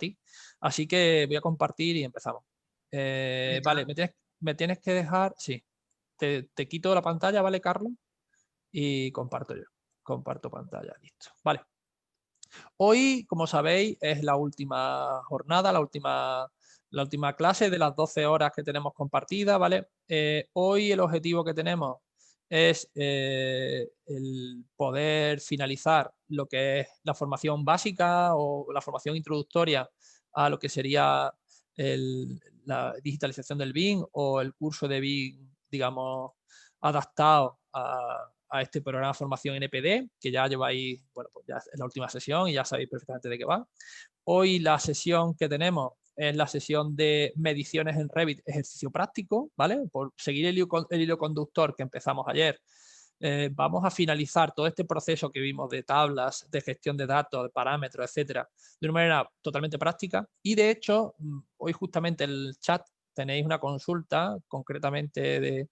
compartir. Así que voy a compartir y empezamos. Vale, me tienes que dejar, sí, te quito la pantalla, ¿vale, Carlos? Y comparto yo, comparto pantalla, listo. Vale. Hoy, como sabéis, es la última jornada, la última clase de las 12 horas que tenemos compartidas, ¿vale? Hoy el objetivo que tenemos es el poder finalizar lo que es la formación básica o la formación introductoria a lo que sería la digitalización del BIM o el curso de BIM, digamos, adaptado a este programa de formación NPD, que ya lleváis, bueno, pues ya es la última sesión y ya sabéis perfectamente de qué va. Hoy la sesión que tenemos es la sesión de mediciones en Revit, ejercicio práctico, ¿vale? Por seguir el hilo conductor que empezamos ayer, vamos a finalizar todo este proceso que vimos de tablas, de gestión de datos, de parámetros, etcétera, de una manera totalmente práctica. Y de hecho, hoy justamente en el chat tenéis una consulta concretamente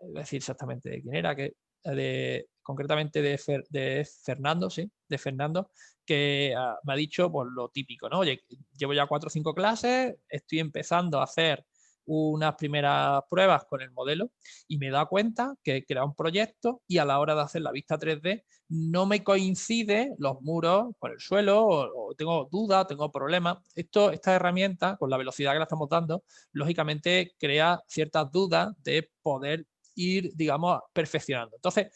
decir exactamente de quién era, concretamente de Fernando, sí, de Fernando, que me ha dicho pues, lo típico, ¿no? Oye, llevo ya 4 o 5 clases, estoy empezando a hacer unas primeras pruebas con el modelo y me he dado cuenta que he creado un proyecto y a la hora de hacer la vista 3D no me coincide los muros con el suelo o tengo dudas, tengo problemas. Esta herramienta, con la velocidad que la estamos dando, lógicamente crea ciertas dudas de poder ir, digamos, perfeccionando. Entonces,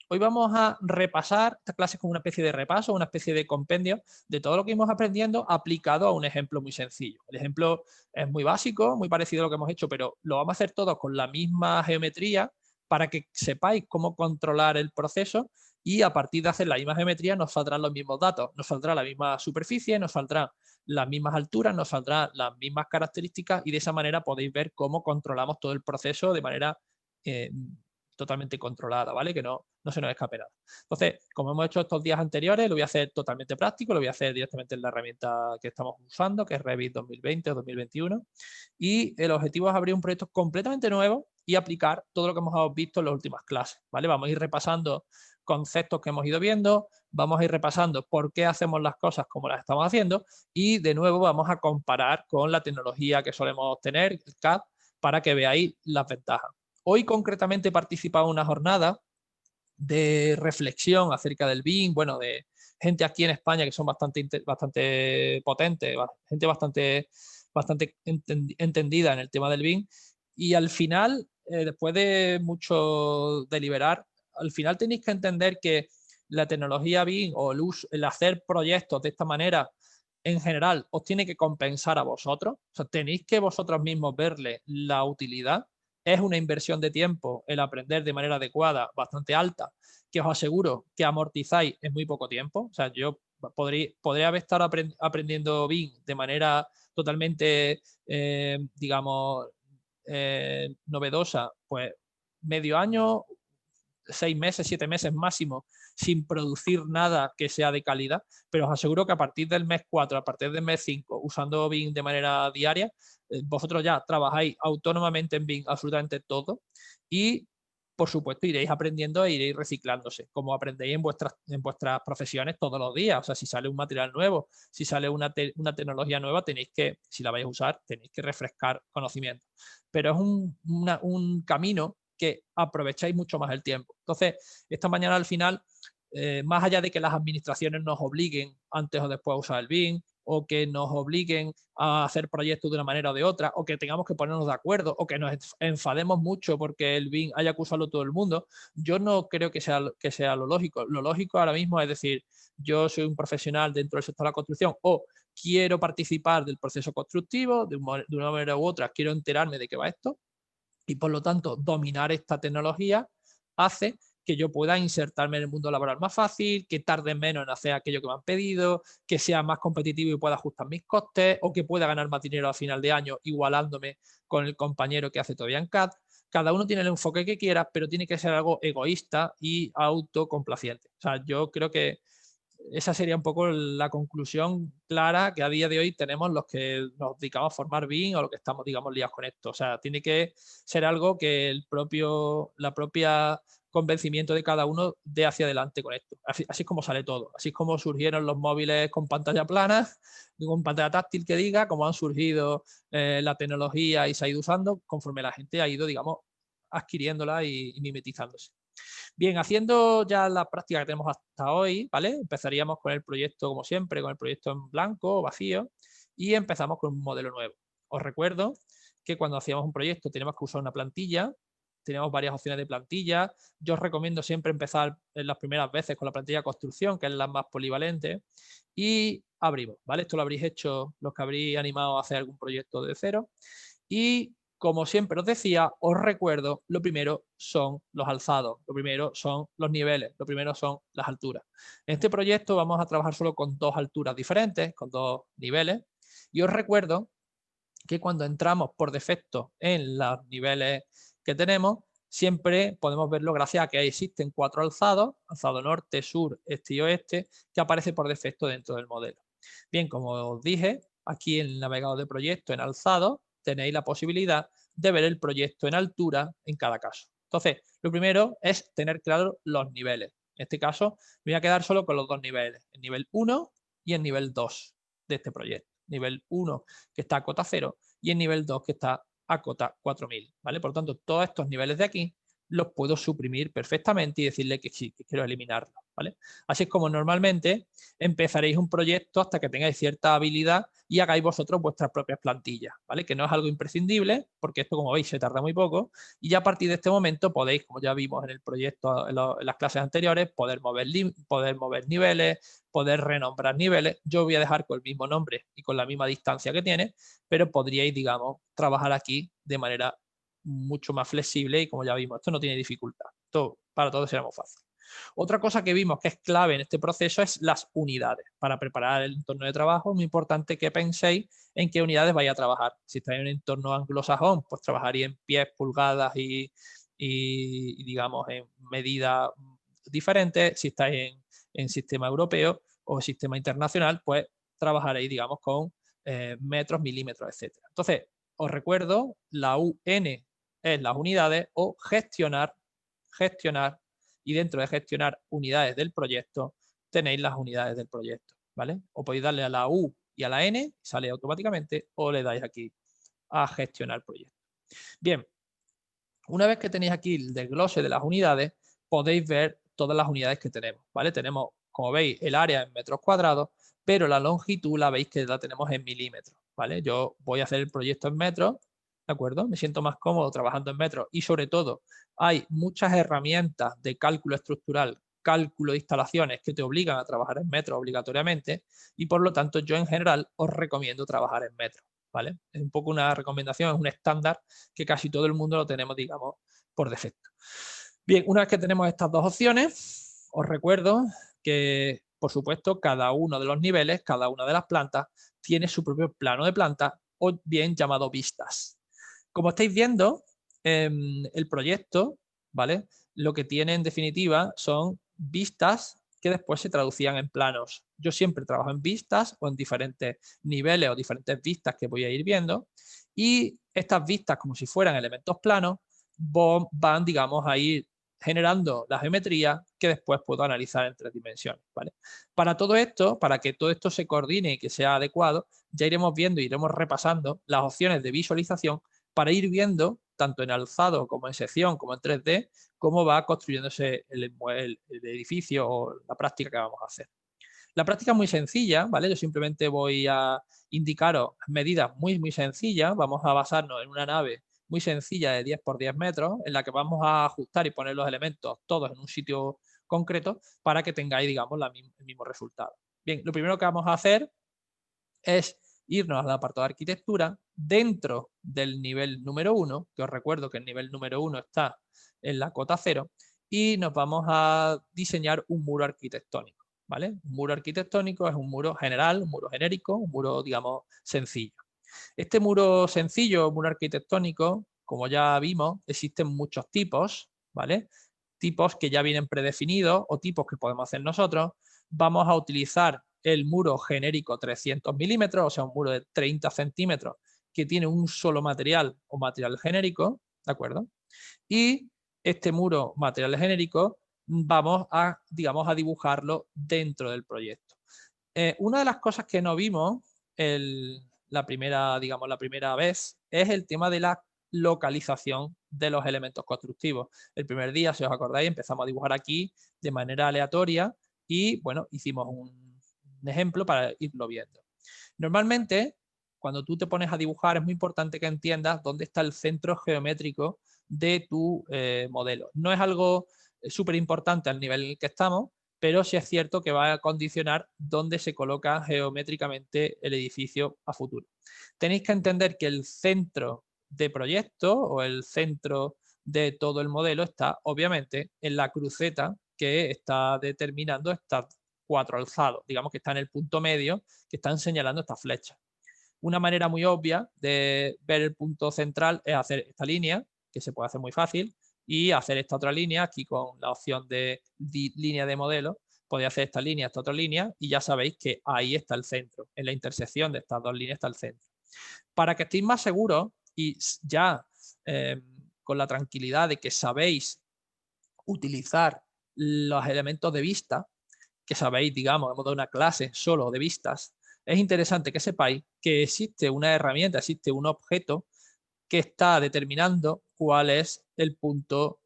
hoy vamos a repasar esta clase como una especie de repaso, una especie de compendio de todo lo que hemos aprendiendo aplicado a un ejemplo muy sencillo. El ejemplo es muy básico, muy parecido a lo que hemos hecho, pero lo vamos a hacer todos con la misma geometría para que sepáis cómo controlar el proceso y a partir de hacer la misma geometría nos saldrán los mismos datos, nos saldrá la misma superficie, nos saldrán las mismas alturas, nos saldrán las mismas características y de esa manera podéis ver cómo controlamos todo el proceso de manera totalmente controlada, ¿vale? Que no se nos escape nada. Entonces, como hemos hecho estos días anteriores, lo voy a hacer totalmente práctico, lo voy a hacer directamente en la herramienta que estamos usando, que es Revit 2020 o 2021, y el objetivo es abrir un proyecto completamente nuevo y aplicar todo lo que hemos visto en las últimas clases, ¿vale? Vamos a ir repasando conceptos que hemos ido viendo, vamos a ir repasando por qué hacemos las cosas como las estamos haciendo y de nuevo vamos a comparar con la tecnología que solemos tener, el CAD, para que veáis las ventajas. Hoy concretamente he participado en una jornada de reflexión acerca del BIM, bueno, de gente aquí en España que son bastante potentes, gente bastante entendida en el tema del BIM y al final, después de mucho deliberar, al final tenéis que entender que la tecnología BIM o el hacer proyectos de esta manera en general os tiene que compensar a vosotros, o sea, tenéis que vosotros mismos verle la utilidad. Es una inversión de tiempo el aprender de manera adecuada, bastante alta, que os aseguro que amortizáis en muy poco tiempo. O sea, yo podría estar aprendiendo BIM de manera totalmente, digamos, novedosa, pues medio año, 6 meses, 7 meses máximo, sin producir nada que sea de calidad, pero os aseguro que a partir del mes 4, a partir del mes 5, usando BIM de manera diaria, vosotros ya trabajáis autónomamente en BIM absolutamente todo y, por supuesto, iréis aprendiendo e iréis reciclándose, como aprendéis en vuestras profesiones todos los días. O sea, si sale un material nuevo, si sale una tecnología nueva, tenéis que, si la vais a usar, tenéis que refrescar conocimientos. Pero es un camino que aprovecháis mucho más el tiempo. Entonces, esta mañana al final, más allá de que las administraciones nos obliguen antes o después a usar el BIM, o que nos obliguen a hacer proyectos de una manera o de otra, o que tengamos que ponernos de acuerdo, o que nos enfademos mucho porque el BIM haya que usarlo todo el mundo, yo no creo que sea lo lógico. Lo lógico ahora mismo es decir, yo soy un profesional dentro del sector de la construcción o quiero participar del proceso constructivo de una manera u otra, quiero enterarme de qué va esto, y por lo tanto dominar esta tecnología hace que yo pueda insertarme en el mundo laboral más fácil, que tarde menos en hacer aquello que me han pedido, que sea más competitivo y pueda ajustar mis costes o que pueda ganar más dinero a final de año igualándome con el compañero que hace todavía en CAD. Cada uno tiene el enfoque que quiera, pero tiene que ser algo egoísta y autocomplaciente. O sea, yo creo que esa sería un poco la conclusión clara que a día de hoy tenemos los que nos dedicamos a formar BIM o los que estamos, digamos, liados con esto. O sea, tiene que ser algo que la propia convencimiento de cada uno de hacia adelante con esto. Así es como sale todo. Así es como surgieron los móviles con pantalla plana, con pantalla táctil que diga, como han surgido la tecnología y se ha ido usando conforme la gente ha ido, digamos, adquiriéndola y mimetizándose. Bien, haciendo ya la práctica que tenemos hasta hoy, ¿vale? Empezaríamos con el proyecto, como siempre, con el proyecto en blanco o vacío y empezamos con un modelo nuevo. Os recuerdo que cuando hacíamos un proyecto tenemos que usar una plantilla, tenemos varias opciones de plantilla. Yo os recomiendo siempre empezar en las primeras veces con la plantilla construcción, que es la más polivalente, y abrimos, ¿vale? Esto lo habréis hecho los que habréis animado a hacer algún proyecto de cero. Y como siempre os decía, os recuerdo, lo primero son los alzados, lo primero son los niveles, lo primero son las alturas. En este proyecto vamos a trabajar solo con 2 alturas diferentes, con 2 niveles, y os recuerdo que cuando entramos por defecto en los niveles que tenemos, siempre podemos verlo gracias a que existen 4 alzados, alzado norte, sur, este y oeste, que aparece por defecto dentro del modelo. Bien, como os dije, aquí en el navegador de proyecto, en alzado, tenéis la posibilidad de ver el proyecto en altura en cada caso. Entonces, lo primero es tener claro los niveles. En este caso, me voy a quedar solo con los 2 niveles, el nivel 1 y el nivel 2 de este proyecto. Nivel 1 que está a cota 0 y el nivel 2 que está a cota 4000, ¿vale? Por lo tanto, todos estos niveles de aquí los puedo suprimir perfectamente y decirle que sí, que quiero eliminarlos, ¿vale? Así es como normalmente empezaréis un proyecto hasta que tengáis cierta habilidad y hagáis vosotros vuestras propias plantillas, ¿vale? Que no es algo imprescindible, porque esto, como veis, se tarda muy poco y ya a partir de este momento podéis, como ya vimos en el proyecto, en las clases anteriores, poder mover niveles, poder renombrar niveles. Yo voy a dejar con el mismo nombre y con la misma distancia que tiene, pero podríais, digamos, trabajar aquí de manera mucho más flexible y como ya vimos, esto no tiene dificultad. Para todos será muy fácil. Otra cosa que vimos que es clave en este proceso es las unidades. Para preparar el entorno de trabajo es muy importante que penséis en qué unidades vais a trabajar. Si estáis en un entorno anglosajón, pues trabajaría en pies, pulgadas y digamos en medidas diferentes. Si estáis en sistema europeo o sistema internacional, pues trabajaréis, digamos, con metros, milímetros, etcétera. Entonces, os recuerdo, la UN es las unidades o gestionar, y dentro de gestionar unidades del proyecto tenéis las unidades del proyecto, ¿vale? O podéis darle a la U y a la N, sale automáticamente, o le dais aquí a gestionar proyecto. Bien, una vez que tenéis aquí el desglose de las unidades, podéis ver todas las unidades que tenemos, ¿vale? Tenemos, como veis, el área en metros cuadrados, pero la longitud la veis que la tenemos en milímetros, ¿vale? Yo voy a hacer el proyecto en metros, ¿de acuerdo? Me siento más cómodo trabajando en metros y sobre todo hay muchas herramientas de cálculo estructural, cálculo de instalaciones que te obligan a trabajar en metros obligatoriamente y por lo tanto yo en general os recomiendo trabajar en metros, ¿vale? Es un poco una recomendación, es un estándar que casi todo el mundo lo tenemos, digamos, por defecto. Bien, una vez que tenemos estas 2 opciones, os recuerdo que, por supuesto, cada uno de los niveles, cada una de las plantas, tiene su propio plano de planta o bien llamado vistas. Como estáis viendo, el proyecto, ¿vale? Lo que tiene en definitiva son vistas que después se traducían en planos. Yo siempre trabajo en vistas o en diferentes niveles o diferentes vistas que voy a ir viendo y estas vistas, como si fueran elementos planos, van, digamos, a ir generando la geometría que después puedo analizar en 3 dimensiones, ¿vale? Para todo esto, para que todo esto se coordine y que sea adecuado, ya iremos viendo, iremos repasando las opciones de visualización para ir viendo, tanto en alzado como en sección, como en 3D, cómo va construyéndose el edificio o la práctica que vamos a hacer. La práctica es muy sencilla, ¿vale? Yo simplemente voy a indicaros medidas muy sencillas. Vamos a basarnos en una nave muy sencilla de 10 por 10 metros, en la que vamos a ajustar y poner los elementos todos en un sitio concreto para que tengáis, digamos, el mismo resultado. Bien, lo primero que vamos a hacer es irnos al apartado de arquitectura dentro del nivel número 1, que os recuerdo que el nivel número 1 está en la cota 0, y nos vamos a diseñar un muro arquitectónico, ¿vale? Un muro arquitectónico es un muro general, un muro genérico, un muro, digamos, sencillo. Este muro sencillo, muro arquitectónico, como ya vimos, existen muchos tipos, ¿vale? Tipos que ya vienen predefinidos o tipos que podemos hacer nosotros. Vamos a utilizar el muro genérico 300 milímetros, o sea, un muro de 30 centímetros que tiene un solo material o material genérico, ¿de acuerdo? Y este muro materiales genéricos vamos a, digamos, a dibujarlo dentro del proyecto. Una de las cosas que no vimos la primera vez es el tema de la localización de los elementos constructivos. El primer día, si os acordáis, empezamos a dibujar aquí de manera aleatoria y, bueno, hicimos un ejemplo para irlo viendo. Normalmente, cuando tú te pones a dibujar, es muy importante que entiendas dónde está el centro geométrico de tu modelo. No es algo súper importante al nivel en el que estamos, pero sí es cierto que va a condicionar dónde se coloca geométricamente el edificio a futuro. Tenéis que entender que el centro de proyecto o el centro de todo el modelo está obviamente en la cruceta que está determinando estas 4 alzados, digamos que está en el punto medio que están señalando estas flechas. Una manera muy obvia de ver el punto central es hacer esta línea, que se puede hacer muy fácil, y hacer esta otra línea, aquí con la opción de línea de modelo, podéis hacer esta línea, esta otra línea, y ya sabéis que ahí está el centro. En la intersección de estas dos líneas está el centro. Para que estéis más seguros y ya con la tranquilidad de que sabéis utilizar los elementos de vista, que sabéis, digamos, hemos dado una clase solo de vistas, es interesante que sepáis que existe una herramienta, existe un objeto que está determinando cuál es el punto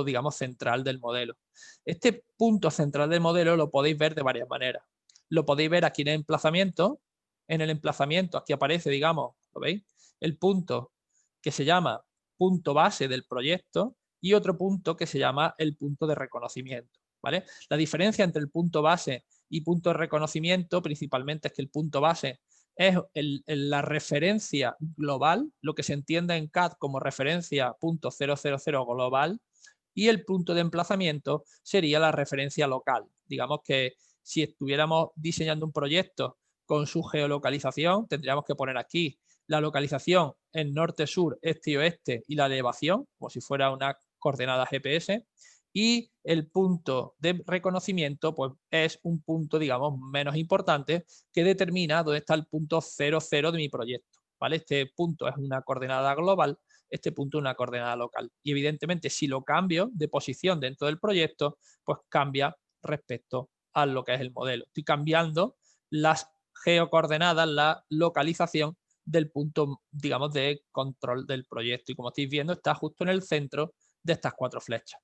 digamos, central del modelo. Este punto central del modelo lo podéis ver de varias maneras. Lo podéis ver aquí en el emplazamiento. En el emplazamiento aquí aparece, digamos, ¿lo veis? El punto que se llama punto base del proyecto y otro punto que se llama el punto de reconocimiento, ¿vale? La diferencia entre el punto base y punto de reconocimiento principalmente es que el punto base es la referencia global, lo que se entiende en CAD como referencia .000 global, y el punto de emplazamiento sería la referencia local. Digamos que si estuviéramos diseñando un proyecto con su geolocalización, tendríamos que poner aquí la localización en norte, sur, este y oeste y la elevación, como si fuera una coordenada GPS, y el punto de reconocimiento pues, es un punto, digamos, menos importante que determina dónde está el punto 00 de mi proyecto. ¿Vale? Este punto es una coordenada global, este punto es una coordenada local. Y evidentemente, si lo cambio de posición dentro del proyecto, pues cambia respecto a lo que es el modelo. Estoy cambiando las geocoordenadas, la localización del punto, digamos, de control del proyecto. Y como estáis viendo, está justo en el centro de estas 4 flechas.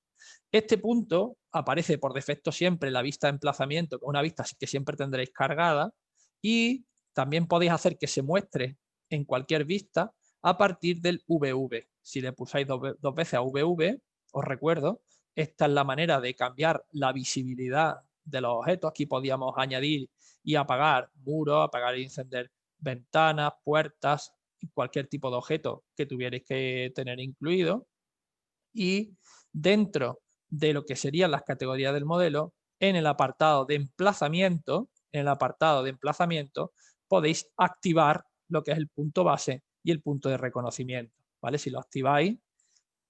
Este punto aparece por defecto siempre en la vista de emplazamiento, que es una vista que siempre tendréis cargada, y también podéis hacer que se muestre en cualquier vista a partir del VV. Si le pulsáis dos veces a VV, os recuerdo, esta es la manera de cambiar la visibilidad de los objetos. Aquí podíamos añadir y apagar muros, apagar y encender ventanas, puertas, cualquier tipo de objeto que tuvierais que tener incluido. Y dentro de lo que serían las categorías del modelo, en el apartado de emplazamiento, podéis activar lo que es el punto base y el punto de reconocimiento, ¿vale? Si lo activáis,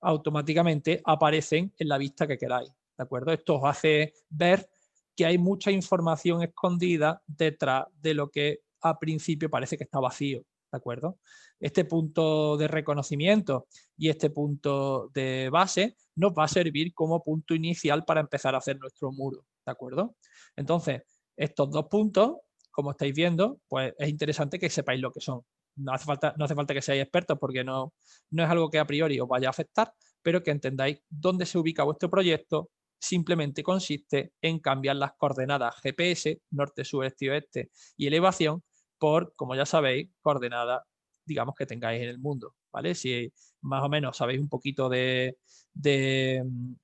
automáticamente aparecen en la vista que queráis, ¿de acuerdo? Esto os hace ver que hay mucha información escondida detrás de lo que a principio parece que está vacío, ¿de acuerdo? Este punto de reconocimiento y este punto de base nos va a servir como punto inicial para empezar a hacer nuestro muro, ¿de acuerdo? Entonces, estos 2 puntos, como estáis viendo, pues es interesante que sepáis lo que son. No hace falta que seáis expertos porque no es algo que a priori os vaya a afectar, pero que entendáis dónde se ubica vuestro proyecto. Simplemente consiste en cambiar las coordenadas GPS, norte, sur, este y oeste, y elevación por, como ya sabéis, coordenadas, digamos, que tengáis en el mundo, ¿vale? Si más o menos sabéis un poquito de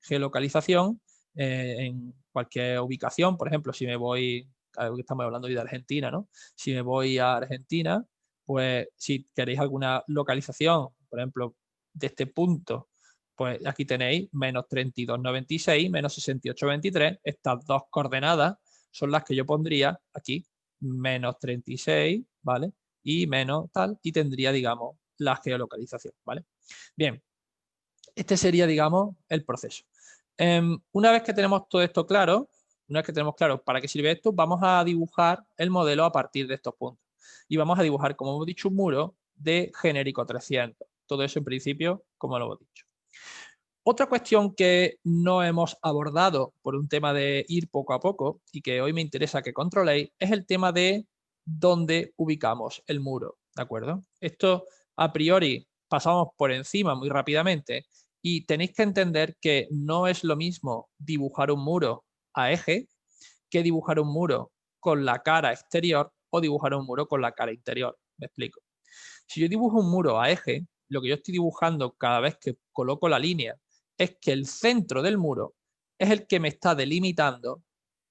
geolocalización en cualquier ubicación, por ejemplo, si me voy, estamos hablando hoy de Argentina, ¿no? Si me voy a Argentina, pues si queréis alguna localización, por ejemplo, de este punto, pues aquí tenéis menos 32,96, menos 68,23. Estas 2 coordenadas son las que yo pondría aquí, menos 36, ¿vale? Y menos tal, y tendría, digamos, la geolocalización, ¿vale? Bien, este sería, digamos, el proceso. Una vez que tenemos todo esto claro, una vez que tenemos claro para qué sirve esto, vamos a dibujar el modelo a partir de estos puntos. Y vamos a dibujar, como hemos dicho, un muro de genérico 300. Todo eso en principio, como lo hemos dicho. Otra cuestión que no hemos abordado por un tema de ir poco a poco y que hoy me interesa que controléis es el tema de dónde ubicamos el muro, ¿de acuerdo? Esto a priori pasamos por encima muy rápidamente y tenéis que entender que no es lo mismo dibujar un muro a eje que dibujar un muro con la cara exterior o dibujar un muro con la cara interior. Me explico. Si yo dibujo un muro a eje, lo que yo estoy dibujando cada vez que coloco la línea es que el centro del muro es el que me está delimitando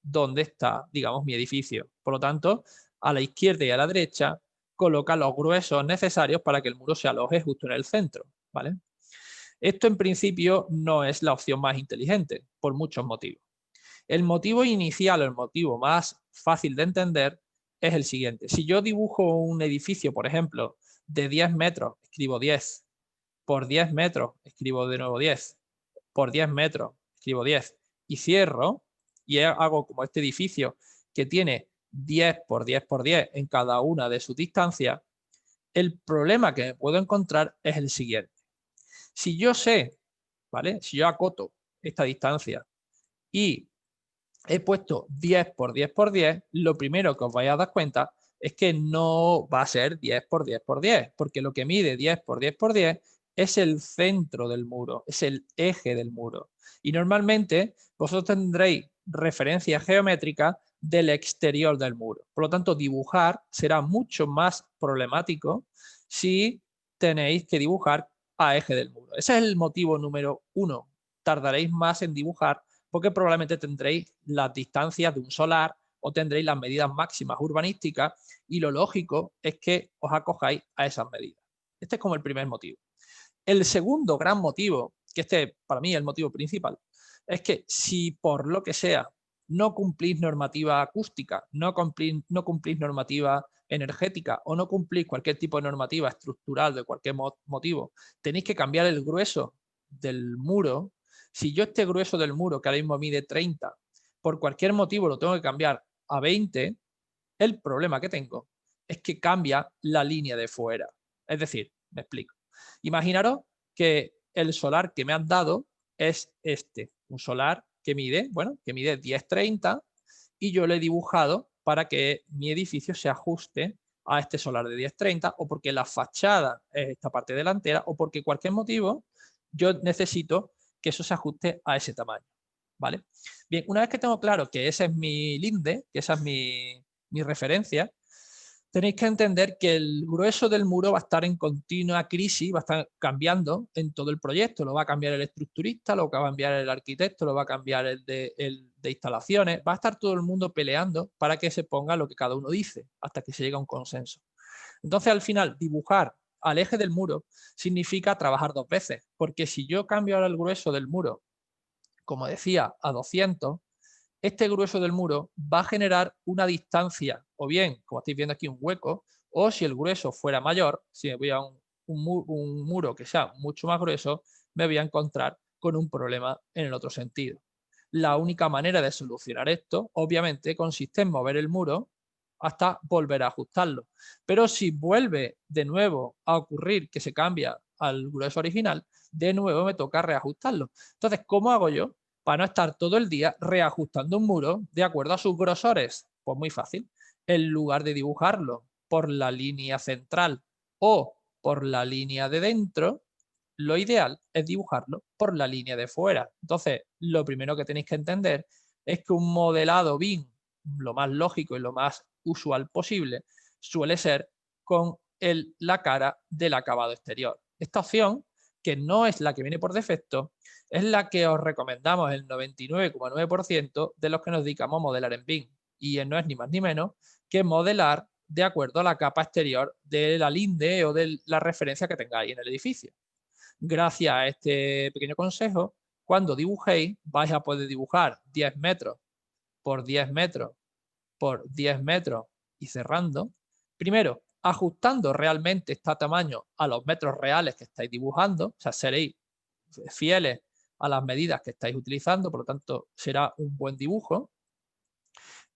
dónde está, digamos, mi edificio. Por lo tanto, a la izquierda y a la derecha coloca los gruesos necesarios para que el muro se aloje justo en el centro, ¿vale? Esto en principio no es la opción más inteligente, por muchos motivos. El motivo inicial o el motivo más fácil de entender es el siguiente. Si yo dibujo un edificio, por ejemplo, de 10 metros, escribo 10, por 10 metros, escribo de nuevo 10, por 10 metros, escribo 10, y cierro, y hago como este edificio que tiene 10 por 10 por 10 en cada una de sus distancias, el problema que puedo encontrar es el siguiente. Si yo sé, ¿vale? Si yo acoto esta distancia y he puesto 10 por 10 por 10, lo primero que os vais a dar cuenta es que no va a ser 10 por 10 por 10, porque lo que mide 10 por 10 por 10 es el centro del muro, es el eje del muro. Y normalmente vosotros tendréis referencia geométrica del exterior del muro. Por lo tanto, dibujar será mucho más problemático si tenéis que dibujar a eje del muro. Ese es el motivo número 1. Tardaréis más en dibujar porque probablemente tendréis las distancias de un solar o tendréis las medidas máximas urbanísticas y lo lógico es que os acojáis a esas medidas. Este es como el primer motivo. El segundo gran motivo, que este para mí es el motivo principal, es que si por lo que sea no cumplís normativa acústica, no cumplís normativa energética o no cumplís cualquier tipo de normativa estructural de cualquier motivo, tenéis que cambiar el grueso del muro. Si yo este grueso del muro, que ahora mismo mide 30, por cualquier motivo lo tengo que cambiar a 20, el problema que tengo es que cambia la línea de fuera. Es decir, me explico. Imaginaros que el solar que me han dado es este, un solar que mide, bueno, que mide 10-30 y yo lo he dibujado para que mi edificio se ajuste a este solar de 10-30 o porque la fachada es esta parte delantera o porque cualquier motivo yo necesito que eso se ajuste a ese tamaño, ¿vale? Bien, una vez que tengo claro que ese es mi linde, que esa es mi referencia, tenéis que entender que el grueso del muro va a estar en continua crisis, va a estar cambiando en todo el proyecto. Lo va a cambiar el estructurista, lo va a cambiar el arquitecto, lo va a cambiar el de instalaciones. Va a estar todo el mundo peleando para que se ponga lo que cada uno dice, hasta que se llegue a un consenso. Entonces, al final, dibujar al eje del muro significa trabajar dos veces, porque si yo cambio ahora el grueso del muro, como decía, a 200, este grueso del muro va a generar una distancia, o bien, como estáis viendo aquí, un hueco, o si el grueso fuera mayor, si voy a un muro que sea mucho más grueso, me voy a encontrar con un problema en el otro sentido. La única manera de solucionar esto, obviamente, consiste en mover el muro hasta volver a ajustarlo. Pero si vuelve de nuevo a ocurrir que se cambia al grueso original, de nuevo me toca reajustarlo. Entonces, ¿cómo hago yo para no estar todo el día reajustando un muro de acuerdo a sus grosores? Pues muy fácil. En lugar de dibujarlo por la línea central o por la línea de dentro, lo ideal es dibujarlo por la línea de fuera. Entonces, lo primero que tenéis que entender es que un modelado BIM, lo más lógico y lo más usual posible, suele ser con la cara del acabado exterior. Esta opción, que no es la que viene por defecto, es la que os recomendamos el 99,9% de los que nos dedicamos a modelar en BIM. Y no es ni más ni menos que modelar de acuerdo a la capa exterior de la linde o de la referencia que tengáis en el edificio. Gracias a este pequeño consejo, cuando dibujéis, vais a poder dibujar 10 metros por 10 metros por 10 metros y cerrando. Primero, ajustando realmente este tamaño a los metros reales que estáis dibujando, o sea, seréis fieles a las medidas que estáis utilizando, por lo tanto, será un buen dibujo.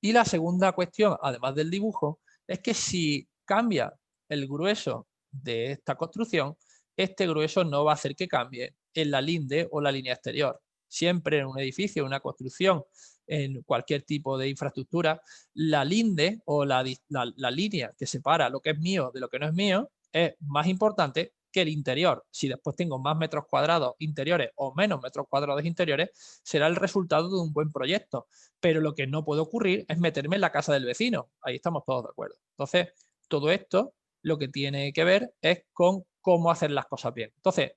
Y la segunda cuestión, además del dibujo, es que si cambia el grueso de esta construcción, este grueso no va a hacer que cambie en la linde o la línea exterior. Siempre en un edificio, en una construcción, en cualquier tipo de infraestructura, la linde o la línea que separa lo que es mío de lo que no es mío es más importante que el interior. Si después tengo más metros cuadrados interiores o menos metros cuadrados interiores, será el resultado de un buen proyecto. Pero lo que no puede ocurrir es meterme en la casa del vecino. Ahí estamos todos de acuerdo. Entonces, todo esto lo que tiene que ver es con cómo hacer las cosas bien. Entonces,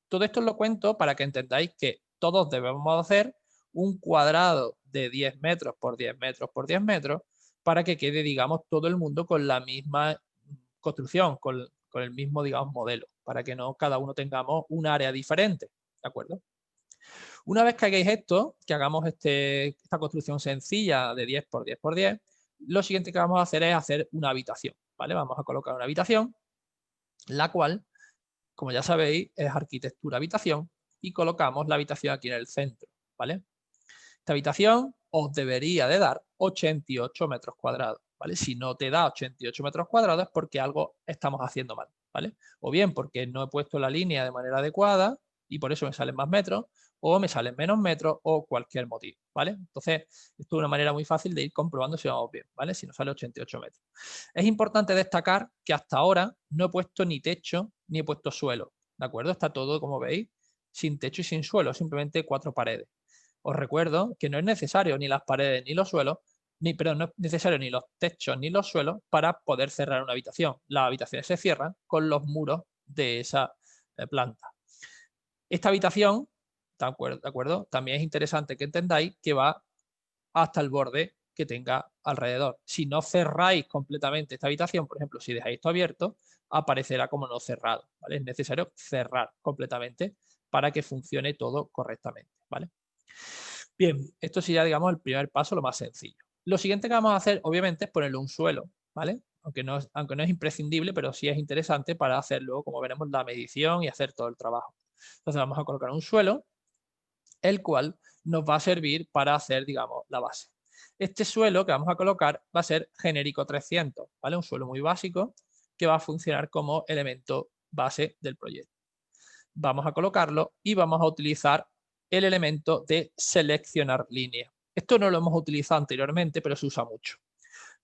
todo esto os lo cuento para que entendáis que todos debemos hacer un cuadrado de 10 metros por 10 metros por 10 metros para que quede, digamos, todo el mundo con la misma construcción, con el mismo, digamos, modelo, para que no cada uno tengamos un área diferente, ¿de acuerdo? Una vez que hagáis esto, que hagamos esta construcción sencilla de 10 por 10 por 10, lo siguiente que vamos a hacer es hacer una habitación, ¿vale? Vamos a colocar una habitación, la cual, como ya sabéis, es arquitectura habitación y colocamos la habitación aquí en el centro, ¿vale? Esta habitación os debería de dar 88 metros cuadrados, ¿vale? Si no te da 88 metros cuadrados es porque algo estamos haciendo mal, ¿vale? O bien porque no he puesto la línea de manera adecuada y por eso me salen más metros, o me salen menos metros, o cualquier motivo, ¿vale? Entonces, esto es una manera muy fácil de ir comprobando si vamos bien, ¿vale? Si nos sale 88 metros. Es importante destacar que hasta ahora no he puesto ni techo ni he puesto suelo, ¿de acuerdo? Está todo, como veis, sin techo y sin suelo, simplemente 4 paredes. Os recuerdo que no es necesario ni las paredes ni los suelos, perdón, no es necesario ni los techos ni los suelos para poder cerrar una habitación. Las habitaciones se cierran con los muros de esa planta. Esta habitación, ¿de acuerdo? También es interesante que entendáis que va hasta el borde que tenga alrededor. Si no cerráis completamente esta habitación, por ejemplo, si dejáis esto abierto, aparecerá como no cerrado, ¿vale? Es necesario cerrar completamente para que funcione todo correctamente, ¿vale? Bien, esto sería, digamos, el primer paso, lo más sencillo. Lo siguiente que vamos a hacer, obviamente, es ponerle un suelo, ¿vale? Aunque no es imprescindible, pero sí es interesante para hacer luego, como veremos, la medición y hacer todo el trabajo. Entonces vamos a colocar un suelo, el cual nos va a servir para hacer, digamos, la base. Este suelo que vamos a colocar va a ser genérico 300, ¿vale? Un suelo muy básico que va a funcionar como elemento base del proyecto. Vamos a colocarlo y vamos a utilizar el elemento de seleccionar línea. Esto no lo hemos utilizado anteriormente, pero se usa mucho.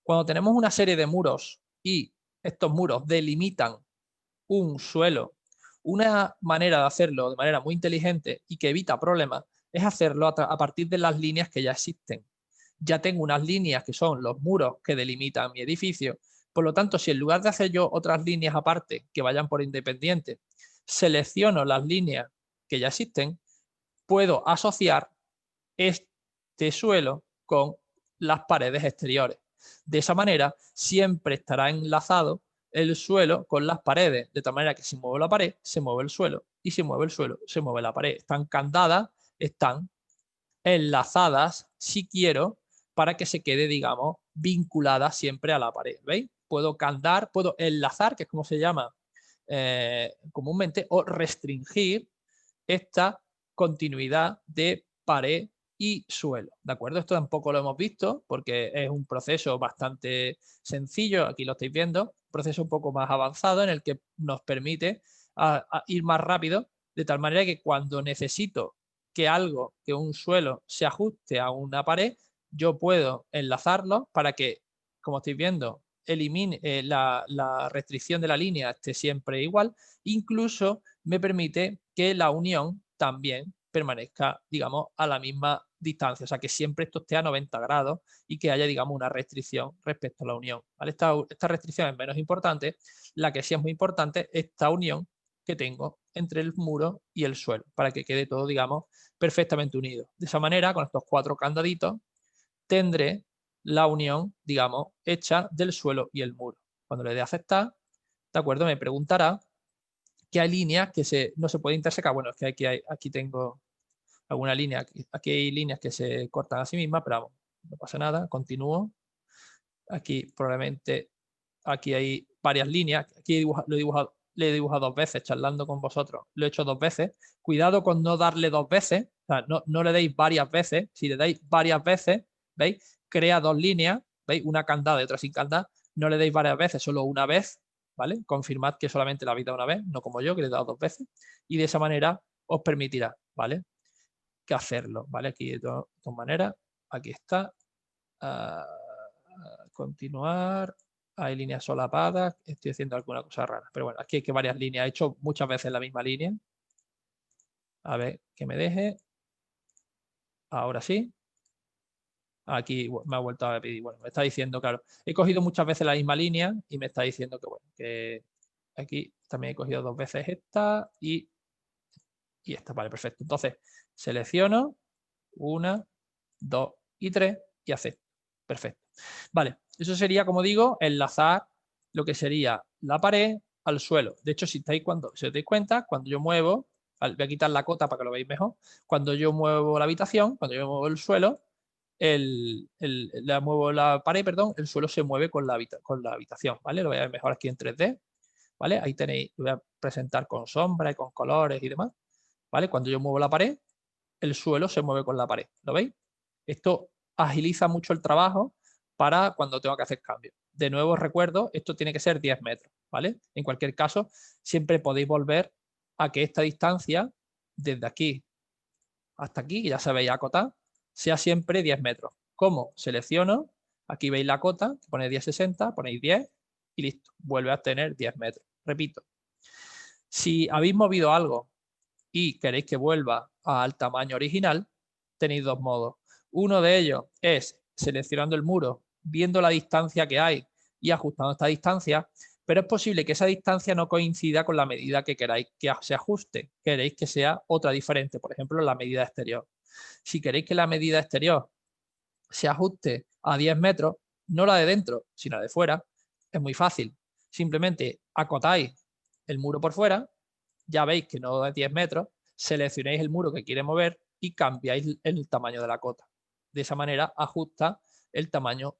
Cuando tenemos una serie de muros y estos muros delimitan un suelo, una manera de hacerlo de manera muy inteligente y que evita problemas es hacerlo a partir de las líneas que ya existen. Ya tengo unas líneas que son los muros que delimitan mi edificio. Por lo tanto, si en lugar de hacer yo otras líneas aparte que vayan por independiente, selecciono las líneas que ya existen, puedo asociar este suelo con las paredes exteriores. De esa manera, siempre estará enlazado el suelo con las paredes, de tal manera que si muevo la pared, se mueve el suelo, y si mueve el suelo, se mueve la pared. Están candadas, están enlazadas, si quiero, para que se quede, digamos, vinculada siempre a la pared. ¿Veis? Puedo candar, puedo enlazar, que es como se llama comúnmente, o restringir esta continuidad de pared y suelo, ¿de acuerdo? Esto tampoco lo hemos visto porque es un proceso bastante sencillo, aquí lo estáis viendo, un proceso un poco más avanzado en el que nos permite a ir más rápido, de tal manera que cuando necesito que un suelo se ajuste a una pared, yo puedo enlazarlo para que, como estáis viendo, elimine la restricción de la línea esté siempre igual, incluso me permite que la unión también permanezca, digamos, a la misma distancia, o sea, que siempre esto esté a 90 grados y que haya, digamos, una restricción respecto a la unión, ¿vale? Esta restricción es menos importante, la que sí es muy importante es esta unión que tengo entre el muro y el suelo, para que quede todo, digamos, perfectamente unido. De esa manera, con estos 4 candaditos, tendré la unión, digamos, hecha del suelo y el muro. Cuando le dé a aceptar, ¿de acuerdo? Me preguntará que hay líneas que no se puede intersecar. Bueno, es que aquí tengo alguna línea, aquí hay líneas que se cortan a sí mismas, pero vamos, no pasa nada, continúo. Aquí probablemente, aquí hay varias líneas, aquí le he dibujado 2 veces charlando con vosotros, lo he hecho 2 veces. Cuidado con no darle 2 veces, o sea, no le deis varias veces, si le dais varias veces, ¿veis? Crea 2 líneas, ¿veis? Una candada y otra sin candada, no le deis varias veces, solo una vez, ¿vale? Confirmad que solamente la habéis dado una vez, no como yo, que le he dado 2 veces, y de esa manera os permitirá, ¿vale? Que hacerlo, ¿vale? Aquí de todas maneras, aquí está. Continuar. Hay líneas solapadas. Estoy haciendo alguna cosa rara. Pero bueno, aquí hay que varias líneas. He hecho muchas veces la misma línea. A ver, que me deje. Ahora sí. Aquí me ha vuelto a pedir. Bueno, me está diciendo, claro, he cogido muchas veces la misma línea y me está diciendo que, bueno, que aquí también he cogido 2 veces esta y esta. Vale, perfecto. Entonces, selecciono 1, 2 y 3 y acepto. Perfecto. Vale, eso sería, como digo, enlazar lo que sería la pared al suelo. De hecho, si os dais cuenta, cuando yo muevo, voy a quitar la cota para que lo veáis mejor, cuando yo muevo la habitación, cuando yo muevo el suelo, muevo la pared, perdón, el suelo se mueve con la habitación, ¿vale? Lo voy a ver mejor aquí en 3D, ¿vale? Ahí tenéis, lo voy a presentar con sombra y con colores y demás, ¿vale? Cuando yo muevo la pared, el suelo se mueve con la pared, ¿lo veis? Esto agiliza mucho el trabajo para cuando tengo que hacer cambios. De nuevo os recuerdo, esto tiene que ser 10 metros, ¿vale? En cualquier caso, siempre podéis volver a que esta distancia, desde aquí hasta aquí, que ya sabéis acotar, sea siempre 10 metros. ¿Cómo? Selecciono, aquí veis la cota, ponéis 10,60, ponéis 10 y listo, vuelve a tener 10 metros. Repito, si habéis movido algo y queréis que vuelva al tamaño original, tenéis 2 modos. Uno de ellos es seleccionando el muro, viendo la distancia que hay y ajustando esta distancia, pero es posible que esa distancia no coincida con la medida que queráis que se ajuste. Queréis que sea otra diferente, por ejemplo, la medida exterior. Si queréis que la medida exterior se ajuste a 10 metros, no la de dentro, sino la de fuera, es muy fácil. Simplemente acotáis el muro por fuera, ya veis que no es 10 metros, seleccionáis el muro que quiere mover y cambiáis el tamaño de la cota. De esa manera ajusta el tamaño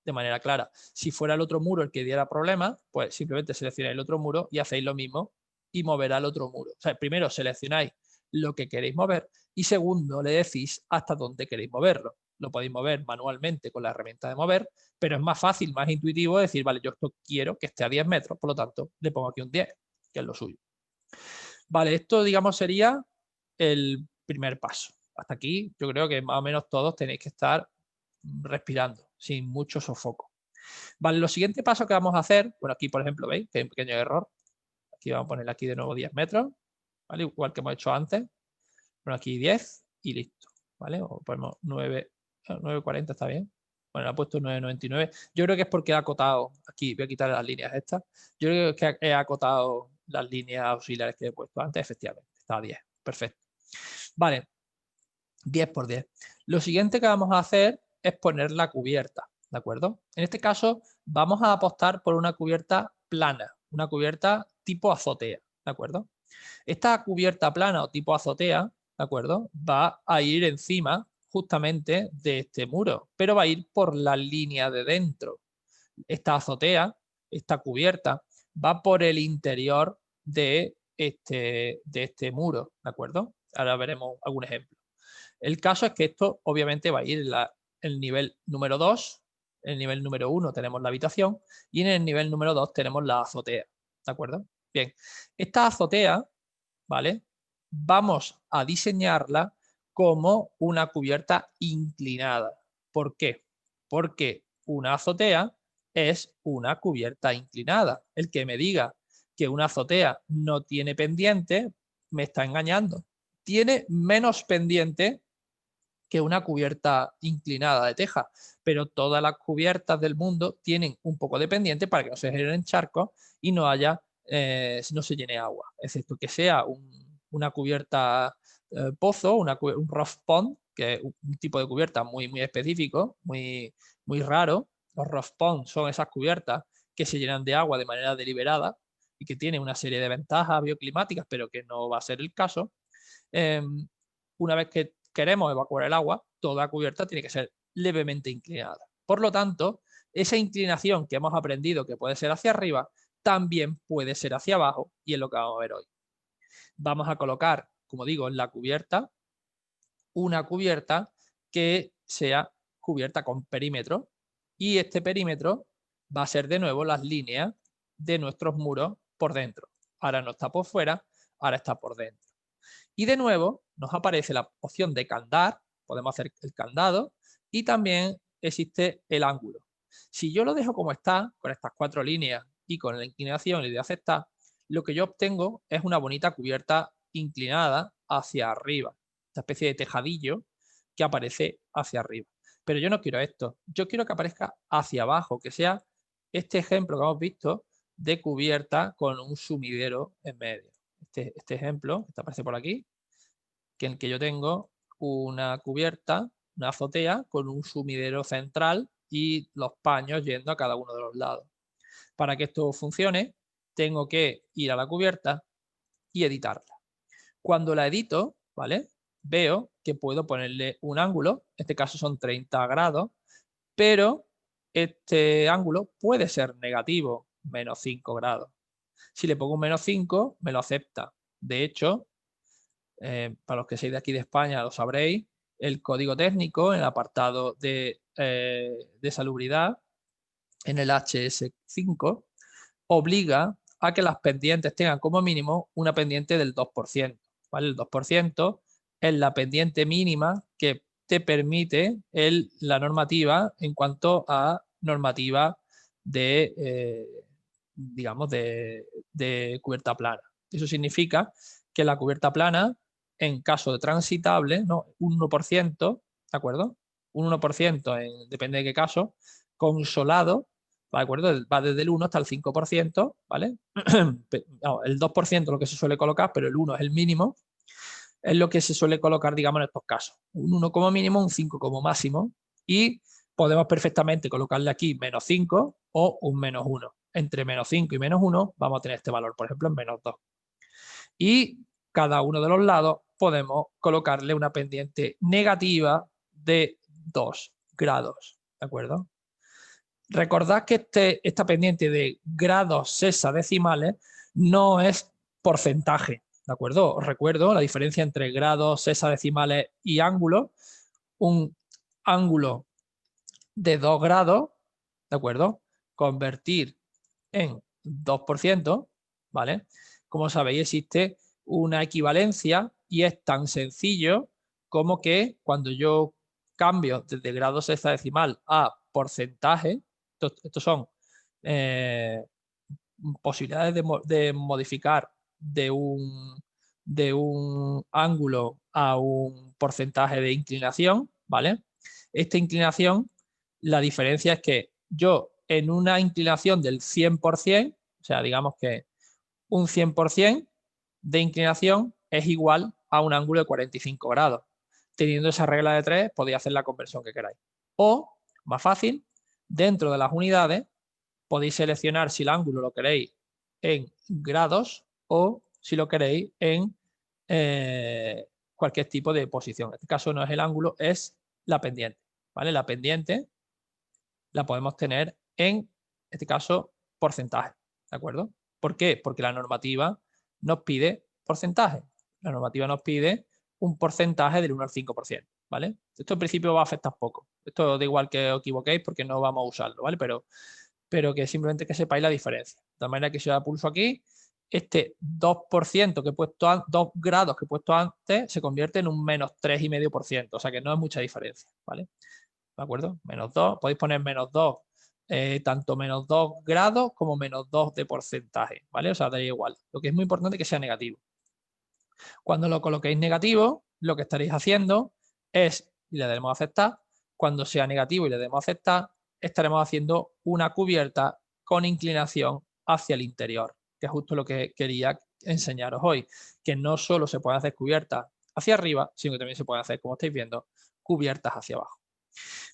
de manera clara. Si fuera el otro muro el que diera problemas, pues simplemente seleccionáis el otro muro y hacéis lo mismo y moverá el otro muro. O sea, primero seleccionáis lo que queréis mover y segundo le decís hasta dónde queréis moverlo. Lo podéis mover manualmente con la herramienta de mover, pero es más fácil, más intuitivo decir, vale, yo esto quiero que esté a 10 metros, por lo tanto le pongo aquí un 10, que es lo suyo. Vale, esto digamos sería el primer paso. Hasta aquí yo creo que más o menos todos tenéis que estar respirando sin mucho sofoco. Vale, los siguientes pasos que vamos a hacer, bueno, aquí por ejemplo veis que hay un pequeño error. Aquí vamos a poner aquí de nuevo 10 metros, ¿vale? Igual que hemos hecho antes. Bueno, aquí 10 y listo, ¿vale? O ponemos 9,40 está bien. Bueno, ha puesto 9,99. Yo creo que es porque he acotado, aquí voy a quitar las líneas estas. Yo creo que he acotado las líneas auxiliares que he puesto antes, efectivamente. Está a 10, perfecto. Vale, 10 por 10. Lo siguiente que vamos a hacer es poner la cubierta, ¿de acuerdo? En este caso vamos a apostar por una cubierta plana, una cubierta tipo azotea, ¿de acuerdo? Esta cubierta plana o tipo azotea, ¿de acuerdo? Va a ir encima justamente de este muro, pero va a ir por la línea de dentro. Esta azotea, esta cubierta, va por el interior de este muro, ¿de acuerdo? Ahora veremos algún ejemplo. El caso es que esto obviamente va a ir en el nivel número 2, en el nivel número 1 tenemos la habitación y en el nivel número 2 tenemos la azotea, ¿de acuerdo? Bien, esta azotea, ¿vale? Vamos a diseñarla como una cubierta inclinada. ¿Por qué? Porque una azotea es una cubierta inclinada. El que me diga que una azotea no tiene pendiente, me está engañando. Tiene menos pendiente que una cubierta inclinada de teja, pero todas las cubiertas del mundo tienen un poco de pendiente para que no se generen charcos y no haya, no se llene agua, excepto que sea una cubierta pozo, un rough pond, que es un tipo de cubierta muy, muy específico, muy, muy raro. Los rough ponds son esas cubiertas que se llenan de agua de manera deliberada y que tienen una serie de ventajas bioclimáticas, pero que no va a ser el caso. Una vez que queremos evacuar el agua, toda cubierta tiene que ser levemente inclinada. Por lo tanto, esa inclinación que hemos aprendido que puede ser hacia arriba, también puede ser hacia abajo y es lo que vamos a ver hoy. Vamos a colocar, como digo, en la cubierta, una cubierta que sea cubierta con perímetro y este perímetro va a ser de nuevo las líneas de nuestros muros por dentro. Ahora no está por fuera, ahora está por dentro. Y de nuevo nos aparece la opción de candar, podemos hacer el candado y también existe el ángulo. Si yo lo dejo como está, con estas 4 líneas y con la inclinación y de aceptar, lo que yo obtengo es una bonita cubierta inclinada hacia arriba, esta especie de tejadillo que aparece hacia arriba. Pero yo no quiero esto, yo quiero que aparezca hacia abajo, que sea este ejemplo que hemos visto de cubierta con un sumidero en medio. Este ejemplo, que aparece por aquí, que en el que yo tengo una cubierta, una azotea con un sumidero central y los paños yendo a cada uno de los lados. Para que esto funcione, tengo que ir a la cubierta y editarla. Cuando la edito, ¿vale? Veo que puedo ponerle un ángulo, en este caso son 30 grados, pero este ángulo puede ser negativo, menos 5 grados. Si le pongo un menos 5, me lo acepta. De hecho, para los que seáis de aquí de España lo sabréis, el código técnico en el apartado de salubridad, en el HS5, obliga a que las pendientes tengan como mínimo una pendiente del 2%. ¿Vale? El 2% es la pendiente mínima que te permite la normativa en cuanto a normativa de, digamos, de cubierta plana. Eso significa que la cubierta plana, en caso de transitable, ¿no? Un 1%, ¿de acuerdo? Un 1%, depende de qué caso, consolado, ¿de acuerdo? Va desde el 1 hasta el 5%, ¿vale? No, el 2% es lo que se suele colocar, pero el 1 es el mínimo, es lo que se suele colocar, digamos, en estos casos. Un 1 como mínimo, un 5 como máximo, y podemos perfectamente colocarle aquí menos 5 o un menos 1. Entre menos 5 y menos 1 vamos a tener este valor, por ejemplo, en menos 2. Y cada uno de los lados podemos colocarle una pendiente negativa de 2 grados, ¿de acuerdo? Recordad que esta pendiente de grados sexagesimales no es porcentaje, ¿de acuerdo? Os recuerdo la diferencia entre grados sexagesimales y ángulo. Un ángulo de 2 grados, ¿de acuerdo? Convertir en 2%, ¿vale? Como sabéis, existe una equivalencia y es tan sencillo como que cuando yo cambio desde grado sexagesimal a porcentaje, estos son posibilidades de modificar de un ángulo a un porcentaje de inclinación, ¿vale? Esta inclinación, la diferencia es que yo en una inclinación del 100%, o sea, digamos que un 100% de inclinación es igual a un ángulo de 45 grados. Teniendo esa regla de 3, podéis hacer la conversión que queráis. O, más fácil, dentro de las unidades, podéis seleccionar si el ángulo lo queréis en grados o si lo queréis en cualquier tipo de posición. En este caso no es el ángulo, es la pendiente. ¿Vale? La pendiente la podemos tener en este caso porcentaje. ¿De acuerdo? ¿Por qué? Porque la normativa nos pide porcentaje. La normativa nos pide un porcentaje del 1 al 5%. ¿Vale? Esto en principio va a afectar poco. Esto da igual que os equivoquéis porque no vamos a usarlo, ¿vale? Pero que simplemente que sepáis la diferencia. De tal manera que si yo pulso aquí, este 2% que he puesto, 2 grados que he puesto antes, se convierte en un menos 3,5%. O sea que no es mucha diferencia, ¿vale? ¿De acuerdo? Menos 2, podéis poner menos 2, tanto menos 2 grados como menos 2 de porcentaje, ¿vale? O sea, da igual. Lo que es muy importante es que sea negativo. Cuando lo coloquéis negativo, lo que estaréis haciendo es, y le debemos aceptar, cuando sea negativo y le debemos aceptar, estaremos haciendo una cubierta con inclinación hacia el interior, que es justo lo que quería enseñaros hoy, que no solo se pueden hacer cubiertas hacia arriba, sino que también se pueden hacer, como estáis viendo, cubiertas hacia abajo.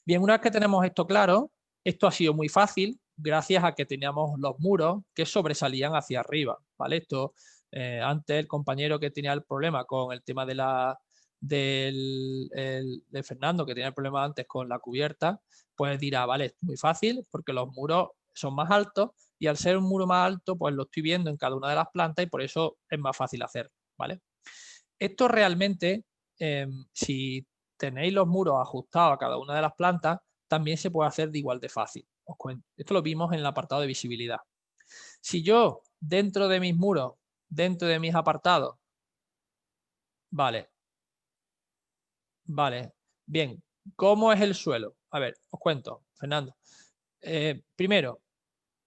Bien, una vez que tenemos esto claro, esto ha sido muy fácil gracias a que teníamos los muros que sobresalían hacia arriba, ¿vale? Esto, antes el compañero que tenía el problema con el tema de Fernando, que tenía el problema antes con la cubierta, pues dirá, vale, es muy fácil porque los muros son más altos y al ser un muro más alto, pues lo estoy viendo en cada una de las plantas y por eso es más fácil hacer, ¿vale? Esto realmente, si tenéis los muros ajustados a cada una de las plantas, también se puede hacer de igual de fácil. Os cuento. Esto lo vimos en el apartado de visibilidad. Si yo, dentro de mis muros, dentro de mis apartados, Vale. Vale. Bien. ¿Cómo es el suelo? A ver, os cuento, Fernando. Primero,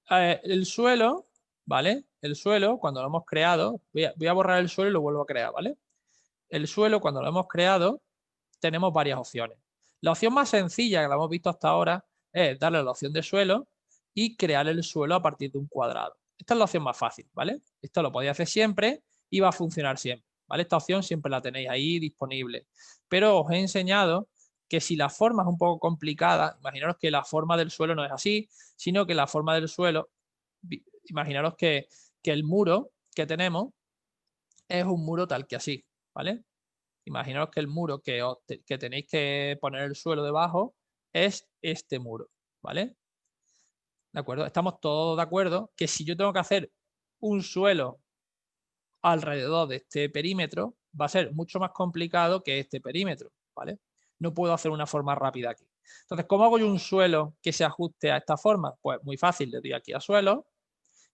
el suelo, ¿vale? El suelo, cuando lo hemos creado, voy a borrar el suelo y lo vuelvo a crear, ¿vale? El suelo, cuando lo hemos creado, tenemos varias opciones. La opción más sencilla que la hemos visto hasta ahora es darle la opción de suelo y crear el suelo a partir de un cuadrado. Esta es la opción más fácil, ¿vale? Esto lo podéis hacer siempre y va a funcionar siempre, ¿vale? Esta opción siempre la tenéis ahí disponible. Pero os he enseñado que si la forma es un poco complicada, imaginaros que la forma del suelo no es así, sino que la forma del suelo, imaginaros que el muro que tenemos es un muro tal que así, ¿vale? Imaginaos que el muro que tenéis que poner el suelo debajo es este muro, ¿vale? ¿De acuerdo? Estamos todos de acuerdo que si yo tengo que hacer un suelo alrededor de este perímetro, va a ser mucho más complicado que este perímetro, ¿vale? No puedo hacer una forma rápida aquí. Entonces, ¿cómo hago yo un suelo que se ajuste a esta forma? Pues muy fácil, le doy aquí a suelo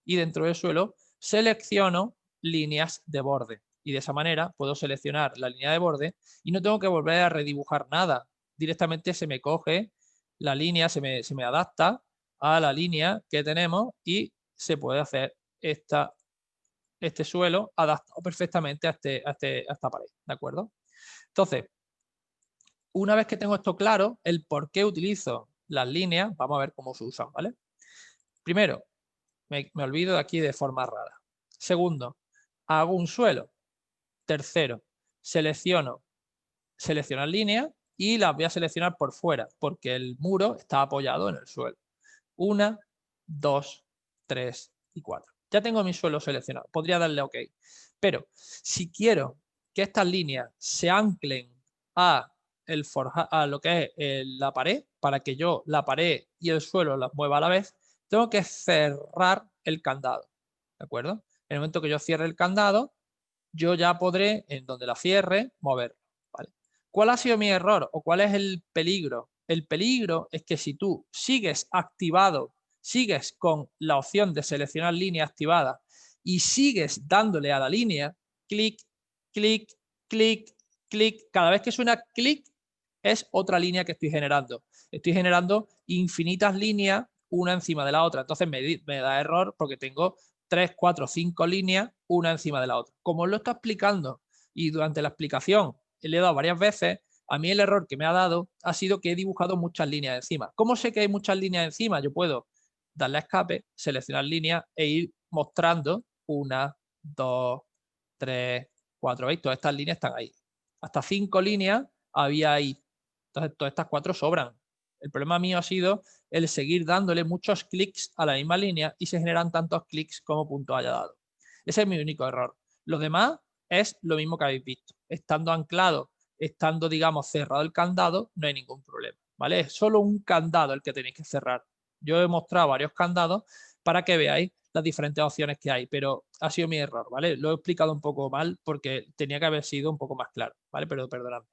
y dentro del suelo selecciono líneas de borde. Y de esa manera puedo seleccionar la línea de borde y no tengo que volver a redibujar nada. Directamente se me coge la línea, se me adapta a la línea que tenemos y se puede hacer este suelo adaptado perfectamente a esta pared. ¿De acuerdo? Entonces, una vez que tengo esto claro, el por qué utilizo las líneas, vamos a ver cómo se usan, ¿vale? Primero, me olvido de aquí de forma rara. Segundo, hago un suelo. Tercero, seleccionar líneas y las voy a seleccionar por fuera porque el muro está apoyado en el suelo. 1, 2, 3 y 4. Ya tengo mi suelo seleccionado. Podría darle OK. Pero si quiero que estas líneas se anclen a lo que es la pared, para que yo la pared y el suelo las mueva a la vez, tengo que cerrar el candado. ¿De acuerdo? En el momento que yo cierre el candado, yo ya podré, en donde la cierre, moverlo. ¿Vale? ¿Cuál ha sido mi error o cuál es el peligro? El peligro es que si tú sigues activado, sigues con la opción de seleccionar línea activada y sigues dándole a la línea, clic, clic, clic, clic, cada vez que suena clic es otra línea que estoy generando. Estoy generando infinitas líneas una encima de la otra. Entonces me da error porque tengo 3, 4, 5 líneas una encima de la otra. Como os lo está explicando y durante la explicación le he dado varias veces, a mí el error que me ha dado ha sido que he dibujado muchas líneas encima. ¿Cómo sé que hay muchas líneas encima? Yo puedo darle a escape, seleccionar líneas e ir mostrando 1, 2, 3, 4. ¿Veis? Todas estas líneas están ahí. Hasta 5 líneas había ahí. Entonces, todas estas 4 sobran. El problema mío ha sido el seguir dándole muchos clics a la misma línea y se generan tantos clics como punto haya dado. Ese es mi único error. Lo demás es lo mismo que habéis visto. Estando anclado, estando, digamos, cerrado el candado, no hay ningún problema. ¿Vale? Es solo un candado el que tenéis que cerrar. Yo he mostrado varios candados para que veáis las diferentes opciones que hay, pero ha sido mi error, ¿vale? Lo he explicado un poco mal porque tenía que haber sido un poco más claro, ¿vale? Pero perdonadme.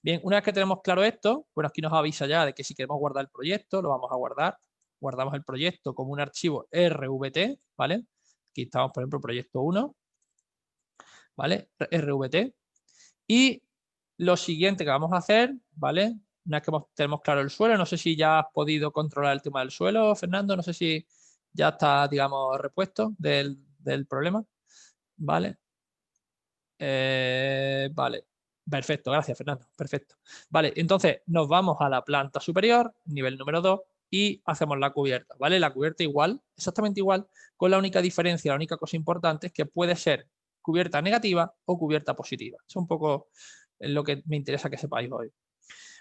Bien, una vez que tenemos claro esto, bueno, aquí nos avisa ya de que si queremos guardar el proyecto, lo vamos a guardar. Guardamos el proyecto como un archivo RVT, ¿vale? Aquí estamos, por ejemplo, proyecto 1, ¿vale? RVT. Y lo siguiente que vamos a hacer, ¿vale? Una vez que tenemos claro el suelo, no sé si ya has podido controlar el tema del suelo, Fernando, no sé si ya está, digamos, repuesto del problema, ¿vale? Vale, perfecto, gracias Fernando, perfecto. Vale, entonces nos vamos a la planta superior, nivel número 2 y hacemos la cubierta, ¿vale? La cubierta igual, exactamente igual, con la única diferencia, la única cosa importante es que puede ser cubierta negativa o cubierta positiva. Es un poco lo que me interesa que sepáis hoy.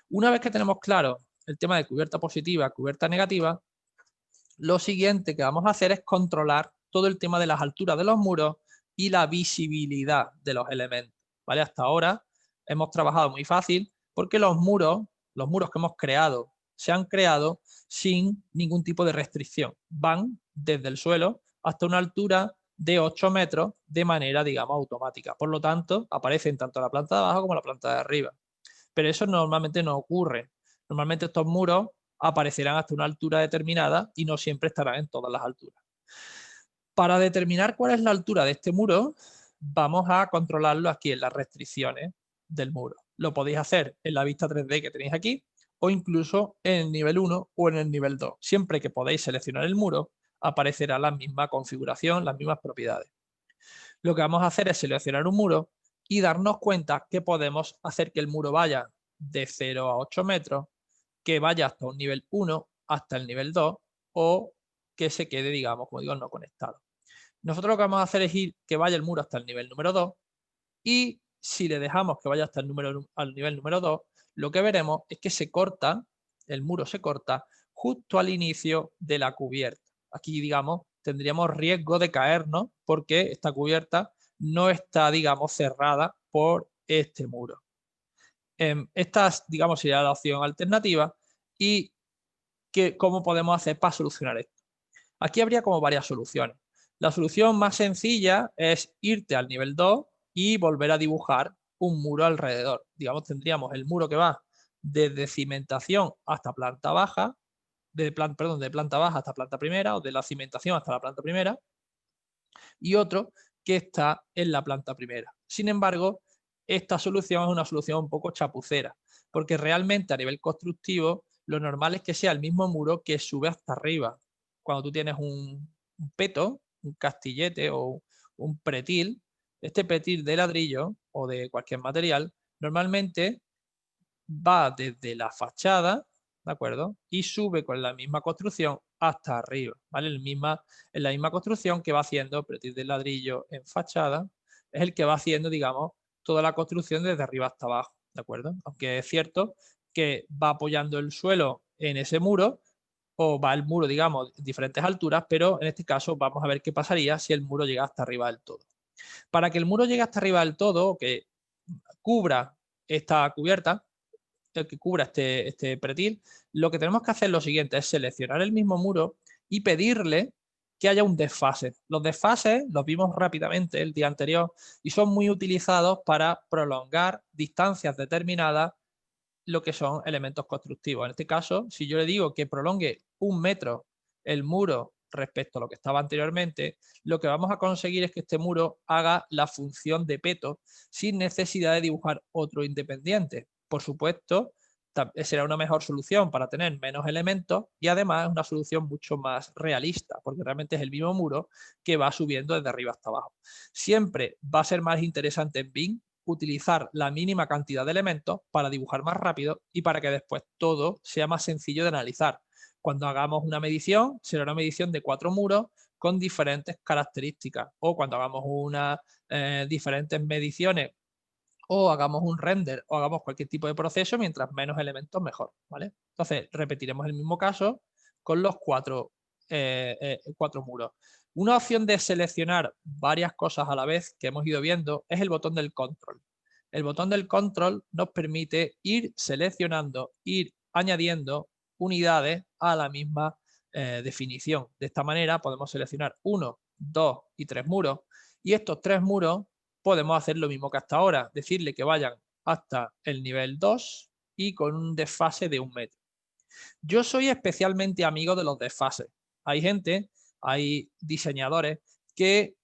Una vez que tenemos claro el tema de cubierta positiva, cubierta negativa, lo siguiente que vamos a hacer es controlar todo el tema de las alturas de los muros y la visibilidad de los elementos, ¿vale? Hasta ahora hemos trabajado muy fácil porque los muros que hemos creado se han creado sin ningún tipo de restricción. Van desde el suelo hasta una altura de 8 metros de manera, digamos, automática. Por lo tanto, aparecen tanto la planta de abajo como la planta de arriba. Pero eso normalmente no ocurre. Normalmente estos muros aparecerán hasta una altura determinada y no siempre estarán en todas las alturas. Para determinar cuál es la altura de este muro, vamos a controlarlo aquí en las restricciones del muro. Lo podéis hacer en la vista 3D que tenéis aquí o incluso en el nivel 1 o en el nivel 2. Siempre que podáis seleccionar el muro, aparecerá la misma configuración, las mismas propiedades. Lo que vamos a hacer es seleccionar un muro y darnos cuenta que podemos hacer que el muro vaya de 0 a 8 metros, que vaya hasta un nivel 1, hasta el nivel 2 o que se quede, digamos, como digo, no conectado. Nosotros lo que vamos a hacer es ir que vaya el muro hasta el nivel número 2 y si le dejamos que vaya hasta al nivel número 2, lo que veremos es que se corta, el muro se corta justo al inicio de la cubierta. Aquí, digamos, tendríamos riesgo de caernos porque esta cubierta no está, digamos, cerrada por este muro. Esta, digamos, sería la opción alternativa y ¿cómo podemos hacer para solucionar esto? Aquí habría como varias soluciones. La solución más sencilla es irte al nivel 2 y volver a dibujar un muro alrededor. Digamos, tendríamos el muro que va desde cimentación hasta planta baja, de planta baja hasta planta primera o de la cimentación hasta la planta primera y otro que está en la planta primera. Sin embargo, esta solución es una solución un poco chapucera porque realmente a nivel constructivo lo normal es que sea el mismo muro que sube hasta arriba. Cuando tú tienes un peto, un castillete o un pretil, este pretil de ladrillo o de cualquier material, normalmente va desde la fachada, ¿de acuerdo? Y sube con la misma construcción hasta arriba, ¿vale? En la misma construcción que va haciendo pretil de ladrillo en fachada, es el que va haciendo, digamos, toda la construcción desde arriba hasta abajo, ¿de acuerdo? Aunque es cierto que va apoyando el suelo en ese muro o va el muro, digamos, en diferentes alturas, pero en este caso vamos a ver qué pasaría si el muro llega hasta arriba del todo. Para que el muro llegue hasta arriba del todo, o que cubra esta cubierta, que cubra este pretil, lo que tenemos que hacer es lo siguiente, es seleccionar el mismo muro y pedirle que haya un desfase. Los desfases los vimos rápidamente el día anterior y son muy utilizados para prolongar distancias determinadas lo que son elementos constructivos. En este caso, si yo le digo que prolongue 1 metro el muro respecto a lo que estaba anteriormente, lo que vamos a conseguir es que este muro haga la función de peto sin necesidad de dibujar otro independiente. Por supuesto, será una mejor solución para tener menos elementos y además es una solución mucho más realista porque realmente es el mismo muro que va subiendo desde arriba hasta abajo. Siempre va a ser más interesante en BIM utilizar la mínima cantidad de elementos para dibujar más rápido y para que después todo sea más sencillo de analizar. Cuando hagamos una medición, será una medición de 4 muros con diferentes características o cuando hagamos diferentes mediciones o hagamos un render o hagamos cualquier tipo de proceso, mientras menos elementos mejor, ¿vale? Entonces repetiremos el mismo caso con los 4 muros. Una opción de seleccionar varias cosas a la vez que hemos ido viendo es el botón del control. El botón del control nos permite ir seleccionando, ir añadiendo unidades a la misma definición. De esta manera podemos seleccionar 1, 2 y 3 muros y estos 3 muros podemos hacer lo mismo que hasta ahora, decirle que vayan hasta el nivel 2 y con un desfase de 1 metro. Yo soy especialmente amigo de los desfases. Hay gente, hay diseñadores que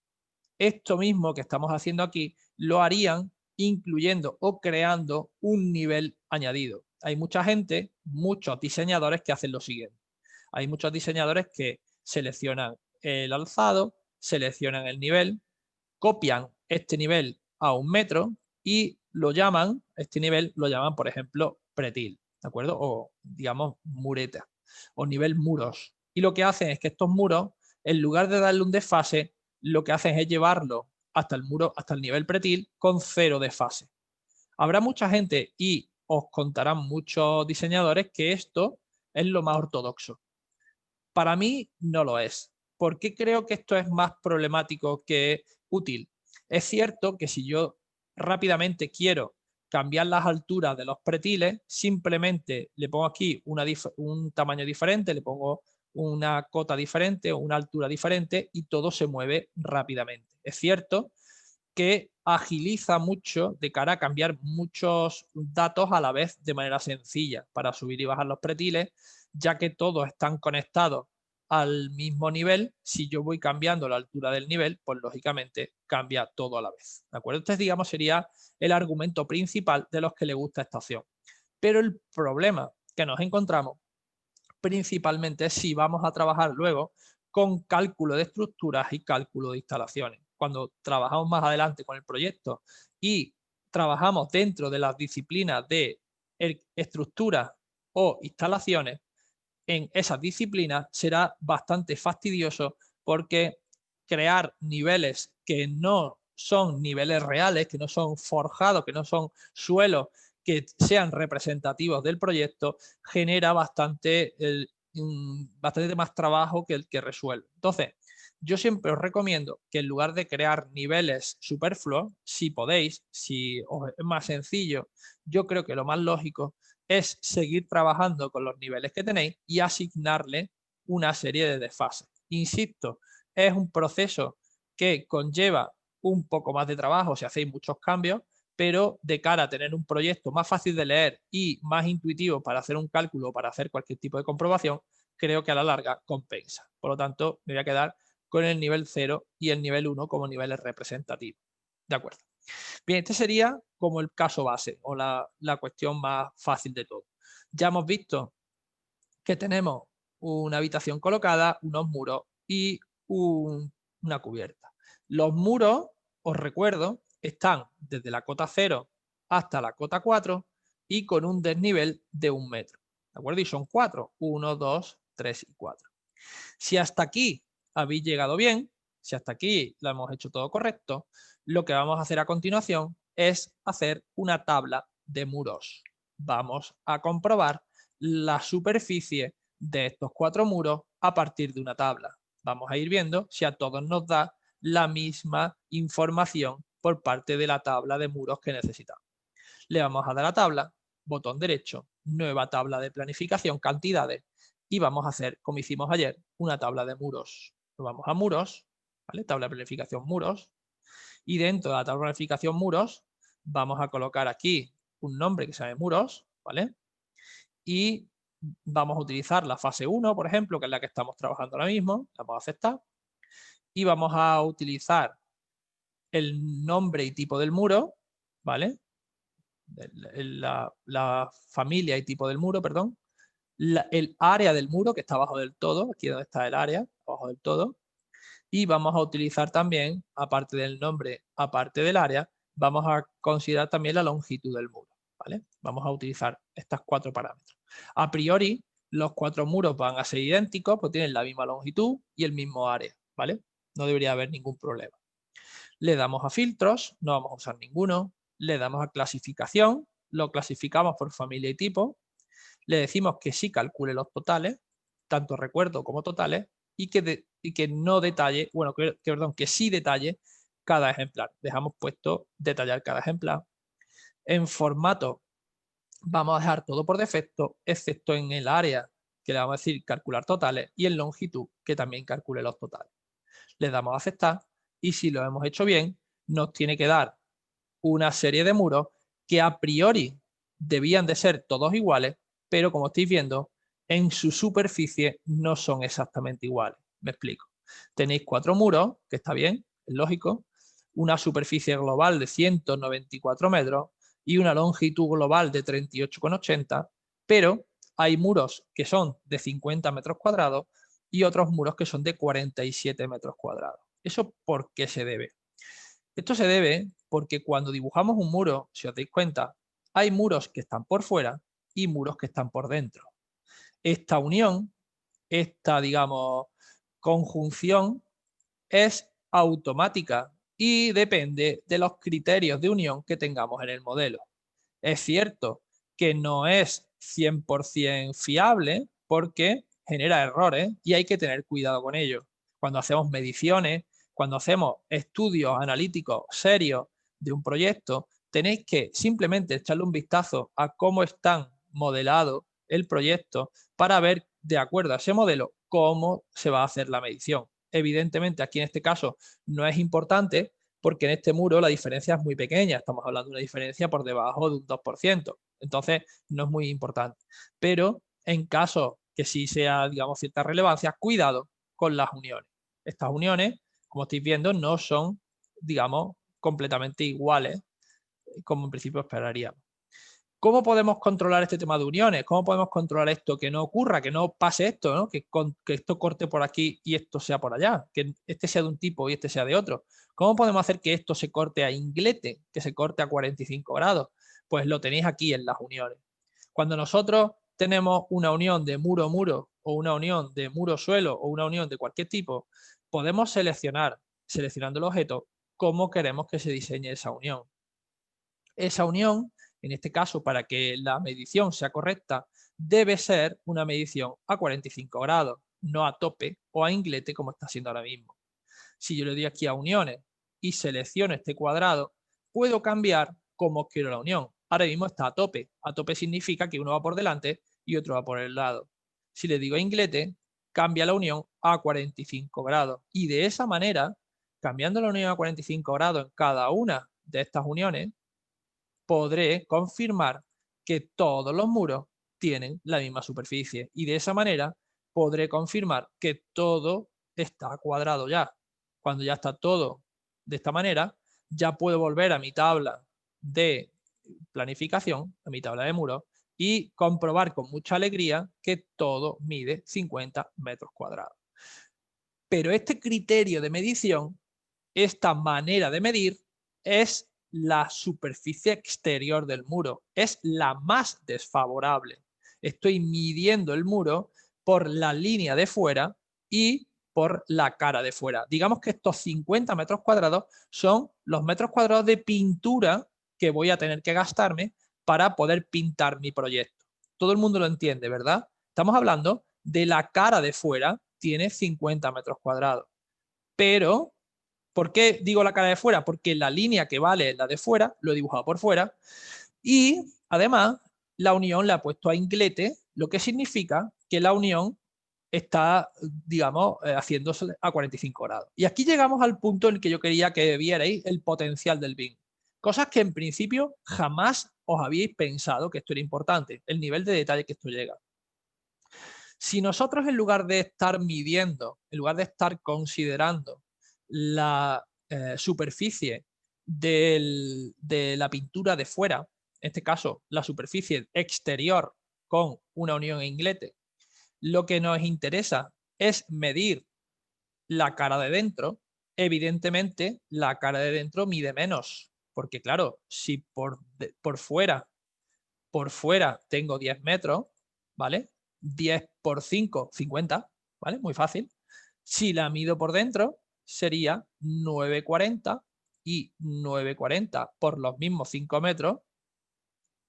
esto mismo que estamos haciendo aquí lo harían incluyendo o creando un nivel añadido. Hay mucha gente, muchos diseñadores que hacen lo siguiente. Hay muchos diseñadores que seleccionan el alzado, seleccionan el nivel, copian este nivel a 1 metro y lo llaman, este nivel lo llaman, por ejemplo, pretil, ¿de acuerdo? O digamos mureta o nivel muros. Y lo que hacen es que estos muros, en lugar de darle un desfase, lo que hacen es llevarlo hasta el muro, hasta el nivel pretil con 0 desfase. Habrá mucha gente y os contarán muchos diseñadores que esto es lo más ortodoxo. Para mí no lo es. ¿Por qué creo que esto es más problemático que útil? Es cierto que si yo rápidamente quiero cambiar las alturas de los pretiles, simplemente le pongo aquí un tamaño diferente, le pongo una cota diferente o una altura diferente y todo se mueve rápidamente. Es cierto que agiliza mucho de cara a cambiar muchos datos a la vez de manera sencilla para subir y bajar los pretiles, ya que todos están conectados al mismo nivel, si yo voy cambiando la altura del nivel, pues lógicamente cambia todo a la vez. ¿De acuerdo? Este, digamos, sería el argumento principal de los que le gusta esta opción. Pero el problema que nos encontramos principalmente es si vamos a trabajar luego con cálculo de estructuras y cálculo de instalaciones. Cuando trabajamos más adelante con el proyecto y trabajamos dentro de las disciplinas de estructuras o instalaciones, en esas disciplinas será bastante fastidioso porque crear niveles que no son niveles reales, que no son forjados, que no son suelos que sean representativos del proyecto, genera bastante más trabajo que el que resuelve. Entonces, yo siempre os recomiendo que en lugar de crear niveles superfluos, si podéis, si os es más sencillo, yo creo que lo más lógico es seguir trabajando con los niveles que tenéis y asignarle una serie de desfases. Insisto, es un proceso que conlleva un poco más de trabajo si hacéis muchos cambios, pero de cara a tener un proyecto más fácil de leer y más intuitivo para hacer un cálculo o para hacer cualquier tipo de comprobación, creo que a la larga compensa. Por lo tanto, me voy a quedar con el nivel 0 y el nivel 1 como niveles representativos. ¿De acuerdo? Bien, este sería como el caso base o la cuestión más fácil de todo. Ya hemos visto que tenemos una habitación colocada, unos muros y una cubierta. Los muros, os recuerdo, están desde la cota 0 hasta la cota 4 y con un desnivel de 1 metro. ¿De acuerdo? Y son 4. 1, 2, 3 y 4. Si hasta aquí habéis llegado bien, si hasta aquí lo hemos hecho todo correcto, lo que vamos a hacer a continuación es hacer una tabla de muros. Vamos a comprobar la superficie de estos 4 muros a partir de una tabla. Vamos a ir viendo si a todos nos da la misma información por parte de la tabla de muros que necesitamos. Le vamos a dar a tabla, botón derecho, nueva tabla de planificación, cantidades, y vamos a hacer, como hicimos ayer, una tabla de muros. Nos vamos a muros, ¿vale? Tabla de planificación muros, y dentro de la tabla de planificación muros vamos a colocar aquí un nombre que se llame muros, ¿vale? Y vamos a utilizar la fase 1, por ejemplo, que es la que estamos trabajando ahora mismo, la vamos a aceptar, y vamos a utilizar el nombre y tipo del muro, ¿vale? La familia y tipo del muro, perdón, el área del muro que está abajo del todo, aquí donde está el área, abajo del todo, y vamos a utilizar también, aparte del nombre, aparte del área, vamos a considerar también la longitud del muro, ¿vale? Vamos a utilizar estos 4 parámetros. A priori, los 4 muros van a ser idénticos, pues tienen la misma longitud y el mismo área, ¿vale? No debería haber ningún problema. Le damos a filtros, no vamos a usar ninguno. Le damos a clasificación, lo clasificamos por familia y tipo. Le decimos que sí calcule los totales, tanto recuerdo como totales, y que no detalle, bueno, perdón, que sí detalle cada ejemplar. Dejamos puesto detallar cada ejemplar. En formato vamos a dejar todo por defecto, excepto en el área, que le vamos a decir calcular totales, y en longitud, que también calcule los totales. Le damos a aceptar y si lo hemos hecho bien, nos tiene que dar una serie de muros que a priori debían de ser todos iguales, pero como estáis viendo, en su superficie no son exactamente iguales. Me explico. Tenéis 4 muros, que está bien, es lógico, una superficie global de 194 metros y una longitud global de 38,80, pero hay muros que son de 50 metros cuadrados y otros muros que son de 47 metros cuadrados. ¿Eso por qué se debe? Esto se debe porque cuando dibujamos un muro, si os dais cuenta, hay muros que están por fuera y muros que están por dentro. Esta unión, esta, digamos, conjunción es automática y depende de los criterios de unión que tengamos en el modelo. Es cierto que no es 100% fiable porque genera errores y hay que tener cuidado con ello. Cuando hacemos mediciones, cuando hacemos estudios analíticos serios de un proyecto, tenéis que simplemente echarle un vistazo a cómo están modelado el proyecto para ver, de acuerdo a ese modelo, cómo se va a hacer la medición. Evidentemente, aquí en este caso no es importante porque en este muro la diferencia es muy pequeña, estamos hablando de una diferencia por debajo de un 2%, entonces no es muy importante. Pero en casos que sí sea, digamos, cierta relevancia, cuidado con las uniones. Estas uniones, como estáis viendo, no son, digamos, completamente iguales, como en principio esperaríamos. ¿Cómo podemos controlar este tema de uniones? ¿Cómo podemos controlar esto? Que no ocurra, que no pase esto, ¿no? Que esto corte por aquí y esto sea por allá, que este sea de un tipo y este sea de otro. ¿Cómo podemos hacer que esto se corte a inglete, que se corte a 45 grados? Pues lo tenéis aquí en las uniones. Cuando nosotros tenemos una unión de muro-muro o una unión de muro-suelo o una unión de cualquier tipo, podemos seleccionar, seleccionando el objeto, cómo queremos que se diseñe esa unión. Esa unión, en este caso, para que la medición sea correcta, debe ser una medición a 45 grados, no a tope o a inglete como está haciendo ahora mismo. Si yo le doy aquí a uniones y selecciono este cuadrado, puedo cambiar cómo quiero la unión. Ahora mismo está a tope. A tope significa que uno va por delante y otro va por el lado. Si le digo a inglete, cambia la unión a 45 grados. Y de esa manera, cambiando la unión a 45 grados en cada una de estas uniones, podré confirmar que todos los muros tienen la misma superficie y de esa manera podré confirmar que todo está cuadrado ya. Cuando ya está todo de esta manera, ya puedo volver a mi tabla de planificación, a mi tabla de muros, y comprobar con mucha alegría que todo mide 50 metros cuadrados. Pero este criterio de medición, esta manera de medir, es la superficie exterior del muro. Es la más desfavorable. Estoy midiendo el muro por la línea de fuera y por la cara de fuera. Digamos que estos 50 metros cuadrados son los metros cuadrados de pintura que voy a tener que gastarme para poder pintar mi proyecto. Todo el mundo lo entiende, ¿verdad? Estamos hablando de la cara de fuera, tiene 50 metros cuadrados. Pero, ¿por qué digo la cara de fuera? Porque la línea que vale la de fuera, lo he dibujado por fuera, y además la unión la he puesto a inglete, lo que significa que la unión está, digamos, haciéndose a 45 grados. Y aquí llegamos al punto en el que yo quería que vierais el potencial del BIM. Cosas que en principio jamás os habíais pensado que esto era importante, el nivel de detalle que esto llega. Si nosotros, en lugar de estar midiendo, en lugar de estar considerando la superficie de la pintura de fuera, en este caso la superficie exterior con una unión en inglete, lo que nos interesa es medir la cara de dentro, evidentemente la cara de dentro mide menos, porque claro, si por fuera tengo 10 metros, ¿vale? 10 por 5, 50, ¿vale? Muy fácil. Si la mido por dentro, sería 9,40 y 9,40 por los mismos 5 metros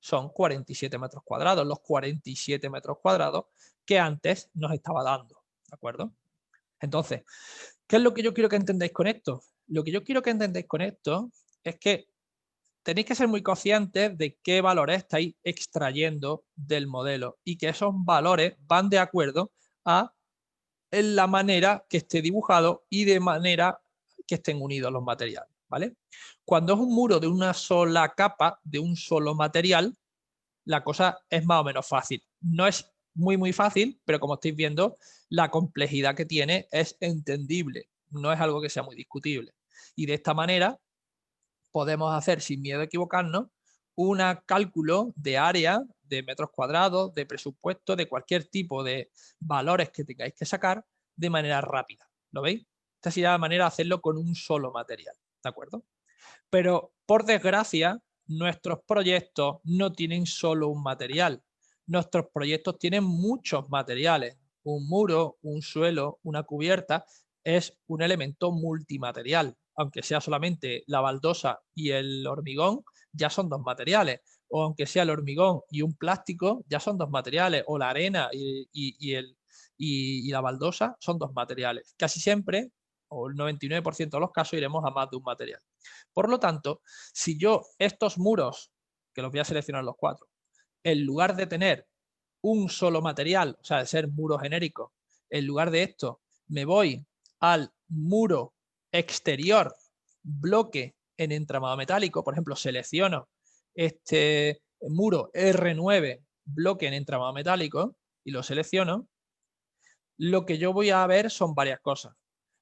son 47 metros cuadrados, los 47 metros cuadrados que antes nos estaba dando, ¿de acuerdo? Entonces, ¿qué es lo que yo quiero que entendáis con esto? Lo que yo quiero que entendáis con esto es que tenéis que ser muy conscientes de qué valores estáis extrayendo del modelo y que esos valores van de acuerdo a la manera que esté dibujado y de manera que estén unidos los materiales, ¿vale? Cuando es un muro de una sola capa, de un solo material, la cosa es más o menos fácil. No es muy fácil, pero como estáis viendo, la complejidad que tiene es entendible. No es algo que sea muy discutible. Y de esta manera podemos hacer, sin miedo a equivocarnos, un cálculo de área, de metros cuadrados, de presupuesto, de cualquier tipo de valores que tengáis que sacar de manera rápida. ¿Lo veis? Esta sería la manera de hacerlo con un solo material. ¿De acuerdo? Pero, por desgracia, nuestros proyectos no tienen solo un material. Nuestros proyectos tienen muchos materiales. Un muro, un suelo, una cubierta es un elemento multimaterial. Aunque sea solamente la baldosa y el hormigón, ya son dos materiales. O aunque sea el hormigón y un plástico, ya son dos materiales. O la arena y la baldosa son dos materiales. Casi siempre, o el 99% de los casos, iremos a más de un material. Por lo tanto, si yo estos muros, que los voy a seleccionar los 4, en lugar de tener un solo material, o sea, de ser muro genérico, en lugar de esto, me voy al muro exterior, bloque en entramado metálico, por ejemplo, selecciono este muro R9, bloque en entramado metálico, y lo selecciono, lo que yo voy a ver son varias cosas.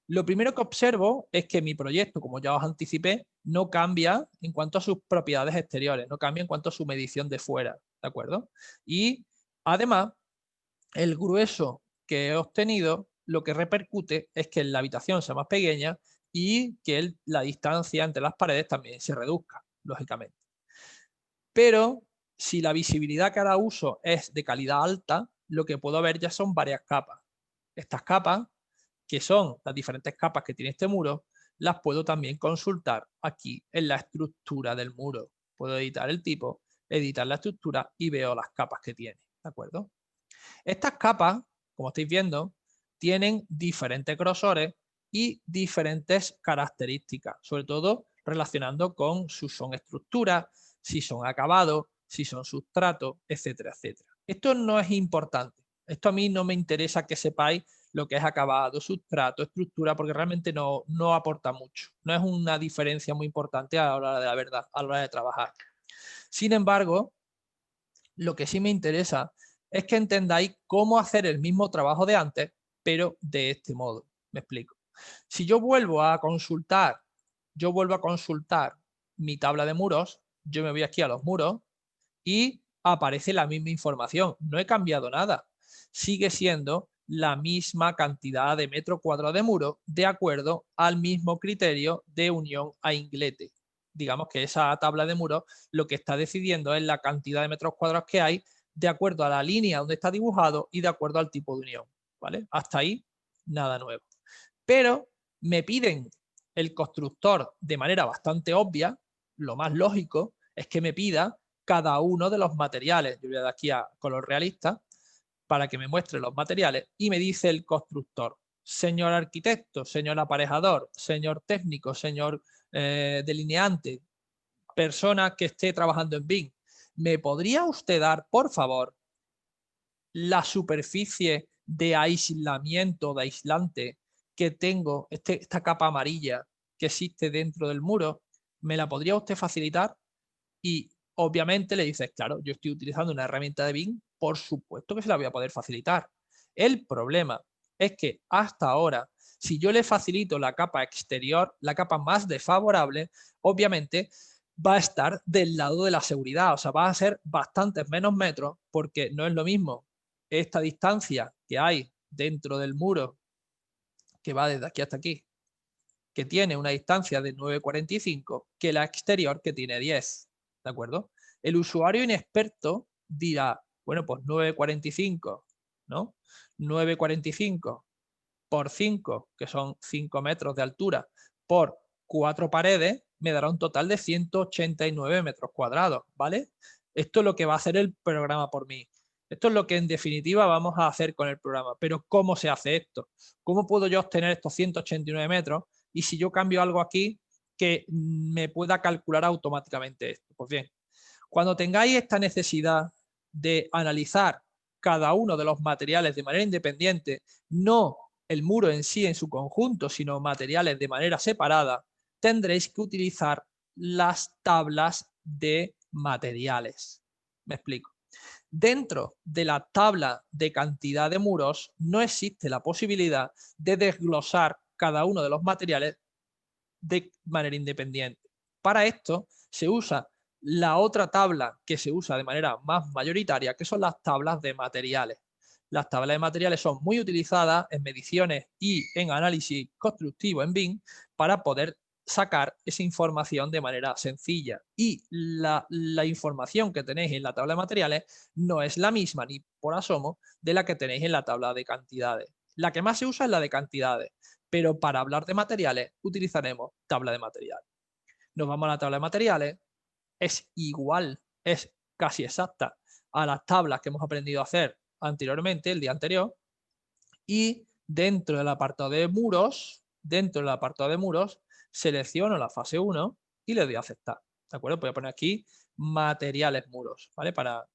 Lo primero que observo es que mi proyecto, como ya os anticipé, no cambia en cuanto a sus propiedades exteriores, no cambia en cuanto a su medición de fuera, ¿de acuerdo? Y además, el grueso que he obtenido, lo que repercute es que la habitación sea más pequeña y que la distancia entre las paredes también se reduzca, lógicamente. Pero si la visibilidad que ahora uso es de calidad alta, lo que puedo ver ya son varias capas. Estas capas, que son las diferentes capas que tiene este muro, las puedo también consultar aquí en la estructura del muro. Puedo editar el tipo, editar la estructura y veo las capas que tiene, ¿de acuerdo? Estas capas, como estáis viendo, tienen diferentes grosores y diferentes características, sobre todo relacionando con si son estructuras, si son acabados, si son sustratos, etcétera, etcétera. Esto no es importante. Esto a mí no me interesa que sepáis lo que es acabado, sustrato, estructura, porque realmente no aporta mucho. No es una diferencia muy importante a la hora de la verdad, a la hora de trabajar. Sin embargo, lo que sí me interesa es que entendáis cómo hacer el mismo trabajo de antes, pero de este modo. Me explico. Si yo vuelvo a consultar mi tabla de muros, yo me voy aquí a los muros y aparece la misma información. No he cambiado nada. Sigue siendo la misma cantidad de metro cuadrado de muro de acuerdo al mismo criterio de unión a inglete. Digamos que esa tabla de muros lo que está decidiendo es la cantidad de metros cuadrados que hay de acuerdo a la línea donde está dibujado y de acuerdo al tipo de unión. ¿Vale? Hasta ahí, nada nuevo. Pero me piden el constructor de manera bastante obvia, lo más lógico es que me pida cada uno de los materiales. Yo voy a dar aquí a color realista para que me muestre los materiales y me dice el constructor: señor arquitecto, señor aparejador, señor técnico, señor delineante, persona que esté trabajando en BIM, ¿me podría usted dar, por favor, la superficie de aislamiento, de aislante que tengo, esta capa amarilla que existe dentro del muro? ¿Me la podría usted facilitar? Y obviamente le dices, claro, yo estoy utilizando una herramienta de BIM, por supuesto que se la voy a poder facilitar. El problema es que hasta ahora, si yo le facilito la capa exterior, la capa más desfavorable, obviamente va a estar del lado de la seguridad, o sea, va a ser bastantes menos metros, porque no es lo mismo esta distancia que hay dentro del muro, que va desde aquí hasta aquí, que tiene una distancia de 9,45, que la exterior, que tiene 10. ¿De acuerdo? El usuario inexperto dirá, bueno, pues 9,45, ¿no? 9,45 por 5, que son 5 metros de altura, por 4 paredes, me dará un total de 189 metros cuadrados, ¿vale? Esto es lo que va a hacer el programa por mí. Esto es lo que en definitiva vamos a hacer con el programa. Pero ¿cómo se hace esto? ¿Cómo puedo yo obtener estos 189 metros? Y si yo cambio algo aquí, que me pueda calcular automáticamente esto. Pues bien, cuando tengáis esta necesidad de analizar cada uno de los materiales de manera independiente, no el muro en sí en su conjunto, sino materiales de manera separada, tendréis que utilizar las tablas de materiales. Me explico. Dentro de la tabla de cantidad de muros no existe la posibilidad de desglosar cada uno de los materiales de manera independiente. Para esto se usa la otra tabla que se usa de manera más mayoritaria, que son las tablas de materiales. Las tablas de materiales son muy utilizadas en mediciones y en análisis constructivo en BIM para poder sacar esa información de manera sencilla. Y la información que tenéis en la tabla de materiales no es la misma ni por asomo de la que tenéis en la tabla de cantidades. La que más se usa es la de cantidades, pero para hablar de materiales utilizaremos tabla de materiales. Nos vamos a la tabla de materiales, es igual, es casi exacta a las tablas que hemos aprendido a hacer anteriormente, el día anterior, y dentro del apartado de muros, selecciono la fase 1 y le doy a aceptar. ¿De acuerdo? Voy a poner aquí materiales muros, ¿vale? Para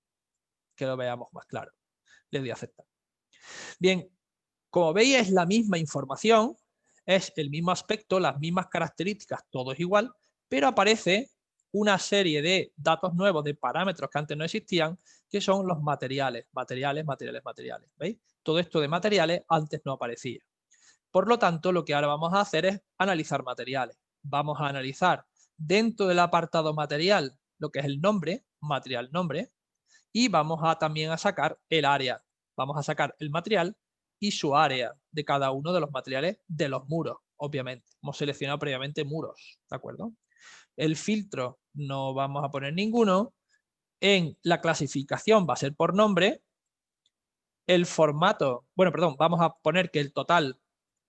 que lo veamos más claro. Le doy a aceptar. Bien, como veis es la misma información, es el mismo aspecto, las mismas características, todo es igual, pero aparece una serie de datos nuevos, de parámetros que antes no existían, que son los materiales. ¿Veis? Todo esto de materiales antes no aparecía. Por lo tanto, lo que ahora vamos a hacer es analizar materiales. Vamos a analizar dentro del apartado material lo que es el nombre, material nombre, y vamos a también a sacar el área. Vamos a sacar el material y su área de cada uno de los materiales de los muros, obviamente. Hemos seleccionado previamente muros, ¿de acuerdo? El filtro no vamos a poner ninguno. En la clasificación va a ser por nombre. El formato, bueno, perdón, vamos a poner que el total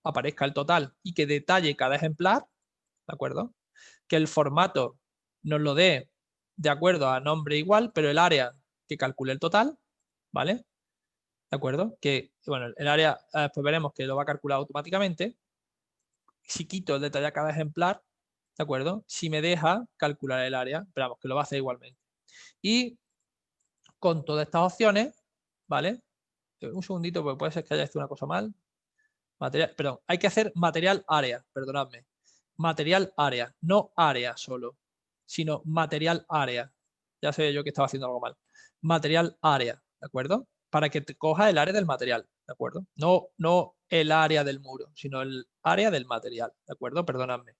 aparezca el total y que detalle cada ejemplar, ¿de acuerdo? Que el formato nos lo dé de acuerdo a nombre igual, pero el área que calcule el total, ¿vale? ¿De acuerdo? Que, bueno, el área después veremos que lo va a calcular automáticamente. Si quito el detalle a cada ejemplar, ¿de acuerdo? Si me deja calcular el área, esperamos que lo va a hacer igualmente. Y con todas estas opciones, ¿vale? Un segundito, porque puede ser que haya hecho una cosa mal. Material, perdón, hay que hacer material área, perdonadme. Material área, no área solo, sino material área. Ya sé yo que estaba haciendo algo mal. Material área, ¿de acuerdo? Para que te coja el área del material, ¿de acuerdo? No el área del muro, sino el área del material, ¿de acuerdo? Perdonadme.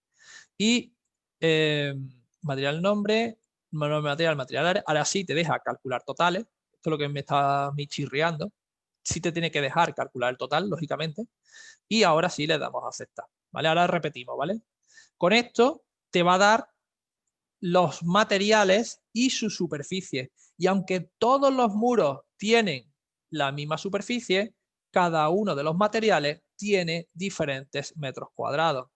Y material nombre, material área. Ahora sí te deja calcular totales. Esto es lo que me está chirriando. Sí te tiene que dejar calcular el total, lógicamente. Y ahora sí le damos a aceptar, ¿vale? Ahora repetimos, ¿vale? Con esto te va a dar los materiales y su superficie. Y aunque todos los muros tienen la misma superficie, cada uno de los materiales tiene diferentes metros cuadrados.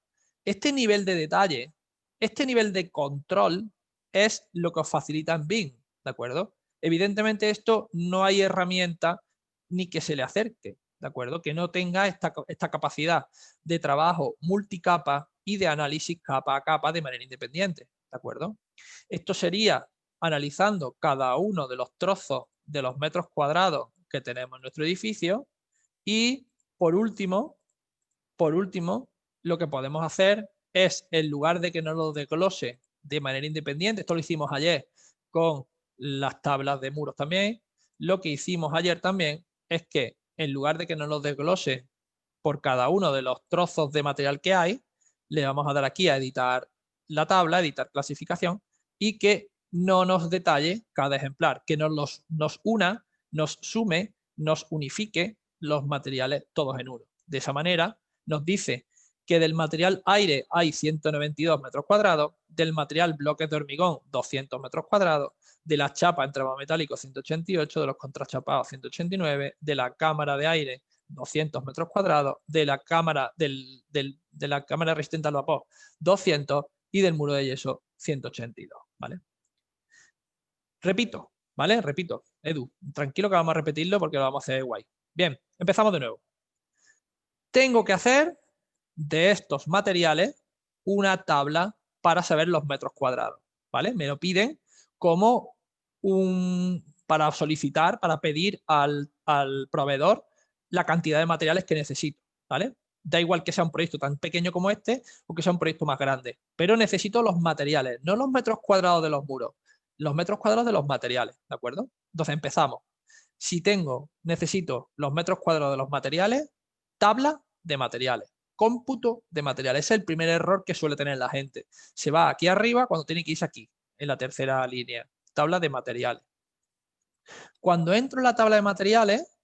Este nivel de detalle, este nivel de control es lo que os facilita en BIM, ¿de acuerdo? Evidentemente esto no hay herramienta ni que se le acerque, ¿de acuerdo? Que no tenga esta capacidad de trabajo multicapa y de análisis capa a capa de manera independiente, ¿de acuerdo? Esto sería analizando cada uno de los trozos de los metros cuadrados que tenemos en nuestro edificio y por último, lo que podemos hacer es, en lugar de que nos lo desglose de manera independiente, esto lo hicimos ayer con las tablas de muros también, lo que hicimos ayer también es que en lugar de que nos lo desglose por cada uno de los trozos de material que hay, le vamos a dar aquí a editar la tabla, editar clasificación, y que no nos detalle cada ejemplar, que nos una, nos sume, nos unifique los materiales todos en uno. De esa manera nos dice que del material aire hay 192 metros cuadrados, del material bloques de hormigón 200 metros cuadrados, de la chapa entraba metálico 188, de los contrachapados 189, de la cámara de aire 200 metros cuadrados, de la cámara de la cámara resistente al vapor 200 y del muro de yeso 182, ¿vale? Repito, ¿vale? Repito, Edu, tranquilo que vamos a repetirlo porque lo vamos a hacer guay. Bien, empezamos de nuevo. Tengo que hacer de estos materiales una tabla para saber los metros cuadrados, ¿vale? Me lo piden como para solicitar, para pedir al proveedor la cantidad de materiales que necesito, ¿vale? Da igual que sea un proyecto tan pequeño como este o que sea un proyecto más grande, pero necesito los materiales, no los metros cuadrados de los muros, los metros cuadrados de los materiales, ¿de acuerdo? Entonces empezamos. Si necesito los metros cuadrados de los materiales, tabla de materiales, cómputo de materiales. Ese es el primer error que suele tener la gente. Se va aquí arriba cuando tiene que irse aquí, en la tercera línea, tabla de materiales. Cuando entro en la tabla de materiales,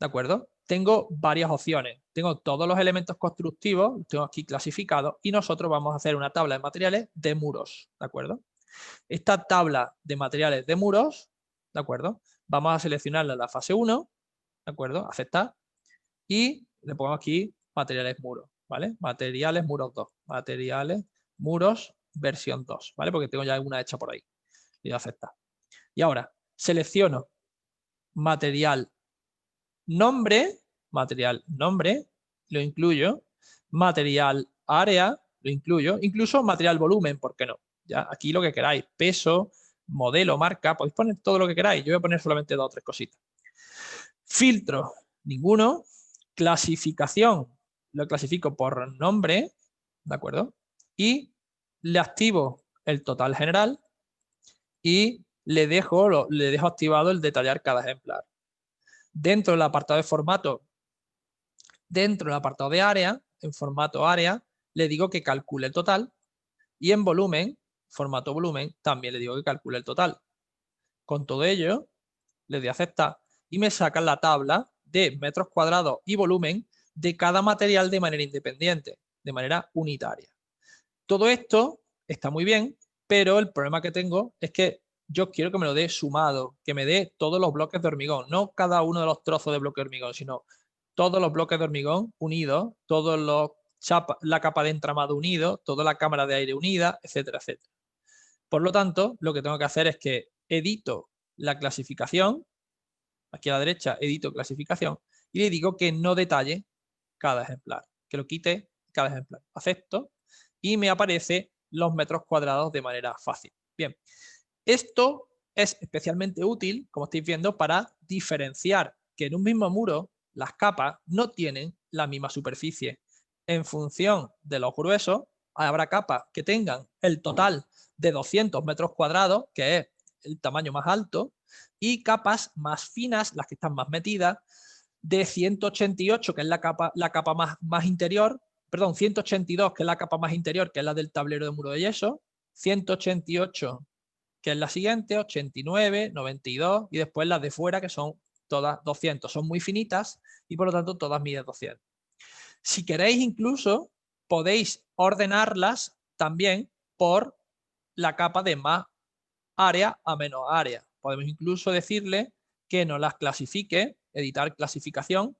¿de acuerdo? Tengo varias opciones. Tengo todos los elementos constructivos, los tengo aquí clasificados, y nosotros vamos a hacer una tabla de materiales de muros, ¿de acuerdo? Esta tabla de materiales de muros, ¿de acuerdo? Vamos a seleccionarla en la fase 1, ¿de acuerdo? Aceptar. Y le pongo aquí materiales muros, ¿vale? Materiales muros 2, materiales muros versión 2, ¿vale? Porque tengo ya una hecha por ahí. Y doy a aceptar. Y ahora selecciono material nombre, lo incluyo, material área, lo incluyo, incluso material volumen, ¿por qué no? Ya aquí lo que queráis, peso, modelo, marca, podéis poner todo lo que queráis. Yo voy a poner solamente 2 o 3 cositas. Filtro, ninguno. Clasificación, lo clasifico por nombre, ¿de acuerdo? Y le activo el total general y le dejo activado el detallar cada ejemplar. Dentro del apartado de formato, dentro del apartado de área, en formato área, le digo que calcule el total y en volumen, formato volumen, también le digo que calcule el total. Con todo ello, le doy a aceptar y me saca la tabla de metros cuadrados y volumen de cada material de manera independiente, de manera unitaria. Todo esto está muy bien, pero el problema que tengo es que yo quiero que me lo dé sumado, que me dé todos los bloques de hormigón, no cada uno de los trozos de bloque de hormigón, sino todos los bloques de hormigón unidos, todos los la capa de entramado unido, toda la cámara de aire unida, etcétera, etcétera. Por lo tanto, lo que tengo que hacer es que edito la clasificación, aquí a la derecha edito clasificación, y le digo que no detalle cada ejemplar, que lo quite cada ejemplar. Acepto y me aparece los metros cuadrados de manera fácil. Bien, esto es especialmente útil, como estáis viendo, para diferenciar que en un mismo muro las capas no tienen la misma superficie. En función de los gruesos, habrá capas que tengan el total de 200 metros cuadrados, que es el tamaño más alto, y capas más finas, las que están más metidas, de 188, que es la capa más interior, perdón, 182, que es la capa más interior, que es la del tablero de muro de yeso, 188, que es la siguiente, 89, 92, y después las de fuera, que son todas 200. Son muy finitas y por lo tanto todas miden 200. Si queréis incluso, podéis ordenarlas también por la capa de más área a menos área. Podemos incluso decirle que nos las clasifique, editar clasificación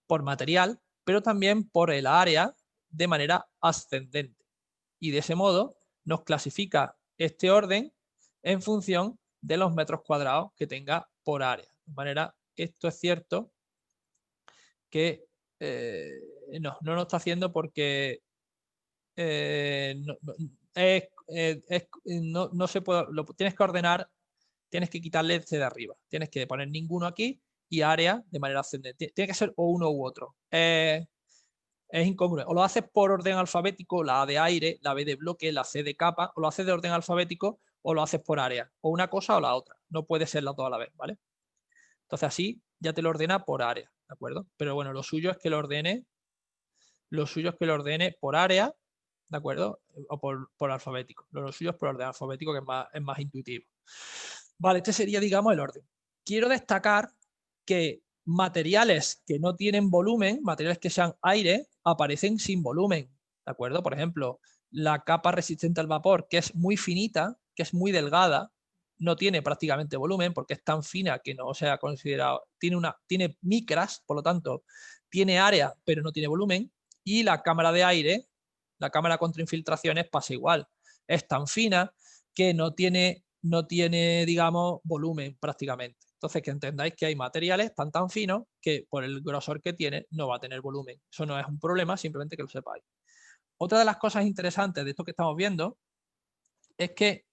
por material, pero también por el área de manera ascendente. Y de ese modo nos clasifica este orden en función de los metros cuadrados que tenga por área. De manera, esto es cierto que no lo está haciendo porque no se puede, lo tienes que ordenar, tienes que quitarle este de arriba, tienes que poner ninguno aquí y área de manera ascendente. Tiene que ser o uno u otro. Es incongruente. O lo haces por orden alfabético, la A de aire, la B de bloque, la C de capa, o lo haces de orden alfabético o lo haces por área, o una cosa o la otra. No puede ser las dos a la vez, ¿vale? Entonces así ya te lo ordena por área, ¿de acuerdo? Pero bueno, lo suyo es que lo ordene por área, ¿de acuerdo? O por alfabético. Lo suyo es por orden alfabético, que es más intuitivo. Vale, este sería, digamos, el orden. Quiero destacar que materiales que no tienen volumen, materiales que sean aire, aparecen sin volumen, ¿de acuerdo? Por ejemplo, la capa resistente al vapor, que es muy finita, que es muy delgada, no tiene prácticamente volumen porque es tan fina que no se ha considerado, tiene micras, por lo tanto, tiene área, pero no tiene volumen. Y la cámara de aire, la cámara contra infiltraciones, pasa igual. Es tan fina que no tiene, digamos, volumen prácticamente. Entonces, que entendáis que hay materiales tan finos que por el grosor que tiene no va a tener volumen. Eso no es un problema, simplemente que lo sepáis. Otra de las cosas interesantes de esto que estamos viendo es que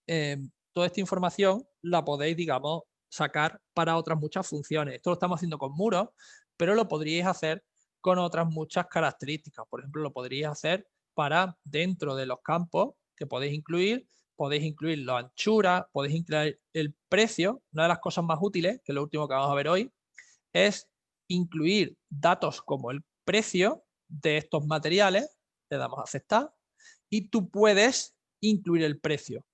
toda esta información la podéis, digamos, sacar para otras muchas funciones. Esto lo estamos haciendo con muros, pero lo podríais hacer con otras muchas características. Por ejemplo, lo podríais hacer para dentro de los campos que podéis incluir la anchura, podéis incluir el precio. Una de las cosas más útiles, que es lo último que vamos a ver hoy, es incluir datos como el precio de estos materiales. Le damos a aceptar y tú puedes incluir el precio.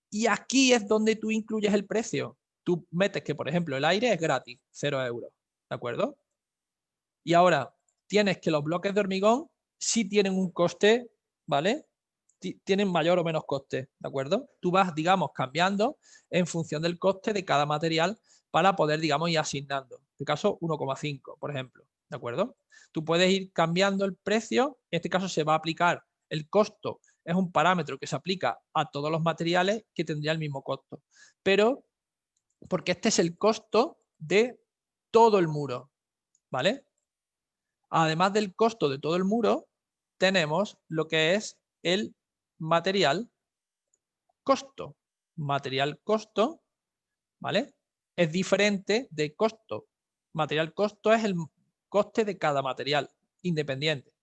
Y aquí es donde tú incluyes el precio. Tú metes que, por ejemplo, el aire es gratis, 0 euros, ¿de acuerdo? Y ahora tienes que los bloques de hormigón sí tienen un coste, ¿vale? Tienen mayor o menos coste, ¿de acuerdo? Tú vas, digamos, cambiando en función del coste de cada material para poder, digamos, ir asignando. En este caso, 1,5, por ejemplo, ¿de acuerdo? Tú puedes ir cambiando el precio, en este caso se va a aplicar el costo, es un parámetro que se aplica a todos los materiales que tendría el mismo costo, pero porque este es el costo de todo el muro, ¿vale? Además del costo de todo el muro, tenemos lo que es el material costo. Material costo, ¿vale? Es diferente de costo. Material costo es el coste de cada material independiente.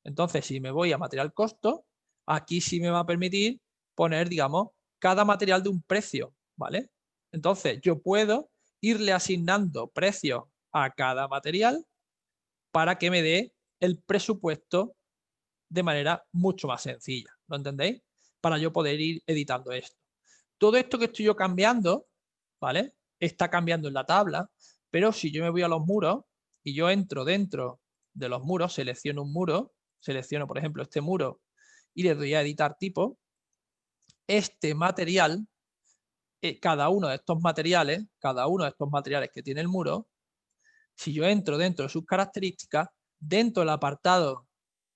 Entonces, si me voy a material costo, aquí sí me va a permitir poner, digamos, cada material de un precio, ¿vale? Entonces, yo puedo irle asignando precios a cada material para que me dé el presupuesto de manera mucho más sencilla. ¿Lo entendéis? Para yo poder ir editando esto. Todo esto que estoy yo cambiando, ¿vale? Está cambiando en la tabla, pero si yo me voy a los muros y yo entro dentro de los muros, selecciono un muro, selecciono, por ejemplo, este muro y le doy a editar tipo, este material, cada uno de estos materiales que tiene el muro, si yo entro dentro de sus características, dentro del apartado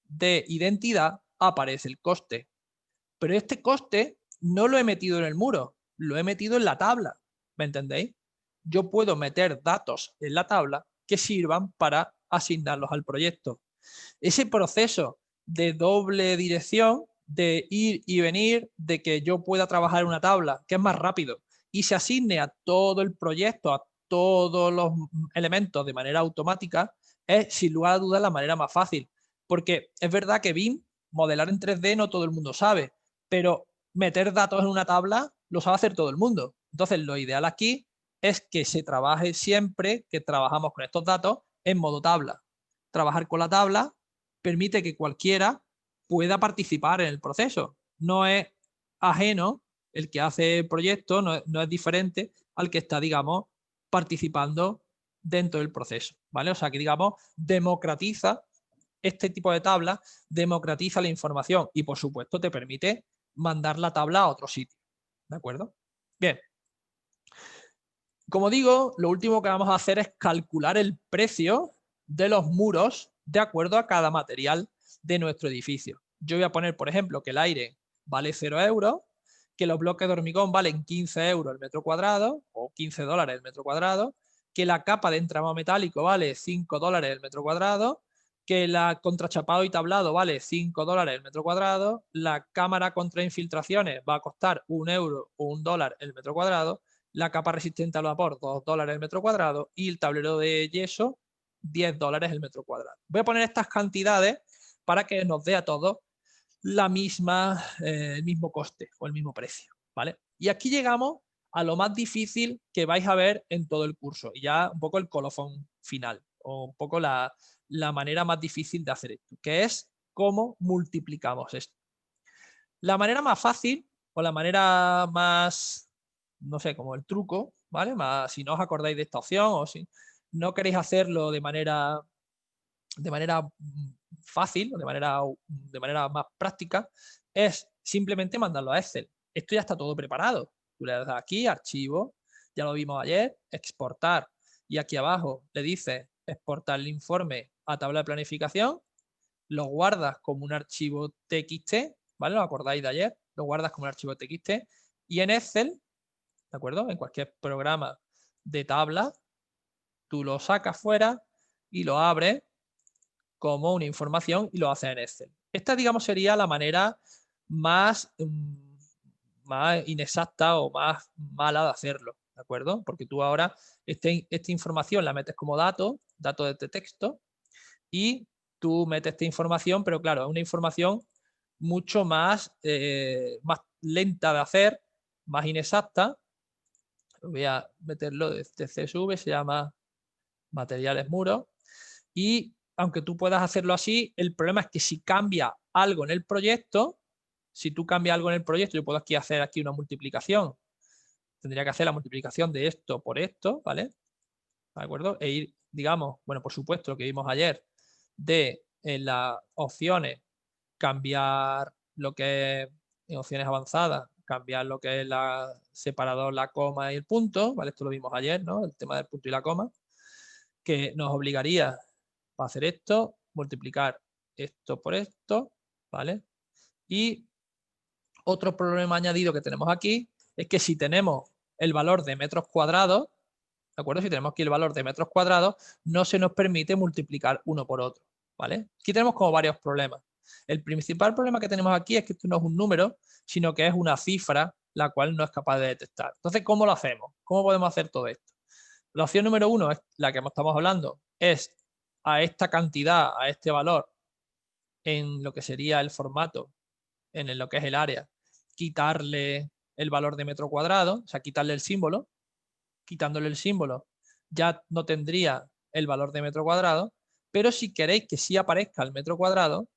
de identidad aparece el coste. Pero este coste no lo he metido en el muro, lo he metido en la tabla. ¿Me entendéis? Yo puedo meter datos en la tabla que sirvan para asignarlos al proyecto. Ese proceso de doble dirección, de ir y venir, de que yo pueda trabajar en una tabla, que es más rápido, y se asigne a todo el proyecto, a todos los elementos de manera automática, es sin lugar a dudas la manera más fácil. Porque es verdad que BIM, modelar en 3D no todo el mundo sabe, pero meter datos en una tabla lo sabe hacer todo el mundo. Entonces, lo ideal aquí es que se trabaje siempre que trabajamos con estos datos en modo tabla. Trabajar con la tabla permite que cualquiera pueda participar en el proceso. No es ajeno el que hace el proyecto, no es diferente al que está, digamos, participando dentro del proceso, ¿vale? O sea, que, digamos, democratiza este tipo de tabla, democratiza la información y, por supuesto, te permite mandar la tabla a otro sitio, ¿de acuerdo? Bien. Como digo, lo último que vamos a hacer es calcular el precio de los muros de acuerdo a cada material de nuestro edificio. Yo voy a poner, por ejemplo, que el aire vale 0 euros, que los bloques de hormigón valen 15 euros el metro cuadrado o 15 dólares el metro cuadrado, que la capa de entramado metálico vale 5 dólares el metro cuadrado, que la contrachapado y tablado vale 5 dólares el metro cuadrado, la cámara contra infiltraciones va a costar 1 euro o 1 dólar el metro cuadrado, la capa resistente al vapor 2 dólares el metro cuadrado y el tablero de yeso 10 dólares el metro cuadrado. Voy a poner estas cantidades para que nos dé a todos el mismo coste o el mismo precio, ¿vale? Y aquí llegamos a lo más difícil que vais a ver en todo el curso y ya un poco el colofón final o un poco la manera más difícil de hacer esto, que es cómo multiplicamos esto. La manera más fácil o la manera más, no sé, como el truco, ¿vale? Si no os acordáis de esta opción o si no queréis hacerlo de manera fácil, de manera más práctica, es simplemente mandarlo a Excel. Esto ya está todo preparado. Tú le das aquí, archivo, ya lo vimos ayer, exportar. Y aquí abajo le dices exportar el informe a tabla de planificación, lo guardas como un archivo TXT, ¿vale? ¿Lo acordáis de ayer? Lo guardas como un archivo TXT y en Excel, ¿de acuerdo? En cualquier programa de tabla, tú lo sacas fuera y lo abres como una información y lo haces en Excel. Esta, digamos, sería la manera más inexacta o más mala de hacerlo, ¿de acuerdo? Porque tú ahora esta información la metes como dato de texto y tú metes esta información, pero claro, es una información mucho más lenta de hacer, más inexacta. Voy a meterlo desde CSV, se llama materiales muros. Y aunque tú puedas hacerlo así, el problema es que si cambia algo en el proyecto, si tú cambias algo en el proyecto, yo puedo hacer aquí una multiplicación. Tendría que hacer la multiplicación de esto por esto, ¿vale? ¿De acuerdo? E ir, digamos, bueno, por supuesto, lo que vimos ayer, de en las opciones cambiar lo que es en opciones avanzadas, cambiar lo que es la separador, la coma y el punto, ¿vale? Esto lo vimos ayer, ¿no? El tema del punto y la coma, que nos obligaría a hacer esto, multiplicar esto por esto, ¿vale? Y otro problema añadido que tenemos aquí es que si tenemos el valor de metros cuadrados, ¿de acuerdo? Si tenemos aquí el valor de metros cuadrados, no se nos permite multiplicar uno por otro, ¿vale? Aquí tenemos como varios problemas. El principal problema que tenemos aquí es que esto no es un número, sino que es una cifra la cual no es capaz de detectar. Entonces, ¿cómo lo hacemos? ¿Cómo podemos hacer todo esto? La opción número 1 es la que estamos hablando, es a esta cantidad, a este valor, en lo que sería el formato, en lo que es el área, quitarle el valor de metro cuadrado, o sea, quitarle el símbolo. Quitándole el símbolo, ya no tendría el valor de metro cuadrado, pero si queréis que sí aparezca el metro cuadrado,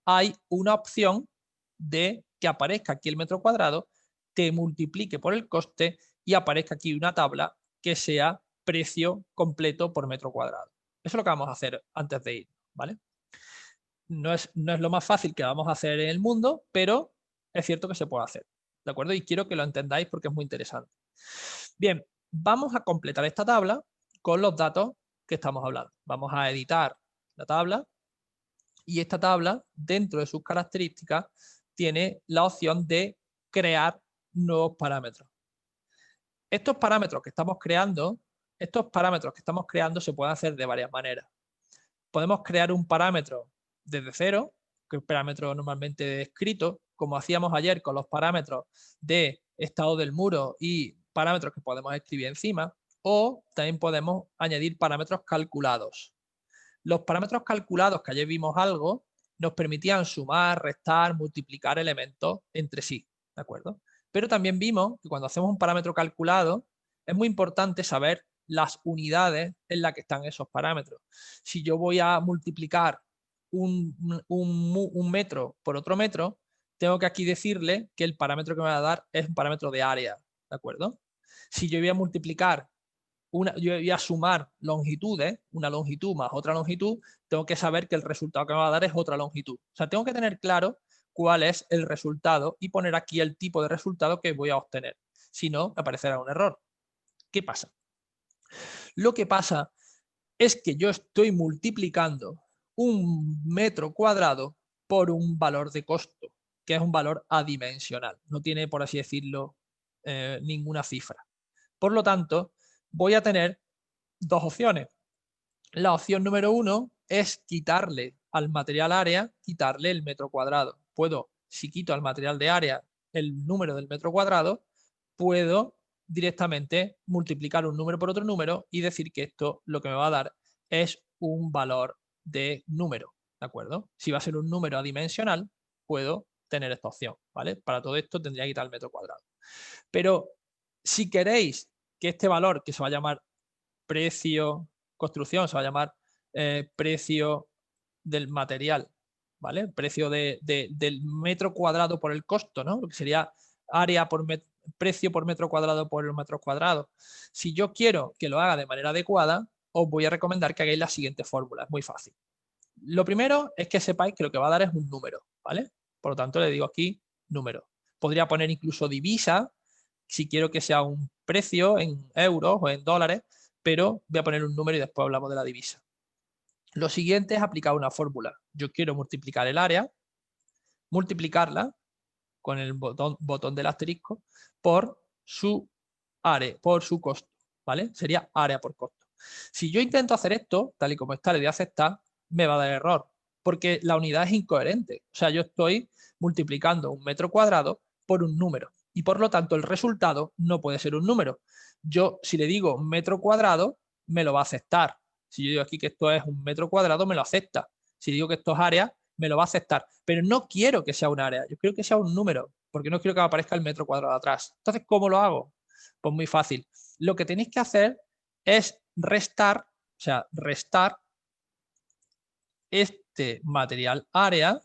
hay una opción de que aparezca aquí el metro cuadrado, te multiplique por el coste y aparezca aquí una tabla que sea precio completo por metro cuadrado. Eso es lo que vamos a hacer antes de ir, ¿vale? No es lo más fácil que vamos a hacer en el mundo, pero es cierto que se puede hacer, ¿de acuerdo? Y quiero que lo entendáis porque es muy interesante. Bien, vamos a completar esta tabla con los datos que estamos hablando. Vamos a editar la tabla y esta tabla, dentro de sus características, tiene la opción de crear nuevos parámetros. Estos parámetros que estamos creando se pueden hacer de varias maneras. Podemos crear un parámetro desde cero, que es un parámetro normalmente escrito, como hacíamos ayer con los parámetros de estado del muro y parámetros que podemos escribir encima, o también podemos añadir parámetros calculados. Los parámetros calculados, que ayer vimos algo, nos permitían sumar, restar, multiplicar elementos entre sí, ¿de acuerdo? Pero también vimos que cuando hacemos un parámetro calculado es muy importante saber las unidades en las que están esos parámetros. Si yo voy a multiplicar un metro por otro metro, tengo que aquí decirle que el parámetro que me va a dar es un parámetro de área, ¿de acuerdo? Si yo voy a multiplicar yo voy a sumar longitudes, una longitud más otra longitud, tengo que saber que el resultado que me va a dar es otra longitud. O sea, tengo que tener claro cuál es el resultado y poner aquí el tipo de resultado que voy a obtener. Si no, me aparecerá un error. ¿Qué pasa? Lo que pasa es que yo estoy multiplicando un metro cuadrado por un valor de costo, que es un valor adimensional. No tiene, por así decirlo, ninguna cifra. Por lo tanto, voy a tener dos opciones. La opción número 1 es quitarle al material área, quitarle el metro cuadrado. Puedo, si quito al material de área el número del metro cuadrado, puedo directamente multiplicar un número por otro número y decir que esto lo que me va a dar es un valor de número, ¿de acuerdo? Si va a ser un número adimensional, puedo tener esta opción, ¿vale? Para todo esto tendría que quitar el metro cuadrado. Pero si queréis que este valor, que se va a llamar precio construcción, se va a llamar precio del material, ¿vale? Precio del metro cuadrado por el costo, ¿no? Lo que sería área por precio por metro cuadrado por los metros cuadrados. Si yo quiero que lo haga de manera adecuada, os voy a recomendar que hagáis la siguiente fórmula, es muy fácil. Lo primero es que sepáis que lo que va a dar es un número, ¿vale? Por lo tanto, le digo aquí número. Podría poner incluso divisa, si quiero que sea un precio en euros o en dólares, pero voy a poner un número y después hablamos de la divisa. Lo siguiente es aplicar una fórmula. Yo quiero multiplicar el área, multiplicarla con el botón del asterisco por su área, por su costo, ¿vale? Sería área por costo. Si yo intento hacer esto, tal y como está, le doy a aceptar, me va a dar error, porque la unidad es incoherente. O sea, yo estoy multiplicando un metro cuadrado por un número y por lo tanto el resultado no puede ser un número. Yo, si le digo metro cuadrado, me lo va a aceptar. Si yo digo aquí que esto es un metro cuadrado, me lo acepta. Si digo que esto es área, me lo va a aceptar. Pero no quiero que sea un área, yo quiero que sea un número, porque no quiero que me aparezca el metro cuadrado atrás. Entonces, ¿cómo lo hago? Pues muy fácil. Lo que tenéis que hacer es restar este material área,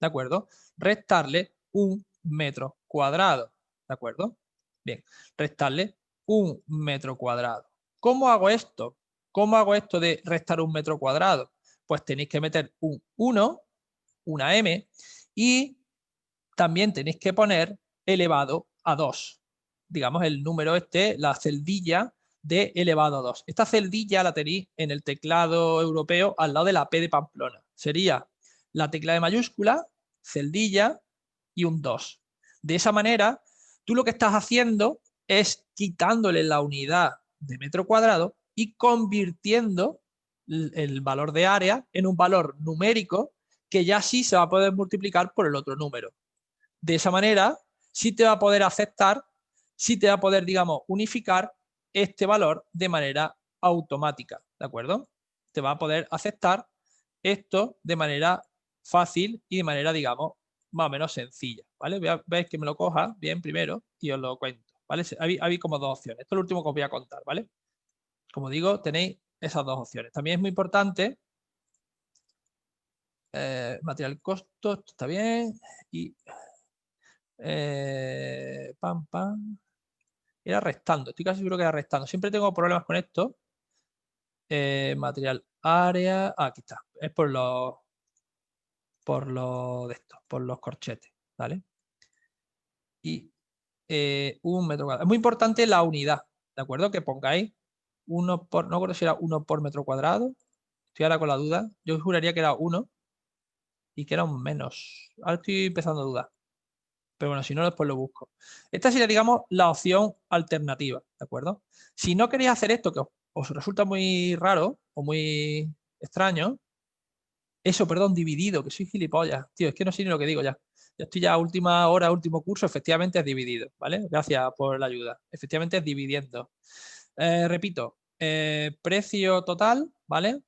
¿de acuerdo? Restarle un metro cuadrado, ¿de acuerdo? Bien, restarle un metro cuadrado. ¿Cómo hago esto? ¿Cómo hago esto de restar un metro cuadrado? Pues tenéis que meter un 1, una m, y también tenéis que poner elevado a 2. Digamos el número la celdilla de elevado a 2. Esta celdilla la tenéis en el teclado europeo al lado de la P de Pamplona. Sería la tecla de mayúscula, celdilla y un 2. De esa manera, tú lo que estás haciendo es quitándole la unidad de metro cuadrado y convirtiendo el valor de área en un valor numérico que ya sí se va a poder multiplicar por el otro número. De esa manera, sí te va a poder aceptar, sí te va a poder, digamos, unificar este valor de manera automática, ¿de acuerdo? Te va a poder aceptar esto de manera fácil y de manera, digamos, más o menos sencilla, ¿vale? Veis que me lo coja bien primero y os lo cuento, ¿vale? Hay como dos opciones. Esto es lo último que os voy a contar, ¿vale? Como digo, tenéis esas dos opciones. También es muy importante material costo, esto está bien, y pam, pam, era restando, estoy casi seguro que era restando. Siempre tengo problemas con esto. Material área, aquí está, es por los de estos, por los corchetes, ¿vale? Y 1 metro cuadrado. Es muy importante la unidad, ¿de acuerdo? Que pongáis uno por, no recuerdo si era 1 por metro cuadrado, estoy ahora con la duda, yo juraría que era 1 y que era un menos. Ahora estoy empezando a dudar. Pero bueno, si no, después lo busco. Esta sería, digamos, la opción alternativa, ¿de acuerdo? Si no queréis hacer esto, que os resulta muy raro o muy extraño, eso, perdón, dividido, que soy gilipollas. Tío, es que no sé ni lo que digo ya. Ya estoy ya a última hora, último curso, efectivamente es dividido, ¿vale? Gracias por la ayuda. Efectivamente es dividiendo. Repito, precio total, ¿vale?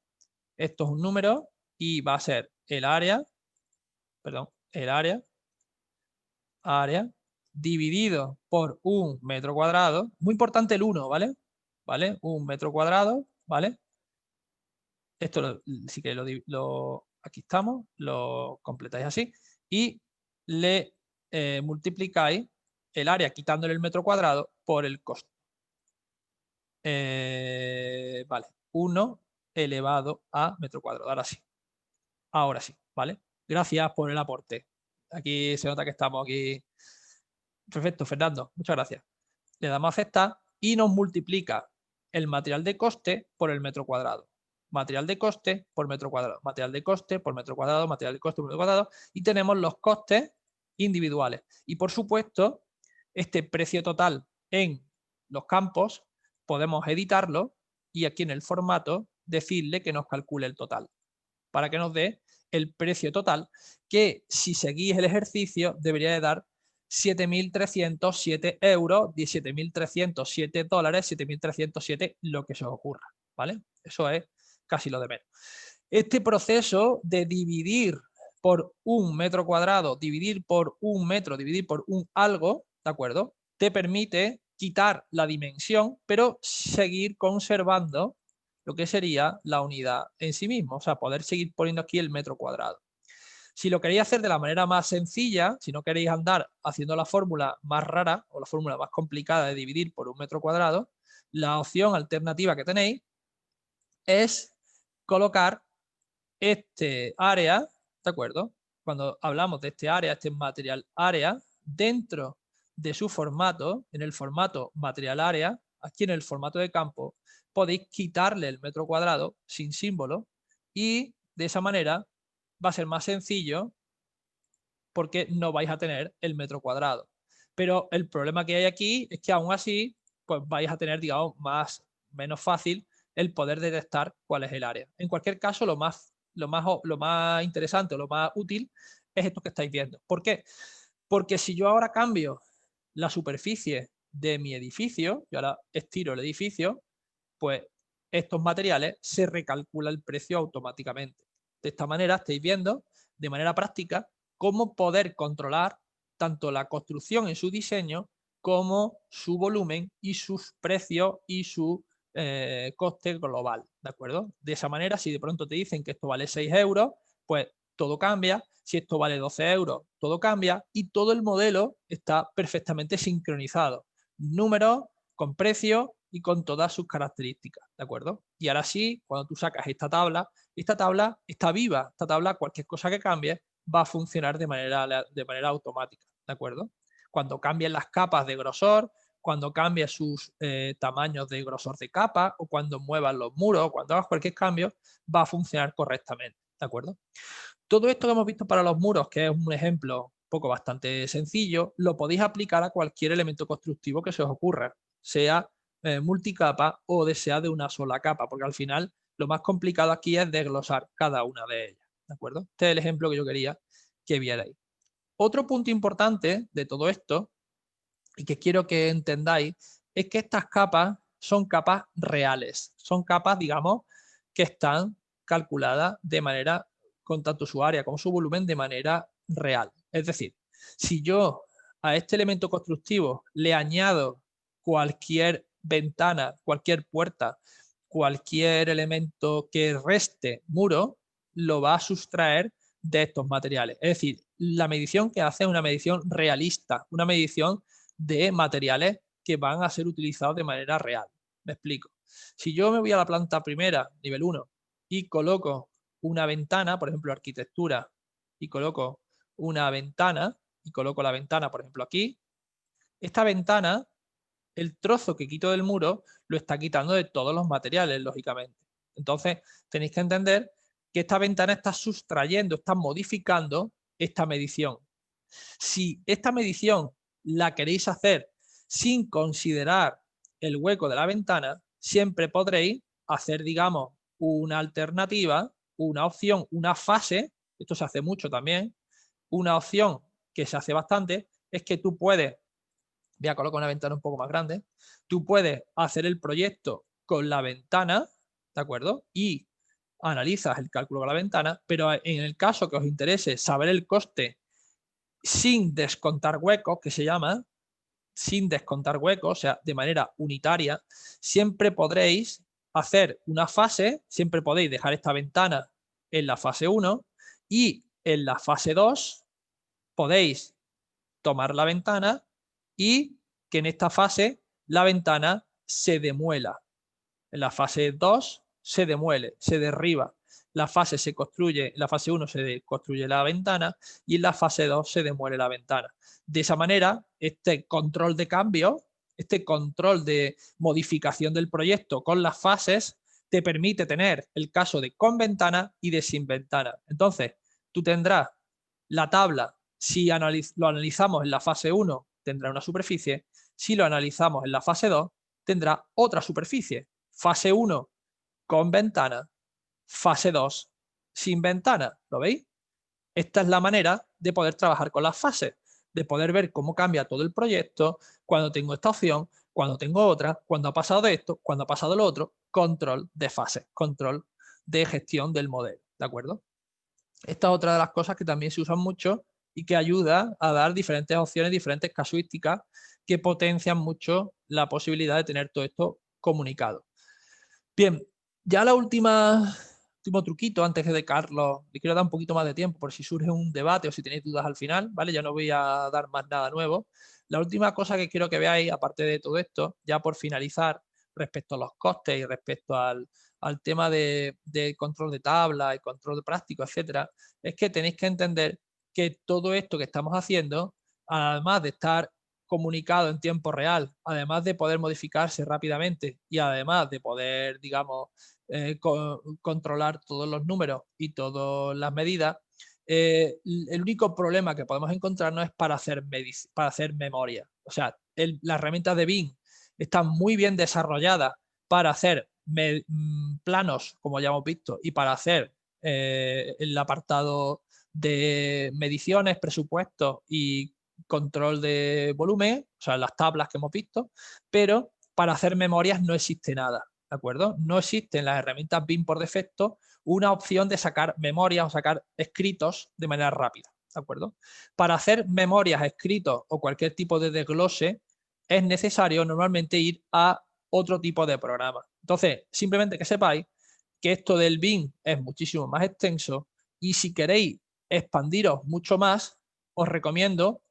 Esto es un número y va a ser el área, perdón, el área dividido por un metro cuadrado. Muy importante el 1, ¿vale? ¿Vale? Un metro cuadrado, ¿vale? Esto sí que aquí estamos, lo completáis así y le multiplicáis el área quitándole el metro cuadrado por el costo. Vale, 1 elevado a metro cuadrado. Ahora sí, ¿vale? Gracias por el aporte. Aquí se nota que estamos aquí. Perfecto, Fernando, muchas gracias. Le damos a aceptar y nos multiplica el material de coste por el metro cuadrado. Material de coste por metro cuadrado, material de coste por metro cuadrado, material de coste por metro cuadrado, y tenemos los costes individuales. Y por supuesto, este precio total en los campos podemos editarlo y aquí en el formato decirle que nos calcule el total para que nos dé el precio total, que si seguís el ejercicio debería de dar 7.307 euros, 17.307 dólares, 7.307 lo que se os ocurra, ¿vale? Eso es casi lo de menos. Este proceso de dividir por un metro cuadrado, dividir por un metro, dividir por un algo, ¿de acuerdo? Te permite quitar la dimensión, pero seguir conservando lo que sería la unidad en sí mismo, o sea, poder seguir poniendo aquí el metro cuadrado. Si lo queréis hacer de la manera más sencilla, si no queréis andar haciendo la fórmula más rara o la fórmula más complicada de dividir por un metro cuadrado, la opción alternativa que tenéis es colocar este área, ¿de acuerdo? Cuando hablamos de este área, este material área, dentro de su formato, en el formato material área, aquí en el formato de campo, podéis quitarle el metro cuadrado sin símbolo y de esa manera va a ser más sencillo porque no vais a tener el metro cuadrado. Pero el problema que hay aquí es que aún así pues vais a tener, digamos, menos fácil el poder detectar cuál es el área. En cualquier caso, lo más interesante o lo más útil es esto que estáis viendo. ¿Por qué? Porque si yo ahora cambio la superficie de mi edificio, yo ahora estiro el edificio, pues estos materiales se recalcula el precio automáticamente. De esta manera estáis viendo de manera práctica cómo poder controlar tanto la construcción en su diseño como su volumen y sus precios y su coste global, ¿de acuerdo? De esa manera, si de pronto te dicen que esto vale 6 euros, pues todo cambia. Si esto vale 12 euros, todo cambia y todo el modelo está perfectamente sincronizado. Números con precios y con todas sus características, ¿de acuerdo? Y ahora sí, cuando tú sacas esta tabla está viva, esta tabla, cualquier cosa que cambie, va a funcionar de manera automática, ¿de acuerdo? Cuando cambien las capas de grosor, cuando cambie sus tamaños de grosor de capa o cuando muevas los muros, cuando hagas cualquier cambio, va a funcionar correctamente, ¿de acuerdo? Todo esto que hemos visto para los muros, que es un ejemplo bastante sencillo, lo podéis aplicar a cualquier elemento constructivo que se os ocurra, sea multicapa o sea de una sola capa, porque al final lo más complicado aquí es desglosar cada una de ellas, ¿de acuerdo? Este es el ejemplo que yo quería que vierais. Otro punto importante de todo esto, y que quiero que entendáis, es que estas capas son capas reales, son capas, digamos, que están calculadas de manera, con tanto su área como su volumen, de manera real. Es decir, si yo a este elemento constructivo le añado cualquier ventana, cualquier puerta cualquier elemento que reste muro lo va a sustraer de estos materiales. Es decir, la medición que hace es una medición realista, una medición de materiales que van a ser utilizados de manera real. Me explico. Si yo me voy a la planta primera, nivel 1, y coloco una ventana, por ejemplo, arquitectura, y coloco una ventana, y coloco la ventana, por ejemplo, aquí, esta ventana, el trozo que quito del muro, lo está quitando de todos los materiales, lógicamente. Entonces, tenéis que entender que esta ventana está sustrayendo, está modificando esta medición. Si esta medición la queréis hacer sin considerar el hueco de la ventana, siempre podréis hacer, digamos, una alternativa, una opción, una fase, esto se hace mucho también, una opción que se hace bastante, es que tú puedes, voy a colocar una ventana un poco más grande, tú puedes hacer el proyecto con la ventana, ¿de acuerdo? Y analizas el cálculo con la ventana, pero en el caso que os interese saber el coste sin descontar huecos, que se llama, sin descontar huecos, o sea, de manera unitaria, siempre podréis hacer una fase, siempre podéis dejar esta ventana en la fase 1 y en la fase 2 podéis tomar la ventana y que en esta fase la ventana se demuela. En la fase 2 se demuele, se derriba. La fase se construye, en la fase 1 se construye la ventana y en la fase 2 se demuele la ventana. De esa manera, este control de cambio, este control de modificación del proyecto con las fases, te permite tener el caso de con ventana y de sin ventana. Entonces, tú tendrás la tabla, si lo analizamos en la fase 1, tendrá una superficie, si lo analizamos en la fase 2, tendrá otra superficie. Fase 1 con ventana, fase 2 sin ventana, ¿lo veis? Esta es la manera de poder trabajar con las fases, de poder ver cómo cambia todo el proyecto, cuando tengo esta opción, cuando tengo otra, cuando ha pasado de esto, cuando ha pasado lo otro, control de fases, control de gestión del modelo, ¿de acuerdo? Esta es otra de las cosas que también se usan mucho y que ayuda a dar diferentes opciones, diferentes casuísticas que potencian mucho la posibilidad de tener todo esto comunicado. Bien, ya la último truquito antes de Carlos, le quiero dar un poquito más de tiempo por si surge un debate o si tenéis dudas al final, ¿vale? Ya no voy a dar más nada nuevo. La última cosa que quiero que veáis, aparte de todo esto, ya por finalizar, respecto a los costes y respecto al tema de control de tabla y control de práctico, etcétera, es que tenéis que entender que todo esto que estamos haciendo, además de estar comunicado en tiempo real, además de poder modificarse rápidamente y además de poder, digamos, controlar todos los números y todas las medidas, el único problema que podemos encontrarnos es para hacer memoria. O sea, las herramientas de Bing están muy bien desarrolladas para hacer planos, como ya hemos visto, y para hacer el apartado de mediciones, presupuestos y control de volumen, o sea, las tablas que hemos visto, pero para hacer memorias no existe nada, ¿de acuerdo? No existe en las herramientas BIM por defecto una opción de sacar memorias o sacar escritos de manera rápida, ¿de acuerdo? Para hacer memorias, escritos o cualquier tipo de desglose es necesario normalmente ir a otro tipo de programa. Entonces, simplemente que sepáis que esto del BIM es muchísimo más extenso y si queréis expandiros mucho más, os recomiendo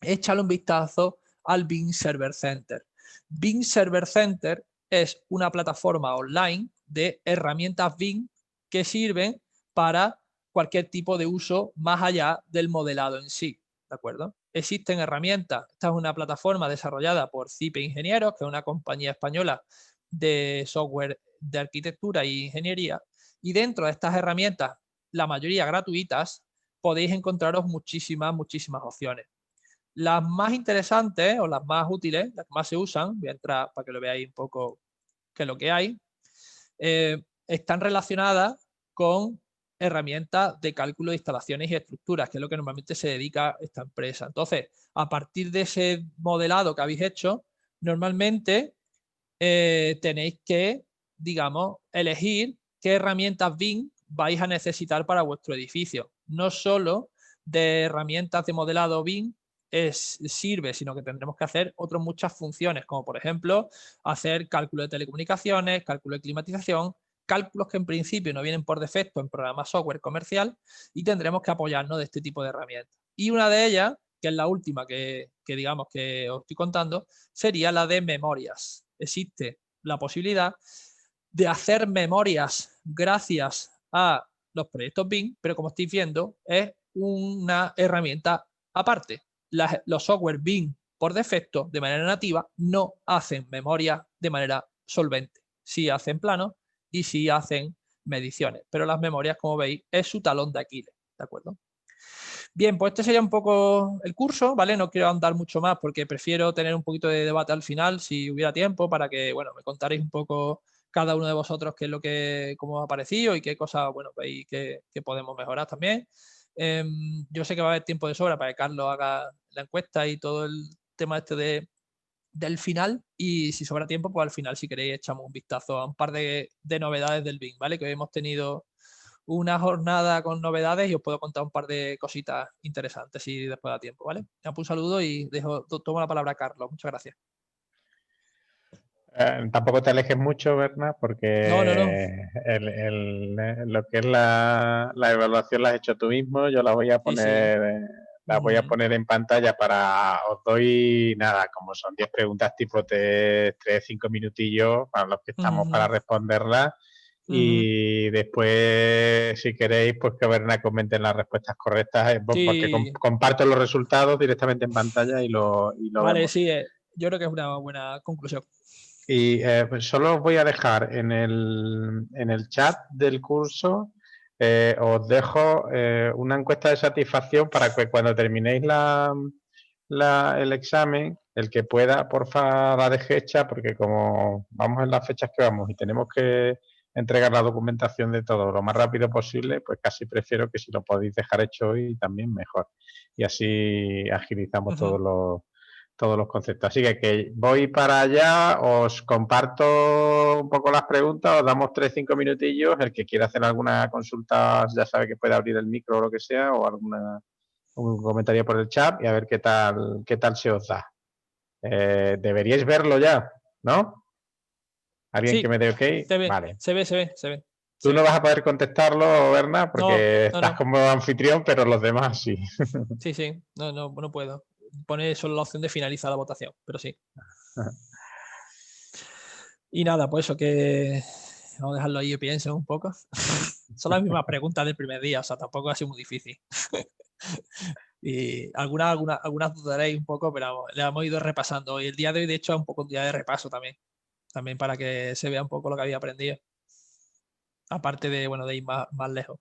échale un vistazo al BIM Server Center. BIM Server Center es una plataforma online de herramientas BIM que sirven para cualquier tipo de uso más allá del modelado en sí, ¿de acuerdo? Existen herramientas, esta es una plataforma desarrollada por CIPE Ingenieros, que es una compañía española de software de arquitectura e ingeniería, y dentro de estas herramientas, la mayoría gratuitas, podéis encontraros muchísimas opciones. Las más interesantes o las más útiles, las que más se usan, voy a entrar para que lo veáis un poco qué es lo que hay, están relacionadas con herramientas de cálculo de instalaciones y estructuras, que es lo que normalmente se dedica a esta empresa. Entonces, a partir de ese modelado que habéis hecho, normalmente tenéis que, digamos, elegir qué herramientas BIM vais a necesitar para vuestro edificio. No solo de herramientas de modelado BIM sirve, sino que tendremos que hacer otras muchas funciones, como por ejemplo hacer cálculo de telecomunicaciones, cálculo de climatización, cálculos que en principio no vienen por defecto en programas software comercial y tendremos que apoyarnos de este tipo de herramientas. Y una de ellas, que es la última que digamos que os estoy contando, sería la de memorias. Existe la posibilidad de hacer memorias gracias a los proyectos BIM, pero como estáis viendo, es una herramienta aparte. Los software BIM por defecto, de manera nativa, no hacen memoria de manera solvente. Sí hacen planos y sí hacen mediciones, pero las memorias, como veis, es su talón de Aquiles, ¿de acuerdo? Bien, pues este sería un poco el curso, ¿vale? No quiero andar mucho más porque prefiero tener un poquito de debate al final, si hubiera tiempo, para que, bueno, me contaréis un poco cada uno de vosotros qué es lo que, cómo os ha parecido y qué cosas, bueno, veis que podemos mejorar también. Yo sé que va a haber tiempo de sobra para que Carlos haga la encuesta y todo el tema este del final, y si sobra tiempo, pues al final, si queréis, echamos un vistazo a un par de novedades del BIM, ¿vale? Que hoy hemos tenido una jornada con novedades y os puedo contar un par de cositas interesantes si después da tiempo, ¿vale? Un saludo y tomo la palabra a Carlos. Muchas gracias. Tampoco te alejes mucho, Berna, No, no, no. porque lo que es la evaluación la has hecho tú mismo. Yo la voy a Sí, sí. poner, la voy a poner en pantalla para, os doy nada, como son 10 preguntas tipo 3, 5 minutillos para los que estamos para responderlas. Y después, si queréis, pues que Berna comente las respuestas correctas, porque Sí. comparto los resultados directamente en pantalla y lo Vale, vemos. sí, yo creo que es una buena conclusión. Y pues solo os voy a dejar en el chat del curso, os dejo una encuesta de satisfacción para que cuando terminéis el examen, el que pueda, porfa, la deje hecha, porque como vamos en las fechas que vamos y tenemos que entregar la documentación de todo lo más rápido posible, pues casi prefiero que si lo podéis dejar hecho hoy también mejor. Y así agilizamos todos los conceptos. Así que voy para allá, os comparto un poco las preguntas, os damos 3-5 minutillos. El que quiera hacer alguna consulta ya sabe que puede abrir el micro o lo que sea, o un comentario por el chat y a ver qué tal se os da. Deberíais verlo ya, ¿no? ¿Alguien que Sí, me dé ok? se ve, Vale. se ve, se ve, se ve. Tú Se no ve. vas a poder contestarlo, Berna, No, porque no, estás no. como anfitrión, pero los demás sí. Sí, sí. No, no, no puedo. Pone solo la opción de finalizar la votación, pero sí. Y nada, pues eso que vamos a dejarlo ahí, yo pienso un poco. Son las mismas preguntas del primer día, o sea, tampoco ha sido muy difícil. Y algunas dudaréis un poco, pero vamos, le hemos ido repasando. Y el día de hoy, de hecho, es un poco un día de repaso también para que se vea un poco lo que había aprendido. Aparte de, bueno, de ir más lejos.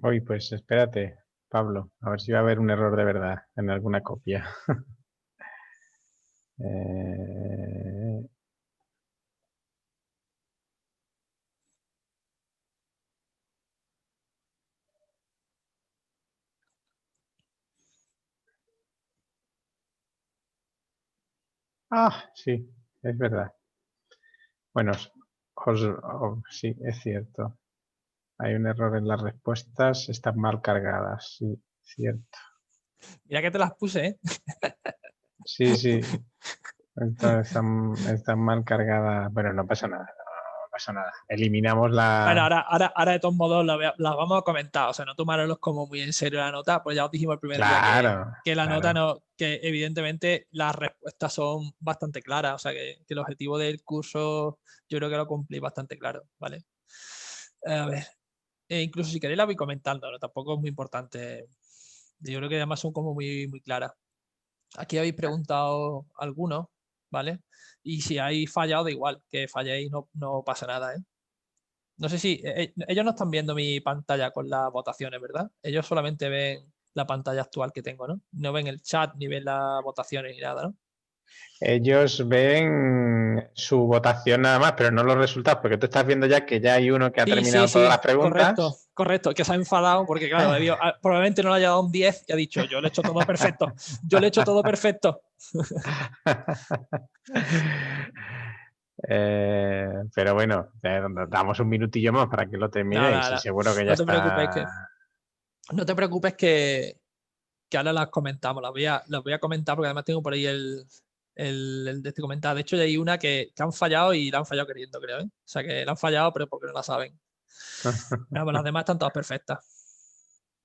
Uy, pues espérate, Pablo, a ver si va a haber un error de verdad en alguna copia. Eh, sí, es verdad. Bueno, sí, es cierto. Hay un error en las respuestas, están mal cargadas, sí, cierto. Mira que te las puse, ¿eh? Sí, sí, están mal cargadas, pero no pasa nada, no pasa nada. Eliminamos Bueno, la... ahora de todos modos las vamos a comentar, o sea, no tomároslos como muy en serio la nota, pues ya os dijimos el primer día Claro, que la nota claro. no, que evidentemente las respuestas son bastante claras, o sea, que el objetivo del curso yo creo que lo cumplí bastante claro, ¿vale? A ver, incluso si queréis la voy comentando, ¿no? Tampoco es muy importante Yo creo que además son como muy, muy claras. Aquí habéis preguntado algunos, ¿vale? Y si habéis fallado, da igual, que falléis, no pasa nada, ¿eh? No sé si ellos no están viendo mi pantalla con las votaciones, ¿verdad? Ellos solamente ven la pantalla actual que tengo, ¿no? No ven el chat ni ven las votaciones ni nada, ¿no? Ellos ven su votación nada más, pero no los resultados, porque tú estás viendo ya que ya hay uno que ha terminado todas las correcto, preguntas. correcto, que se ha enfadado porque, claro, probablemente no le haya dado un 10 y ha dicho, yo le he hecho todo perfecto, yo le he hecho todo perfecto. Pero bueno, damos un minutillo más para que lo terminéis y Nada, seguro que ya no te preocupes está. no te preocupes que ahora las comentamos, las voy a comentar porque además tengo por ahí el de este comentar. De hecho, ya hay una que han fallado y la han fallado queriendo, creo, ¿eh? O sea, que la han fallado, pero porque no la saben. Pero las demás están todas perfectas.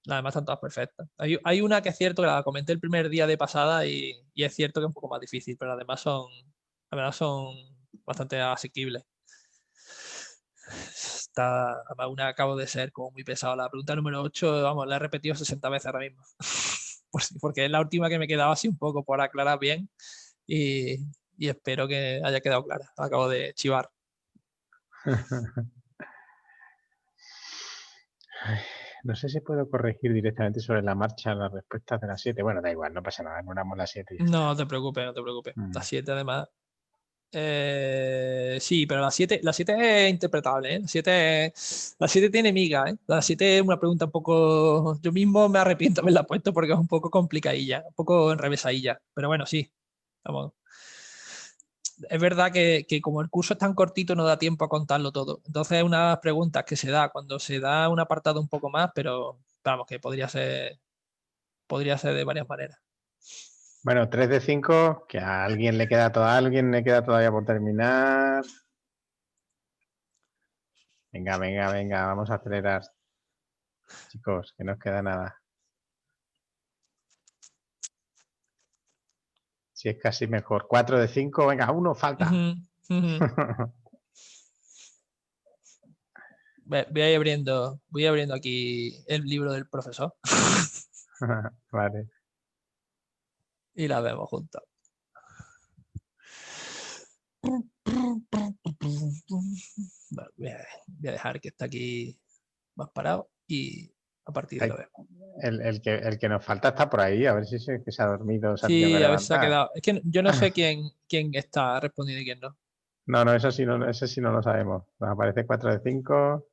Las demás están todas perfectas. Hay una que es cierto que la comenté el primer día de pasada y es cierto que es un poco más difícil, pero las demás la verdad son bastante asequibles. Además, una acabo de ser como muy pesado. La pregunta número 8, vamos, la he repetido 60 veces ahora mismo. Porque es la última que me quedaba así un poco por aclarar bien y, y espero que haya quedado clara. Acabo de chivar. No sé si puedo corregir directamente sobre la marcha las respuestas de las 7. Bueno, da igual, no pasa nada, anulamos las 7 y ya está. No te preocupes, no te preocupes. Las 7 además. Sí, pero la 7 es interpretable, ¿eh? La 7 tiene miga, ¿eh? La 7 es una pregunta un poco... Yo mismo me arrepiento de haberla puesto porque es un poco complicadilla, un poco enrevesadilla. Pero bueno, sí. Vamos. Es verdad que como el curso es tan cortito no da tiempo a contarlo todo. Entonces es unas preguntas que se da cuando se da un apartado un poco más, pero vamos, que podría ser de varias maneras. Bueno, 3 de 5, que a alguien le queda todavía por terminar. Venga, vamos a acelerar. Chicos, que no os queda nada. Si es casi mejor. 4 de 5, venga, uno falta. Voy abriendo aquí el libro del profesor. Vale. Y la vemos juntos. Vale, voy a dejar que está aquí más parado y a partir de ahí lo vemos. El que nos falta está por ahí, a ver si que se ha dormido, se ha tenido que Sí, a ver si se ha levantar. quedado. Es que yo no sé quién está respondiendo y quién no. No, eso sí no lo sabemos. Nos aparece 4 de 5.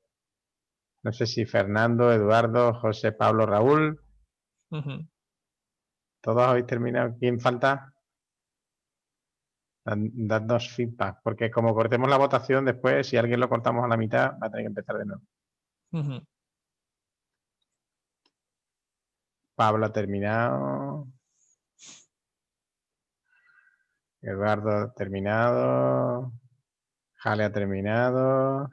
No sé si Fernando, Eduardo, José, Pablo, Raúl. ¿Todos habéis terminado? ¿Quién falta? Dadnos feedback, porque como cortemos la votación después, si alguien lo cortamos a la mitad, va a tener que empezar de nuevo. Pablo ha terminado. Eduardo ha terminado. Jale ha terminado.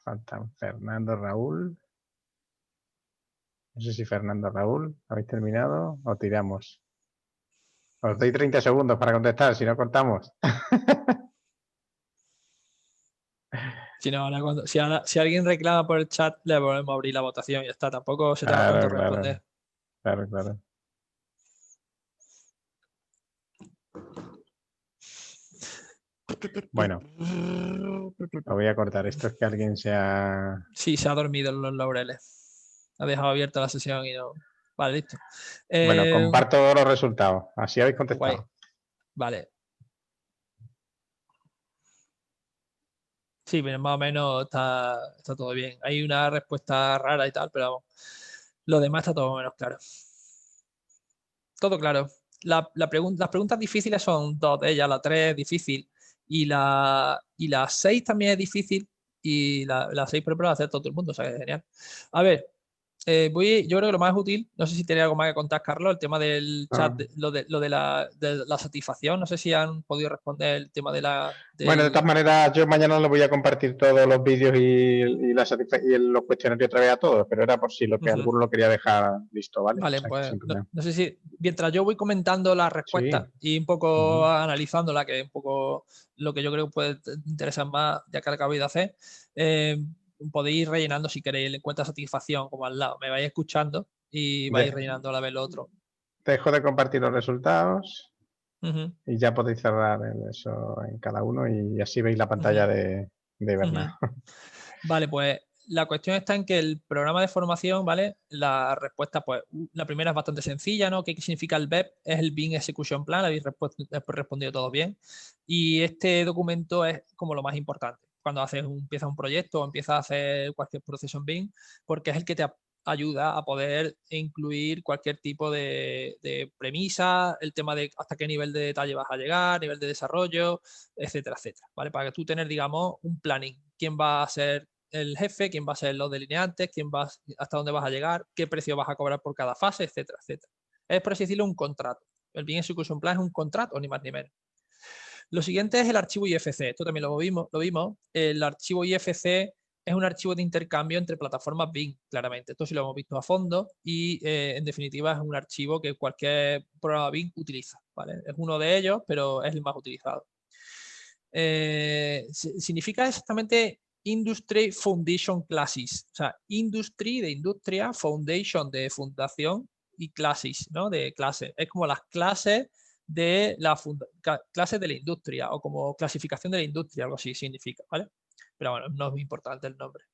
Faltan Fernando, Raúl. No sé si Fernando, Raúl, ¿habéis terminado o tiramos? Os doy 30 segundos para contestar, si no cortamos. Si alguien reclama por el chat, le volvemos a abrir la votación y ya está. Tampoco se tarda tanto en responder. Claro. Bueno, lo voy a cortar. Esto es que alguien se ha... Sí, se ha dormido en los laureles. Ha dejado abierta la sesión y no... Vale, listo. Bueno, comparto los resultados. Así habéis contestado. Guay. Vale. Sí, pero más o menos está todo bien. Hay una respuesta rara y tal, pero vamos. Lo demás está todo menos claro. Todo claro. Las preguntas difíciles son dos de ellas. La 3 es difícil y la 6 también es difícil y la 6 por ejemplo la hace todo el mundo, o sea que es genial. A ver, Yo creo que lo más útil, no sé si tiene algo más que contar, Carlos, el tema del chat, No. lo de la satisfacción, no sé si han podido responder el tema de Bueno, de todas maneras, yo mañana les voy a compartir todos los vídeos y los cuestionarios otra vez a todos, pero era por si lo que alguno lo quería dejar listo, ¿vale? O Vale, sea, que pues sin problema. no sé si mientras yo voy comentando las respuestas Sí. y un poco analizándola, que es un poco lo que yo creo que puede interesar más, ya que acabéis de hacer, podéis ir rellenando si queréis el encuesta de satisfacción como al lado. Me vais escuchando y vais rellenando a la vez lo otro. Dejo de compartir los resultados Ujú, y ya podéis cerrar eso en cada uno y así veis la pantalla de Bernat. Vale, pues la cuestión está en que el programa de formación, ¿vale? La respuesta, pues, la primera es bastante sencilla, ¿no? ¿Qué significa el BEP? Es el Bean Execution Plan, habéis respondido todo bien. Y este documento es como lo más importante cuando empiezas un proyecto o empiezas a hacer cualquier proceso en Bean, porque es el que te ayuda a poder incluir cualquier tipo de premisa, el tema de hasta qué nivel de detalle vas a llegar, nivel de desarrollo, etcétera, etcétera, ¿vale? Para que tú tener, digamos, un planning. ¿Quién va a ser el jefe? ¿Quién va a ser los delineantes? ¿Hasta dónde vas a llegar? ¿Qué precio vas a cobrar por cada fase? Etcétera, etcétera. Es, por así decirlo, un contrato. El Bean Execution Plan es un contrato, ni más ni menos. Lo siguiente es el archivo IFC. Esto también lo vimos. El archivo IFC es un archivo de intercambio entre plataformas Bing, claramente. Esto sí lo hemos visto a fondo y, en definitiva, es un archivo que cualquier programa Bing utiliza, ¿vale? Es uno de ellos, pero es el más utilizado. Significa exactamente Industry Foundation Classes. O sea, Industry de industria, Foundation de fundación y Classes, ¿no? De clases. Es como las clases de clases de la industria o como clasificación de la industria, algo así significa, ¿vale? Pero bueno, no es muy importante el nombre.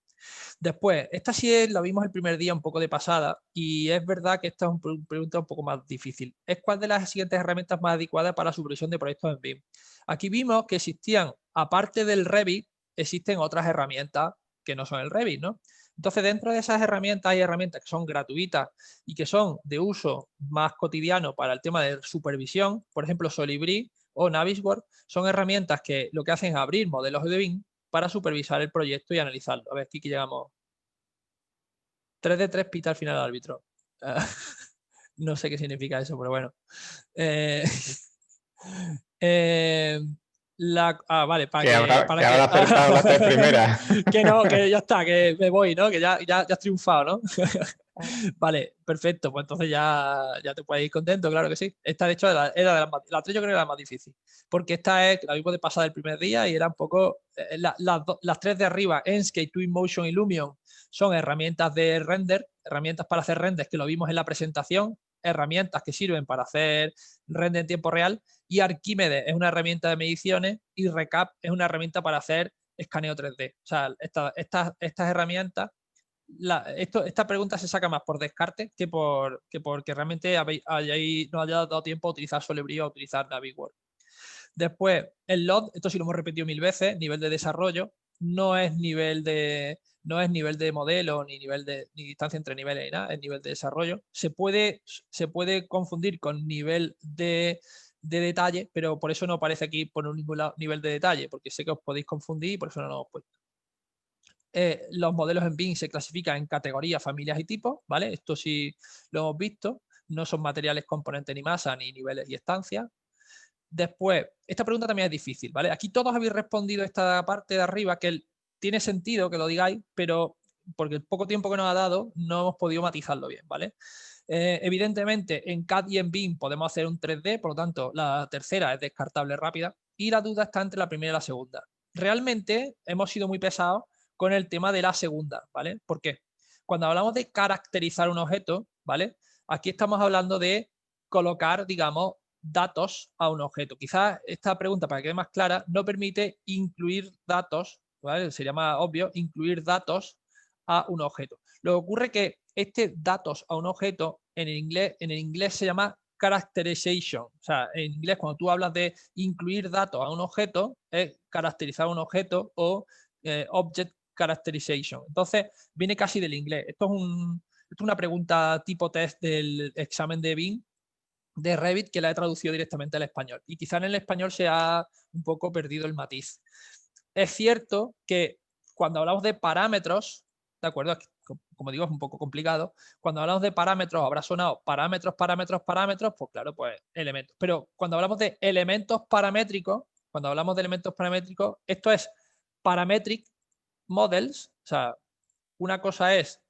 Después, esta sí la vimos el primer día un poco de pasada y es verdad que esta es una pregunta un poco más difícil. ¿Es cuál de las siguientes herramientas más adecuadas para la supervisión de proyectos en BIM? Aquí vimos que existían, aparte del Revit, existen otras herramientas que no son el Revit, ¿no? Entonces, dentro de esas herramientas hay herramientas que son gratuitas y que son de uso más cotidiano para el tema de supervisión. Por ejemplo, Solibri o Navisworks son herramientas que lo que hacen es abrir modelos de BIM para supervisar el proyecto y analizarlo. A ver, aquí que llegamos. 3 de 3 pita al final al árbitro. No sé qué significa eso, pero bueno. Eh, vale, Que habrá que acertado las tres primeras. que no, que ya está, que me voy, ¿no? Que ya has triunfado, ¿no? Vale, perfecto, pues entonces ya te puedes ir contento, claro que sí. Esta, de hecho, era de las más, la 3 yo creo que era la más difícil, porque esta es la misma de pasada el primer día y era un poco, las tres de arriba, Enscape, Twinmotion y Lumion, son herramientas de render, herramientas para hacer renders que lo vimos en la presentación, herramientas que sirven para hacer render en tiempo real, y Arquímedes es una herramienta de mediciones y Recap es una herramienta para hacer escaneo 3D. O sea, estas herramientas, esta pregunta se saca más por descarte que porque realmente no haya dado tiempo a utilizar Solibri o a utilizar Navisworks. Después, el LOD, esto sí lo hemos repetido 1000 veces, nivel de desarrollo, no es nivel de modelo, ni distancia entre niveles, ni nada, es nivel de desarrollo. Se puede confundir con nivel de detalle, pero por eso no aparece aquí por ningún lado nivel de detalle, porque sé que os podéis confundir y por eso no lo hemos puesto. Los modelos en BIM se clasifican en categorías, familias y tipos, ¿vale? Esto sí lo hemos visto. No son materiales, componentes ni masa, ni niveles y estancias. Después, esta pregunta también es difícil, ¿vale? Aquí todos habéis respondido esta parte de arriba, que tiene sentido que lo digáis, pero porque el poco tiempo que nos ha dado no hemos podido matizarlo bien, ¿vale? Evidentemente, en CAD y en BIM podemos hacer un 3D, por lo tanto, la tercera es descartable rápida y la duda está entre la primera y la segunda. Realmente hemos sido muy pesados con el tema de la segunda, ¿vale? ¿Por qué? Cuando hablamos de caracterizar un objeto, ¿vale? Aquí estamos hablando de colocar, digamos, datos a un objeto. Quizás esta pregunta, para que quede más clara, no permite incluir datos, ¿vale? Sería más obvio incluir datos a un objeto. Lo que ocurre es que este datos a un objeto en el inglés se llama characterization. O sea, en inglés cuando tú hablas de incluir datos a un objeto, es caracterizar un objeto o object characterization. Entonces, viene casi del inglés. Esto es una pregunta tipo test del examen de BIM de Revit que la he traducido directamente al español. Y quizá en el español se ha un poco perdido el matiz. Es cierto que cuando hablamos de parámetros, ¿de acuerdo? como digo, es un poco complicado. Cuando hablamos de parámetros, habrá sonado parámetros, parámetros, parámetros, pues claro, pues elementos. Pero cuando hablamos de elementos paramétricos, esto es parametric models. O sea, una cosa es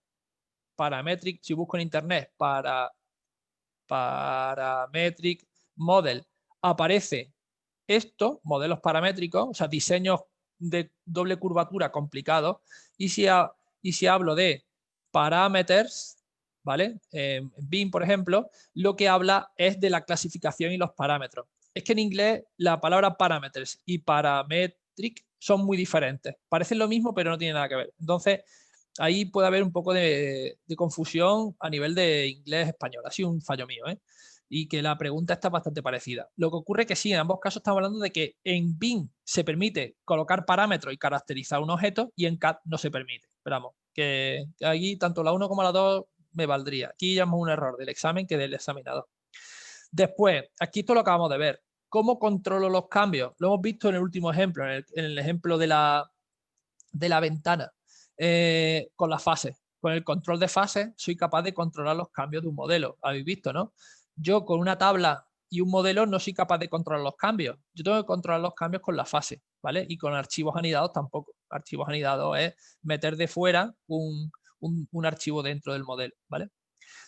parametric, si busco en internet, parametric model, aparece esto, modelos paramétricos, o sea, diseños de doble curvatura complicados. Y si hablo de parameters, ¿vale? En Bing, por ejemplo, lo que habla es de la clasificación y los parámetros. Es que en inglés la palabra parameters y parametric son muy diferentes. Parecen lo mismo, pero no tienen nada que ver. Entonces, ahí puede haber un poco de confusión a nivel de inglés-español. Ha sido un fallo mío, ¿eh? Y que la pregunta está bastante parecida. Lo que ocurre es que sí, en ambos casos estamos hablando de que en Bing se permite colocar parámetros y caracterizar un objeto y en CAD no se permite. Esperamos que aquí tanto la 1 como la 2 me valdría. Aquí ya es un error del examen que del examinador. Después, aquí esto lo acabamos de ver. ¿Cómo controlo los cambios? Lo hemos visto en el último ejemplo, en el ejemplo de la ventana. Con las fases. Con el control de fases soy capaz de controlar los cambios de un modelo. Habéis visto, ¿no? Yo con una tabla y un modelo no soy capaz de controlar los cambios. Yo tengo que controlar los cambios con la fase, ¿vale? Y con archivos anidados tampoco. Archivos anidados es meter de fuera un archivo dentro del modelo, ¿vale?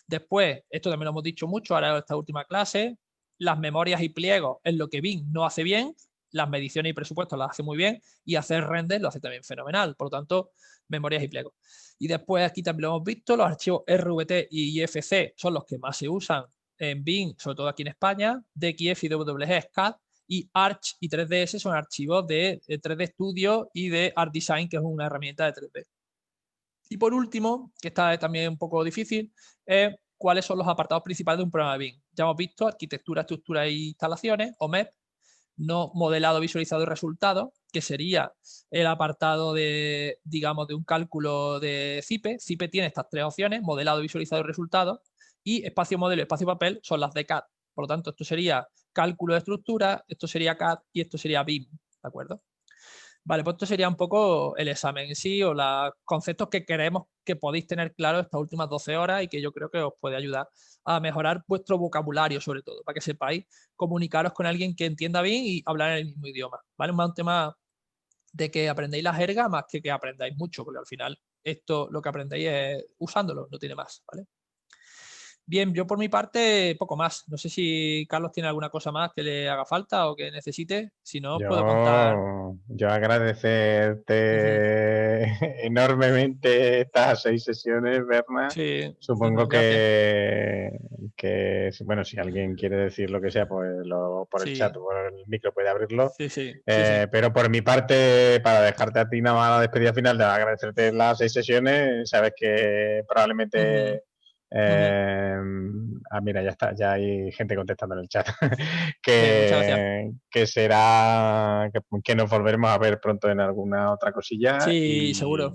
Después, esto también lo hemos dicho mucho, ahora en esta última clase, las memorias y pliegos es lo que Bing no hace bien, las mediciones y presupuestos las hace muy bien y hacer render lo hace también fenomenal. Por lo tanto, memorias y pliegos. Y después aquí también lo hemos visto, los archivos RVT y IFC son los que más se usan en Bing, sobre todo aquí en España. DXF y WG es CAD y Arch y 3ds son archivos de 3D Studio y de ArtDesign, que es una herramienta de 3D. Y por último, que está también un poco difícil, es cuáles son los apartados principales de un programa de Bing. Ya hemos visto arquitectura, estructura e instalaciones, o MEP, no modelado, visualizado y resultado, que sería el apartado de, digamos, de un cálculo de CIPE. CIPE tiene estas tres opciones, modelado, visualizado y resultado, y espacio modelo y espacio papel son las de CAD. Por lo tanto, esto sería cálculo de estructura, esto sería CAD y esto sería BIM, ¿de acuerdo? Vale, pues esto sería un poco el examen en sí o los conceptos que queremos que podéis tener claro estas últimas 12 horas y que yo creo que os puede ayudar a mejorar vuestro vocabulario, sobre todo, para que sepáis comunicaros con alguien que entienda bien y hablar en el mismo idioma. ¿Vale? Es más un tema de que aprendéis la jerga más que aprendáis mucho, porque al final esto lo que aprendéis es usándolo, no tiene más, ¿vale? Bien, yo por mi parte, poco más. No sé si Carlos tiene alguna cosa más que le haga falta o que necesite. Si no, os puedo contar. Yo agradecerte Uh -huh. enormemente estas 6 sesiones, Berna. Sí, no, Supongo no, gracias. bueno, si alguien quiere decir lo que sea, pues por el chat Sí, o por el micro puede abrirlo. sí, sí, sí, sí. Pero por mi parte, para dejarte a ti nada más la despedida final, de agradecerte las 6 sesiones. Sabes que Uh -huh, probablemente uh -huh. mira, ya está, ya hay gente contestando en el chat. Bien, muchas gracias. que será que nos volveremos a ver pronto en alguna otra cosilla. Sí, seguro.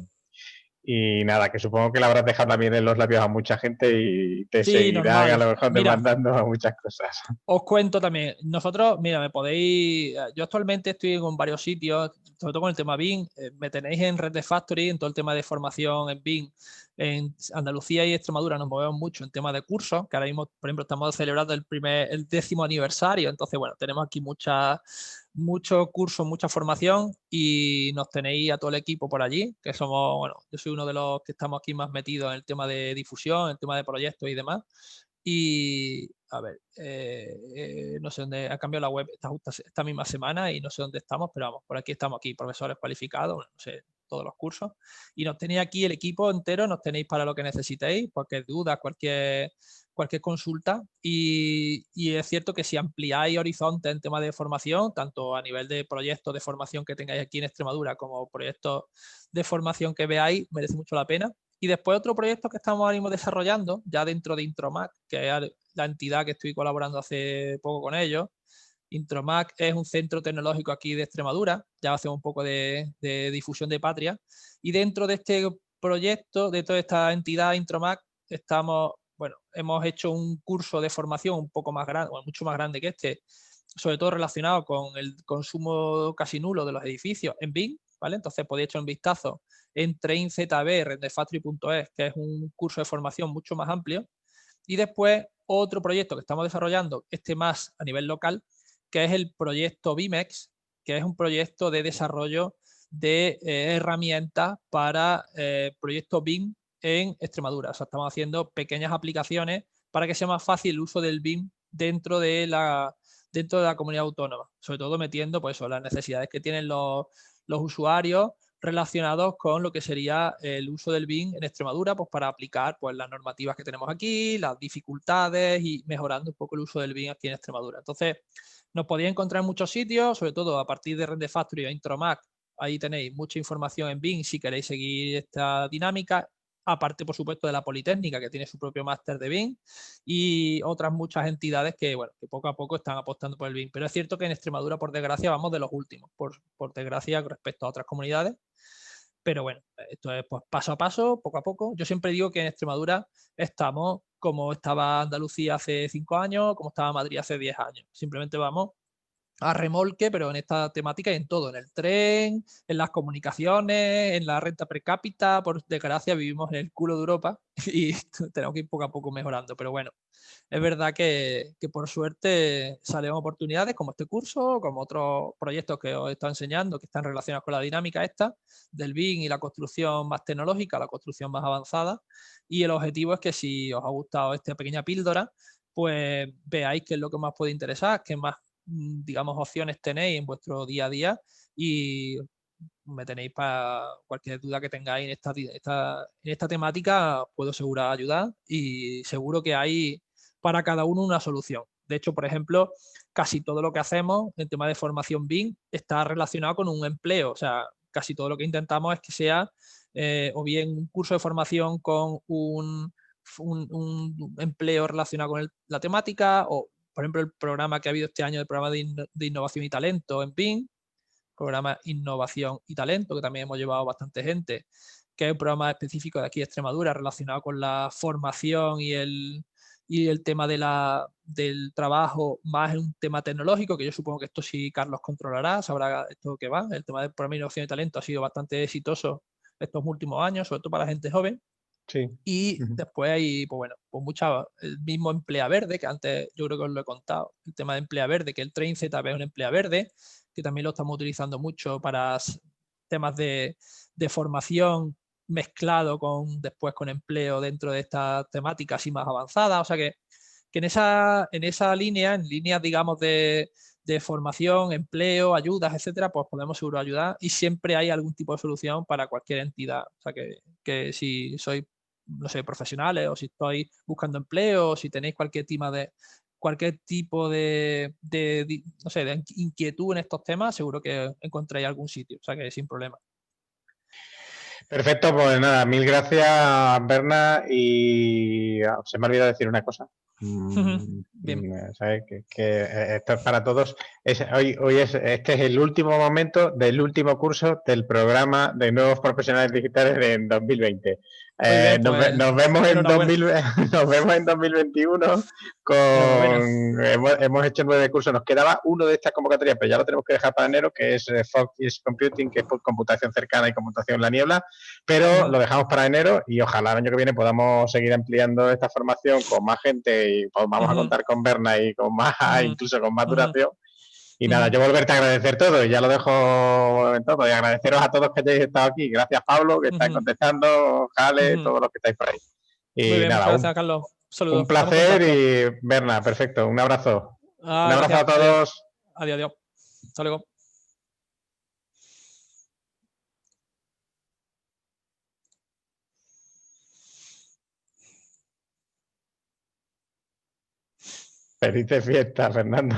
Y nada, que supongo que le habrás dejado también en los labios a mucha gente y te Sí, seguirán a normal. lo mejor Mira, demandando a muchas cosas. os cuento también. Nosotros, mira, me podéis. Yo actualmente estoy en varios sitios, sobre todo con el tema Bing. Me tenéis en Red de Factory, en todo el tema de formación en Bing. En Andalucía y Extremadura nos movemos mucho en temas de cursos, que ahora mismo, por ejemplo, estamos celebrando el 10º aniversario. Entonces, bueno, tenemos aquí muchos cursos, mucha formación y nos tenéis a todo el equipo por allí, que somos, bueno, yo soy uno de los que estamos aquí más metidos en el tema de difusión, en el tema de proyectos y demás. Y a ver, no sé dónde ha cambiado la web esta misma semana y no sé dónde estamos, pero vamos, por aquí estamos aquí, profesores cualificados, no sé, todos los cursos. Y nos tenéis aquí el equipo entero, nos tenéis para lo que necesitéis, cualquier duda, cualquier consulta. Y es cierto que si ampliáis horizonte en tema de formación, tanto a nivel de proyectos de formación que tengáis aquí en Extremadura como proyectos de formación que veáis, merece mucho la pena. Y después otro proyecto que estamos ahora mismo desarrollando, ya dentro de Intromac, que es la entidad que estoy colaborando hace poco con ellos. Intromac es un centro tecnológico aquí de Extremadura, ya hacemos un poco de difusión de patria. Y dentro de este proyecto, de toda esta entidad Intromac, hemos hecho un curso de formación un poco más grande, mucho más grande que este, sobre todo relacionado con el consumo casi nulo de los edificios en Bing, ¿vale? Entonces podéis echar un vistazo en TrainZB, rendezfactory.es, que es un curso de formación mucho más amplio. Y después otro proyecto que estamos desarrollando, este más a nivel local, que es el proyecto BIMEX, que es un proyecto de desarrollo de herramientas para proyectos BIM en Extremadura. O sea, estamos haciendo pequeñas aplicaciones para que sea más fácil el uso del BIM dentro de la comunidad autónoma, sobre todo metiendo pues, las necesidades que tienen los usuarios relacionados con lo que sería el uso del BIM en Extremadura, pues para aplicar pues, las normativas que tenemos aquí, las dificultades y mejorando un poco el uso del BIM aquí en Extremadura. Entonces, nos podéis encontrar en muchos sitios, sobre todo a partir de Rendezfactory o Intromac. Ahí tenéis mucha información en BIM si queréis seguir esta dinámica. Aparte, por supuesto, de la Politécnica, que tiene su propio máster de BIM, y otras muchas entidades que, bueno, que poco a poco están apostando por el BIM. Pero es cierto que en Extremadura, por desgracia, vamos de los últimos, por desgracia, respecto a otras comunidades. Pero bueno, esto es pues, paso a paso, poco a poco. Yo siempre digo que en Extremadura estamos como estaba Andalucía hace 5 años, como estaba Madrid hace 10 años. Simplemente vamos a remolque, pero en esta temática y en todo, en el tren, en las comunicaciones, en la renta per cápita. Por desgracia vivimos en el culo de Europa y tenemos que ir poco a poco mejorando, pero bueno, es verdad que por suerte salen oportunidades como este curso, como otros proyectos que os he estado enseñando que están relacionados con la dinámica esta del BIM y la construcción más tecnológica, la construcción más avanzada, y el objetivo es que si os ha gustado esta pequeña píldora, pues veáis qué es lo que más puede interesar, qué más digamos, opciones tenéis en vuestro día a día y me tenéis para cualquier duda que tengáis en esta temática, puedo asegurar ayudar y seguro que hay para cada uno una solución. De hecho, por ejemplo, casi todo lo que hacemos en tema de formación BIM está relacionado con un empleo. O sea, casi todo lo que intentamos es que sea o bien un curso de formación con un empleo relacionado con la temática o por ejemplo, el programa que ha habido este año, el programa de innovación y talento en BIM, programa Innovación y Talento, que también hemos llevado bastante gente, que es un programa específico de aquí de Extremadura relacionado con la formación y el tema del trabajo más en un tema tecnológico, que yo supongo que esto sí Carlos controlará, sabrá esto que va. El tema del programa de Innovación y Talento ha sido bastante exitoso estos últimos años, sobre todo para la gente joven. Sí. Y después hay, pues bueno, pues el mismo Emplea Verde, que antes yo creo que os lo he contado, el tema de Emplea Verde, que el TrainZB es un Emplea Verde, que también lo estamos utilizando mucho para temas de formación mezclado después con empleo dentro de estas temáticas así más avanzadas. O sea que en esa línea, en líneas, digamos, de formación, empleo, ayudas, etcétera, pues podemos seguro ayudar y siempre hay algún tipo de solución para cualquier entidad. O sea que si sois, no sé, profesionales o si estáis buscando empleo o si tenéis cualquier tipo de no sé, de inquietud en estos temas, seguro que encontráis algún sitio. O sea que sin problema. Perfecto, pues nada, mil gracias, Berna. Y se me ha olvidado decir una cosa. ¿Sabes? Que esto es para todos. Este es el último momento del último curso del programa de nuevos profesionales digitales en 2020. Bien, pues, nos vemos en 2021 hemos hecho 9 cursos. Nos quedaba uno de estas convocatorias, pero ya lo tenemos que dejar para enero, que es Fog Computing, que es por computación cercana y computación en la niebla, pero lo dejamos para enero y ojalá el año que viene podamos seguir ampliando esta formación con más gente y pues vamos a contar con Berna y con más, incluso con más duración. Y nada, yo volverte a agradecer todo y ya lo dejo en todo. Y agradeceros a todos que hayáis estado aquí. Gracias, Pablo, que está contestando, Jale, todos los que estáis por ahí. Y muy bien, nada, muchas gracias, Carlos. un placer y Berna, perfecto. Un abrazo. Un abrazo gracias. a todos. Adiós. Hasta luego. Felices fiestas, Fernando.